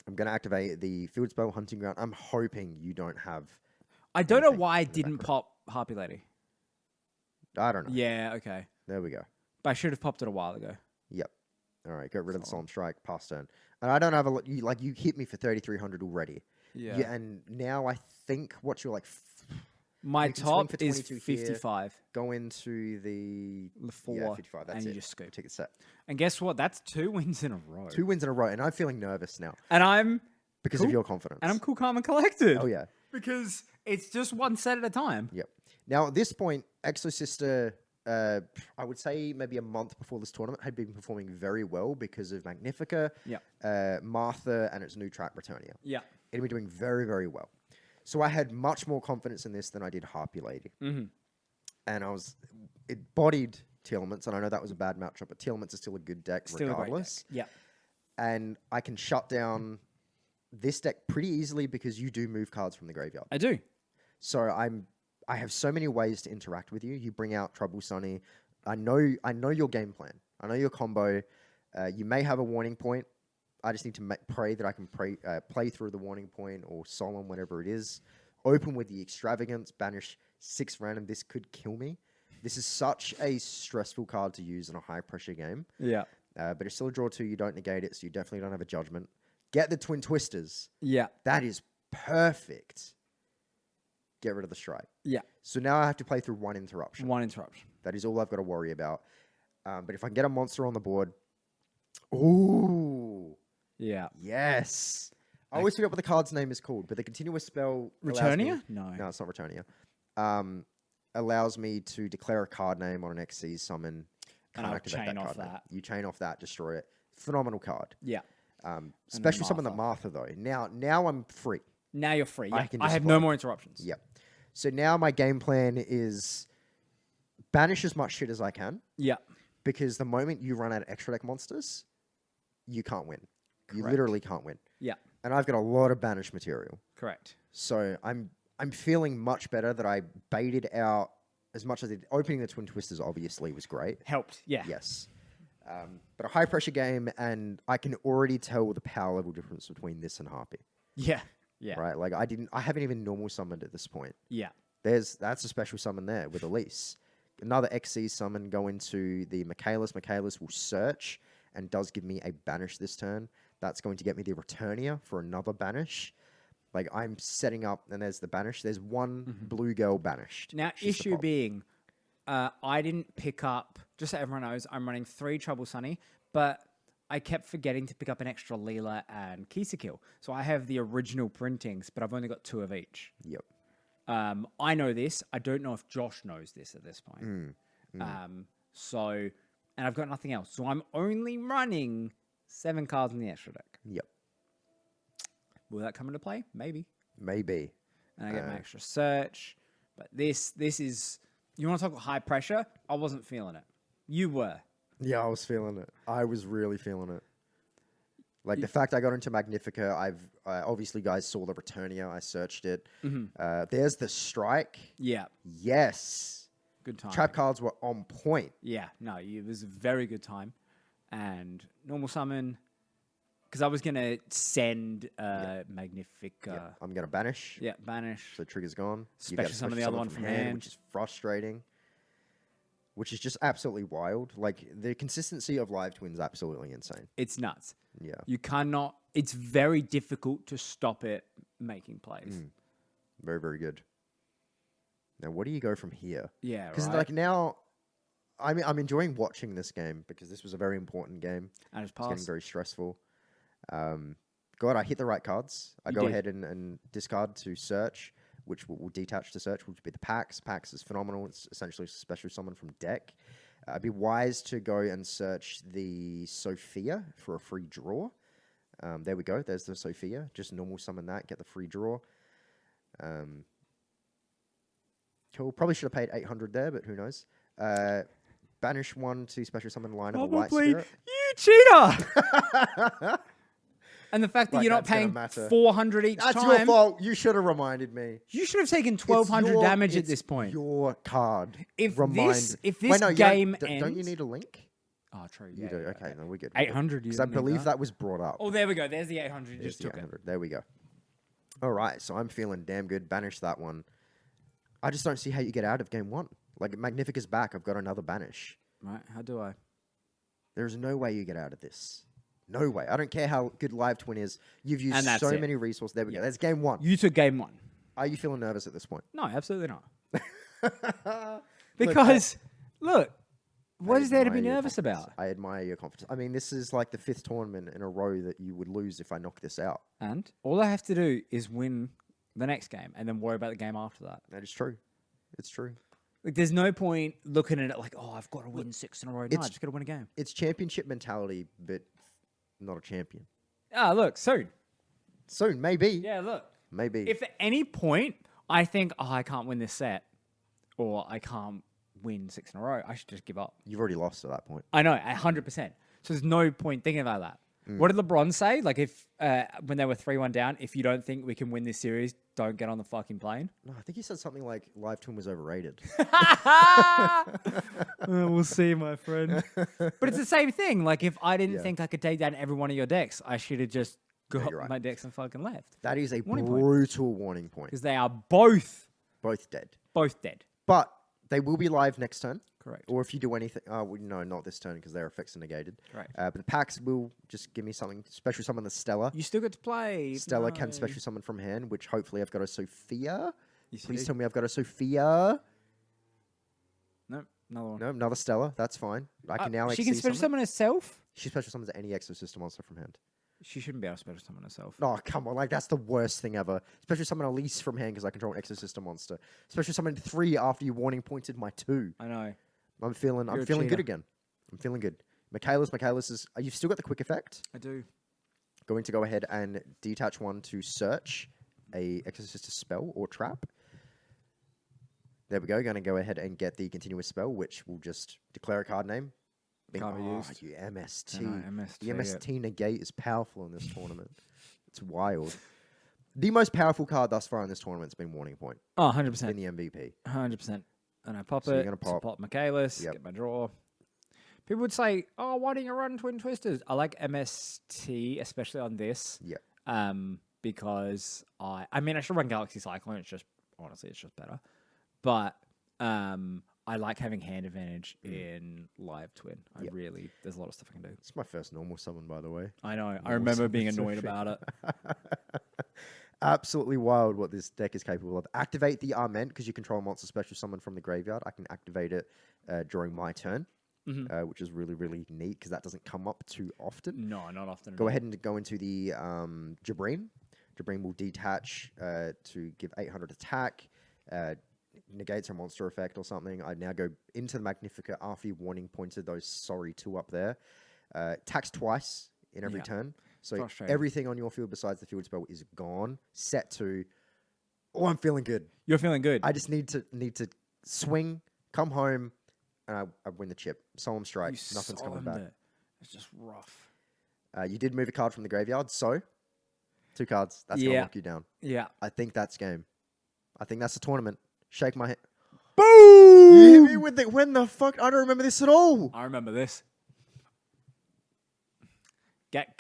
I'm going to activate the Field Spell Hunting Ground. I'm hoping you don't have... I don't know anything why I in the didn't background. pop Harpy Lady. I don't know. Yeah, okay. There we go. But I should have popped it a while ago. Yep. All right, get rid of the Solemn Strike, pass turn. And I don't have a lot... You hit me for 3,300 already. Yeah. And now I think what's your, My you can swing top for is 22 here. 55. go into the... The 4. Yeah, 55, that's and it. you just scoop. Ticket set. And guess what? That's 2 wins in a row. 2 wins in a row, and I'm feeling nervous now And I'm because Cool. of your confidence. and I'm cool, calm, and collected. Oh, yeah. Because it's just one set at a time. Yep. Now, at this point, Exosister, I would say maybe a month before this tournament, had been performing very well because of Magnifica, Martha, and its new trap, Returnia. Yeah. It had been doing very, very well. So I had much more confidence in this than I did Harpy Lady. Mm-hmm. And it bodied Telements, and I know that was a bad matchup, but Telements is still a good deck Still regardless. a great deck. And I can shut down this deck pretty easily because you do move cards from the graveyard. I do. So I have so many ways to interact with you. You bring out Trouble Sunny. I know your game plan. I know your combo. You may have a warning point. I just need to pray that I can play through the warning point or solemn, whatever it is. Open with the Extravagance, banish 6 random. This could kill me. This is such a stressful card to use in a high pressure game. Yeah. But it's still a draw 2. You don't negate it, so you definitely don't have a judgment. Get the Twin Twisters. Yeah. That is perfect. Get rid of the strike. Yeah. So now I have to play through 1 interruption. 1 interruption. That is all I've got to worry about. But if I can get a monster on the board... Ooh. Yeah. Yes. I always forget what the card's name is called, but the continuous spell... Returnia? No. No, it's not Returnia. Allows me to declare a card name on an XC summon. And I'll activate chain off card name. that. You chain off that, destroy it. Phenomenal card. Yeah. Especially summon the Martha, though. Now I'm free. Now you're free. Yeah. can I just have play. no more interruptions. Yep. So now my game plan is banish as much shit as I can, Yeah. because the moment you run out of extra deck monsters, you can't win. You Correct. literally can't win. Yeah. And I've got a lot of banish material. Correct. So I'm feeling much better that I baited out as much as opening the Twin Twisters obviously was great. Helped. Yeah. Yes. But a high pressure game, and I can already tell the power level difference between this and Harpy. Yeah. Yeah. Right? Like I haven't even normal summoned at this point. Yeah. That's a special summon there with Elise. Another XC summon go into the Michaelis. Michaelis will search and does give me a banish this turn. That's going to get me the Returnia for another banish. Like, I'm setting up, and there's the banish. There's one blue girl banished. Now, She's the issue problem. being, I didn't pick up, just so everyone knows, I'm running 3 Trouble Sunny, but I kept forgetting to pick up an extra Leela and Kill. So I have the original printings, but I've only got 2 of each. Yep. I know this. I don't know if Josh knows this at this point. And I've got nothing else. So I'm only running 7 cards in the extra deck. Yep. Will that come into play? Maybe. Maybe. And I get my extra search. But this is... You want to talk about high pressure? I wasn't feeling it. You were. Yeah, I was feeling it. I was really feeling it. Like, the fact I got into Magnifica, obviously, guys saw the Returnia. I searched it. There's the Strike. Yeah. Yes. Good time. Trap cards were on point. Yeah. No, it was a very good time. And normal summon... Because I was going to send Magnifica. I'm going to banish. Yeah, banish. So the trigger's gone. You Special get summon the other one from hand. which is frustrating. Which is just absolutely wild. Like, the consistency of Live Twin's absolutely insane. It's nuts. Yeah. You cannot... It's very difficult to stop it making plays. Very, very good. Now, what do you go from here? Yeah, Because, right. like, now... I'm enjoying watching this game because this was a very important game. And it's It's getting passed. very stressful. God, I hit the right cards. I You go did. ahead and discard to search, which will detach to search, which would be the Pax. Pax is phenomenal. It's essentially a special summon from deck. It'd be wise to go and search the Sophia for a free draw. There we go. There's the Sophia. Just normal summon that, get the free draw. Cool. Probably should have paid 800 there, but who knows. Banish 1 to special summon line of a White Probably Spirit. you cheater! And the fact that Like, you're not that's gonna paying matter. 400 each That's time. your fault. You should have reminded me. You should have taken It's 1,200 your- damage at it's this point. Your card. If Remind- this Wait, no, game don't you ends... need a link? Oh, true. You Yeah, do. yeah, Okay, no, we're good. 800. Because I believe that was brought up. Oh, there we go. There's the 800. You There's just the took it. 800. There we go. All right, so I'm feeling damn good. Banish that one. I just don't see how you get out of game 1. Like, Magnifica's back. I've got another banish. Right. How do I? There's no way you get out of this. No way. I don't care how good Live Twin is. You've used And that's so it. many resources. There we go. That's game 1. You took game 1. Are you feeling nervous at this point? No, absolutely not. Because, look, what is there to be nervous about? I admire your confidence. I mean, this is like the 5th tournament in a row that you would lose if I knock this out. And all I have to do is win the next game and then worry about the game after that. That is true. It's true. Like, there's no point looking at it like, oh, I've got to win 6 in a row. No, I just got to win a game. It's championship mentality, but not a champion. Ah, look, soon. Soon, maybe. Yeah, look. Maybe. If at any point I think, oh, I can't win this set, or I can't win 6 in a row, I should just give up. You've already lost at that point. I know, 100%. So there's no point thinking about that. What did LeBron say? Like, if when they were 3-1 down, if you don't think we can win this series, don't get on the fucking plane. No, I think he said something like Live Twin was overrated. We'll see, my friend. But it's the same thing. Like, if I didn't Yeah. think I could take down every one of your decks, I should have just got you're right. my decks and fucking left. That is a Warning point. brutal warning point. Because they are both Both dead. dead. But they will be live next turn. Correct. Or if you do anything... Oh, well, no, not this turn because their effects are negated. Correct. But the packs will just give me something. Special summon the Stella. You still get to play. Stella can No. special summon from hand, which hopefully I've got a Sophia. Yes, you Please do. tell me I've got a Sophia. No, another one. No, another Stella. That's fine. I can now She can XC special summon. summon herself? She special summons any exosystem monster from hand. She shouldn't be able to special summon herself. Oh, come on. Like, that's the worst thing ever. Special summon Elise from hand because I control an exosystem monster. Special summon 3 after you warning pointed my 2. I know. I'm feeling You're a good cheater. again. I'm feeling good. Michaelis is... You've still got the quick effect. I do. Going to go ahead and detach 1 to search a exorcist spell or trap. There we go. Going to go ahead and get the continuous spell, which will just declare a card name. Can't be used. You MST. I know, MST, The yeah. MST negate is powerful in this tournament. It's wild. The most powerful card thus far in this tournament has been Warning Point. Oh, Been 100%. the MVP. 100%. And I pop So you're it. gonna So pop. pop Michaelis, Yep. get my draw. People would say, oh, why don't you run Twin Twisters? I like MST, especially on this. Yeah. Because I mean, I should run Galaxy Cyclone. It's just, honestly, it's just better. But I I like having hand advantage in live twin. There's a lot of stuff I can do. It's my first normal summon, by the way. I know. I remember being annoyed about it. Absolutely wild what this deck is capable of. Activate the Arment because you control a monster special summon from the graveyard. I can activate it during my turn, which is really, really neat because that doesn't come up too often. No, not often. Go ahead and go into the Jabreen. Jabreen will detach to give 800 attack, negates a monster effect or something. I now go into the Magnifica after you've warning pointed those sorry 2 up there. Attacks twice in every turn. So everything on your field besides the field spell is gone. Set to, oh, I'm feeling good. You're feeling good. I just need to swing, come home, and I win the chip. Solemn Strike. Nothing's coming back. It's just rough. You did move a card from the graveyard, so 2 cards. That's going to lock you down. Yeah. I think that's game. I think that's the tournament. Shake my head. Boom! You hit me with it. When the fuck? I don't remember this at all. I remember this. Get.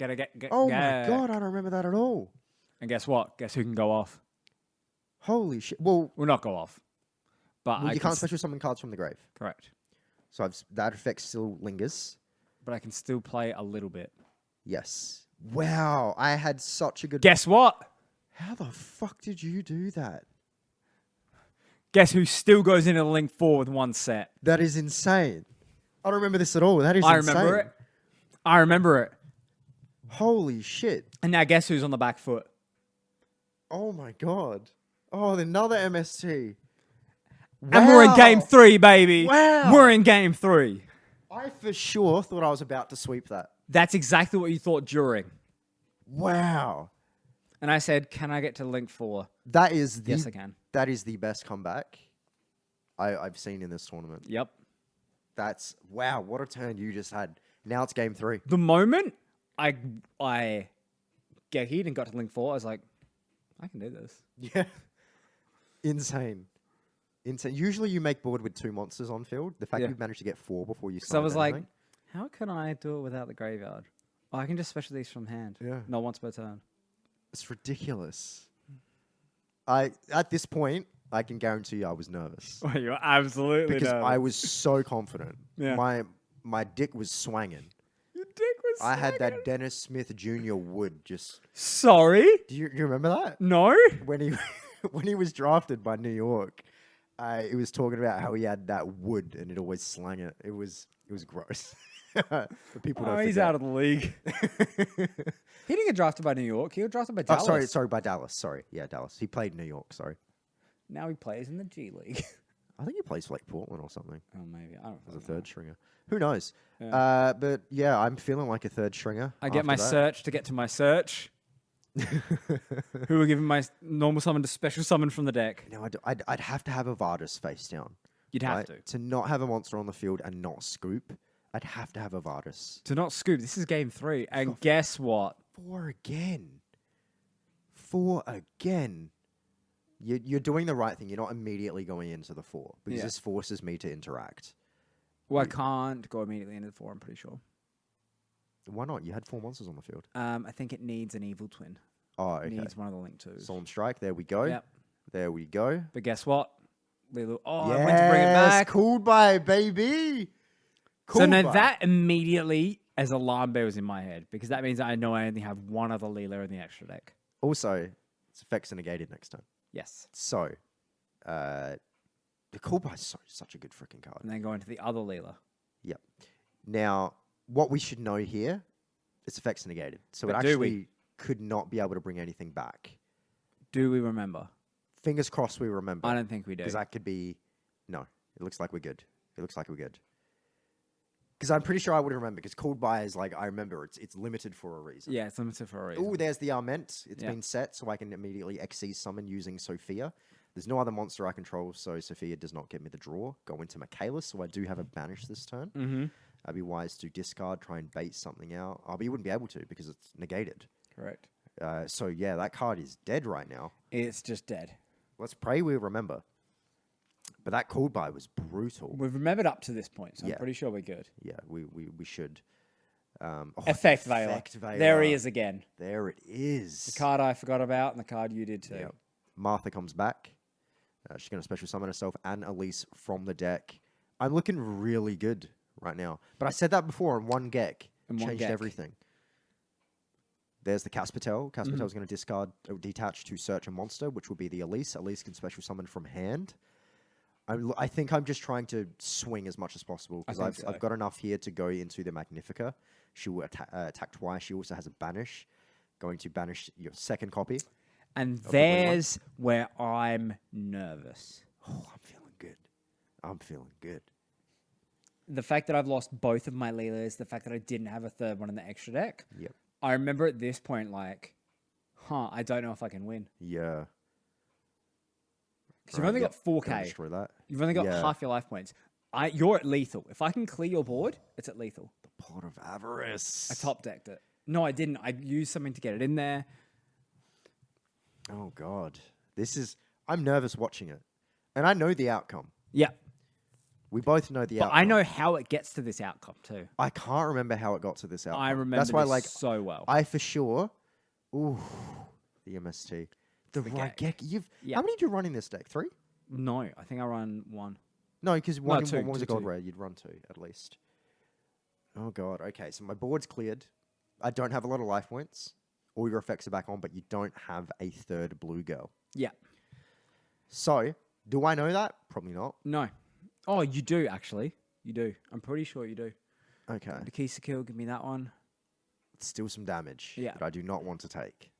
Oh my god, I don't remember that at all. And guess what? Guess who can go off? Holy shit. Well, not go off. But you can't special summon cards from the grave. Correct. So that effect still lingers. But I can still play a little bit. Yes. Wow, I had such a good... Guess what? How the fuck did you do that? Guess who still goes into Link 4 with 1 set? That is insane. I don't remember this at all. That is insane. I remember it. Holy shit. And now guess who's on the back foot? Oh my god. Oh, another MST. Wow. And we're in game 3, baby. Wow. We're in game 3. I for sure thought I was about to sweep that. That's exactly what you thought during. Wow. And I said, can I get to Link 4? That is Yes, I can. That is the best comeback I've seen in this tournament. Yep. That's... Wow, what a turn you just had. Now it's game 3. The moment I get hit and got to Link 4, I was like, I can do this. Yeah. Insane. Usually you make board with 2 monsters on field. The fact you've managed to get 4 before you So I was anything. like, how can I do it without the graveyard? Oh, I can just special these from hand. Yeah. Not once per turn. It's ridiculous. At this point, I can guarantee you I was nervous. Oh, you're absolutely because nervous. I was so confident. Yeah. My dick was swanging. Your dick was I had swinging. that Dennis Smith Jr. wood just... Sorry? Do you remember that? No? When he was drafted by New York, he was talking about how he had that wood and it always slang it. It was gross. But people don't He's forget. out of the league. He didn't get drafted by New York. He got drafted by Dallas. Sorry, by Dallas. Sorry. Yeah, Dallas. He played New York, sorry. Now he plays in the G League. I think he plays for like Portland or something. Oh, maybe. I don't know. As a third stringer. Who knows? Yeah. But yeah, I'm feeling like a third stringer. I get my search to get to my search. Who are giving my normal summon to special summon from the deck. Now, I'd have to have a Vardis face down. You'd have to. To not have a monster on the field and not scoop, I'd have to have a Vardis. To not scoop. This is game 3. And guess what? 4 again. You're doing the right thing. You're not immediately going into the 4 because this forces me to interact. Well, I can't go immediately into the 4, I'm pretty sure. Why not? You had 4 monsters on the field. I think it needs an evil twin. Oh, It okay. needs one of the Link 2s. Solemn Strike. There we go. Yep. There we go. But guess what? Lulu. Oh, Yes, I went to bring it back. Cooled by it, baby. So now by it. that immediately as alarm bells in my head because that means I know I only have one other Leela in the extra deck. Also, its effects are negated next time. Yes. So, the Cool by is such a good freaking card. And then go into the other Leela. Yep. Now, what we should know here, its effects are negated. So But it do actually we? could not be able to bring anything back. Do we remember? Fingers crossed we remember. I don't think we do. Because that could be... No, it looks like we're good. It looks like we're good. Because I'm pretty sure I would remember. Because Called By is like, I remember, it's limited for a reason. Yeah, it's limited for a reason. Oh, there's the Arment. It's been set, so I can immediately Xyz summon using Sophia. There's no other monster I control, so Sophia does not get me the draw. Go into Michaelis, so I do have a banish this turn. Mm-hmm. I'd be wise to discard, try and bait something out. Oh, but you wouldn't be able to because it's negated. Correct. So yeah, that card is dead right now. It's just dead. Let's pray we remember. But that Called By was brutal. We've remembered up to this point, so Yeah. I'm pretty sure we're good. Yeah, we should. Effect Veiler. There he is again. There it is. The card I forgot about and the card you did too. Yep. Martha comes back. She's going to special summon herself and Elise from the deck. I'm looking really good right now. But I said that before on one Gek. In one Changed Gek. everything. There's the Caspatel. Caspatel's going to discard, detach to search a monster, which will be the Elise. Elise can special summon from hand. I think I'm just trying to swing as much as possible because I've got enough here to go into the Magnifica. She will attack twice. She also has a banish, going to banish your second copy. And there's where I'm nervous. Oh, I'm feeling good. I'm feeling good. The fact that I've lost both of my Leelas, the fact that I didn't have a third one in the extra deck. Yep. I remember at this point, like, I don't know if I can win. Yeah. Because you've only got 4K. Gonna destroy that. You've only got half your life points. You're at lethal. If I can clear your board, it's at lethal. The Pot of Avarice. I top decked it. No, I didn't. I used something to get it in there. Oh, God. I'm nervous watching it. And I know the outcome. Yeah. We both know the But outcome. I know how it gets to this outcome too. I can't remember how it got to this outcome. I remember That's why, this like, so well. I for sure. Ooh, the MST. The right Gek. Gek. Yeah. How many do you run in this deck? 3? No, I think I run 1. No, because one two, was two, a gold two. rare. You'd run 2 at least. Oh God. Okay, so my board's cleared. I don't have a lot of life points. All your effects are back on, but you don't have a third blue girl. Yeah. So, do I know that? Probably not. No. Oh, you do actually. You do. I'm pretty sure you do. Okay. The Kisa kill, give me that one. It's still some damage Yeah. that I do not want to take.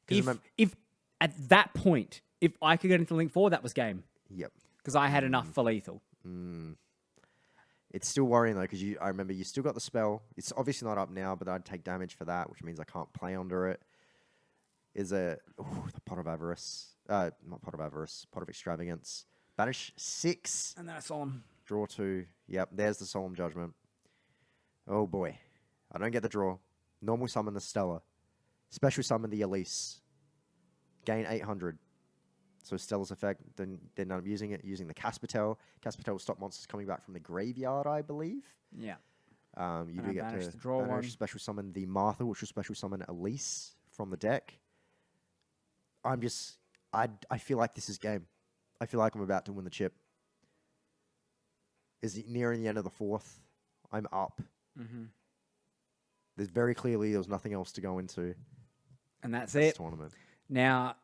'Cause If at that point, if I could get into Link 4, that was game. Yep. Because I had enough for lethal. It's still worrying though, because I remember you still got the spell. It's obviously not up now, but I'd take damage for that, which means I can't play under it. The Pot of Avarice. Not Pot of Avarice, Pot of Extravagance. Banish 6. And then I saw him. Draw 2. Yep, there's the Solemn Judgment. Oh boy. I don't get the draw. Normal summon the Stella. Special summon the Elise. Gain 800. So Stella's effect, then I'm using it, using the Caspatel. Caspatel will stop monsters coming back from the graveyard, I believe. Yeah. You And do I get banish to the draw one. special summon the Martha, which will special summon Elise from the deck. I feel like this is game. I feel like I'm about to win the chip. Is it nearing the end of the 4th? I'm up. There's very clearly there was nothing else to go into And that's this it. tournament. Now,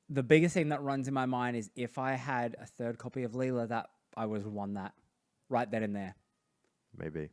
the biggest thing that runs in my mind is if I had a third copy of Leela, that I would have won that right then and there. Maybe.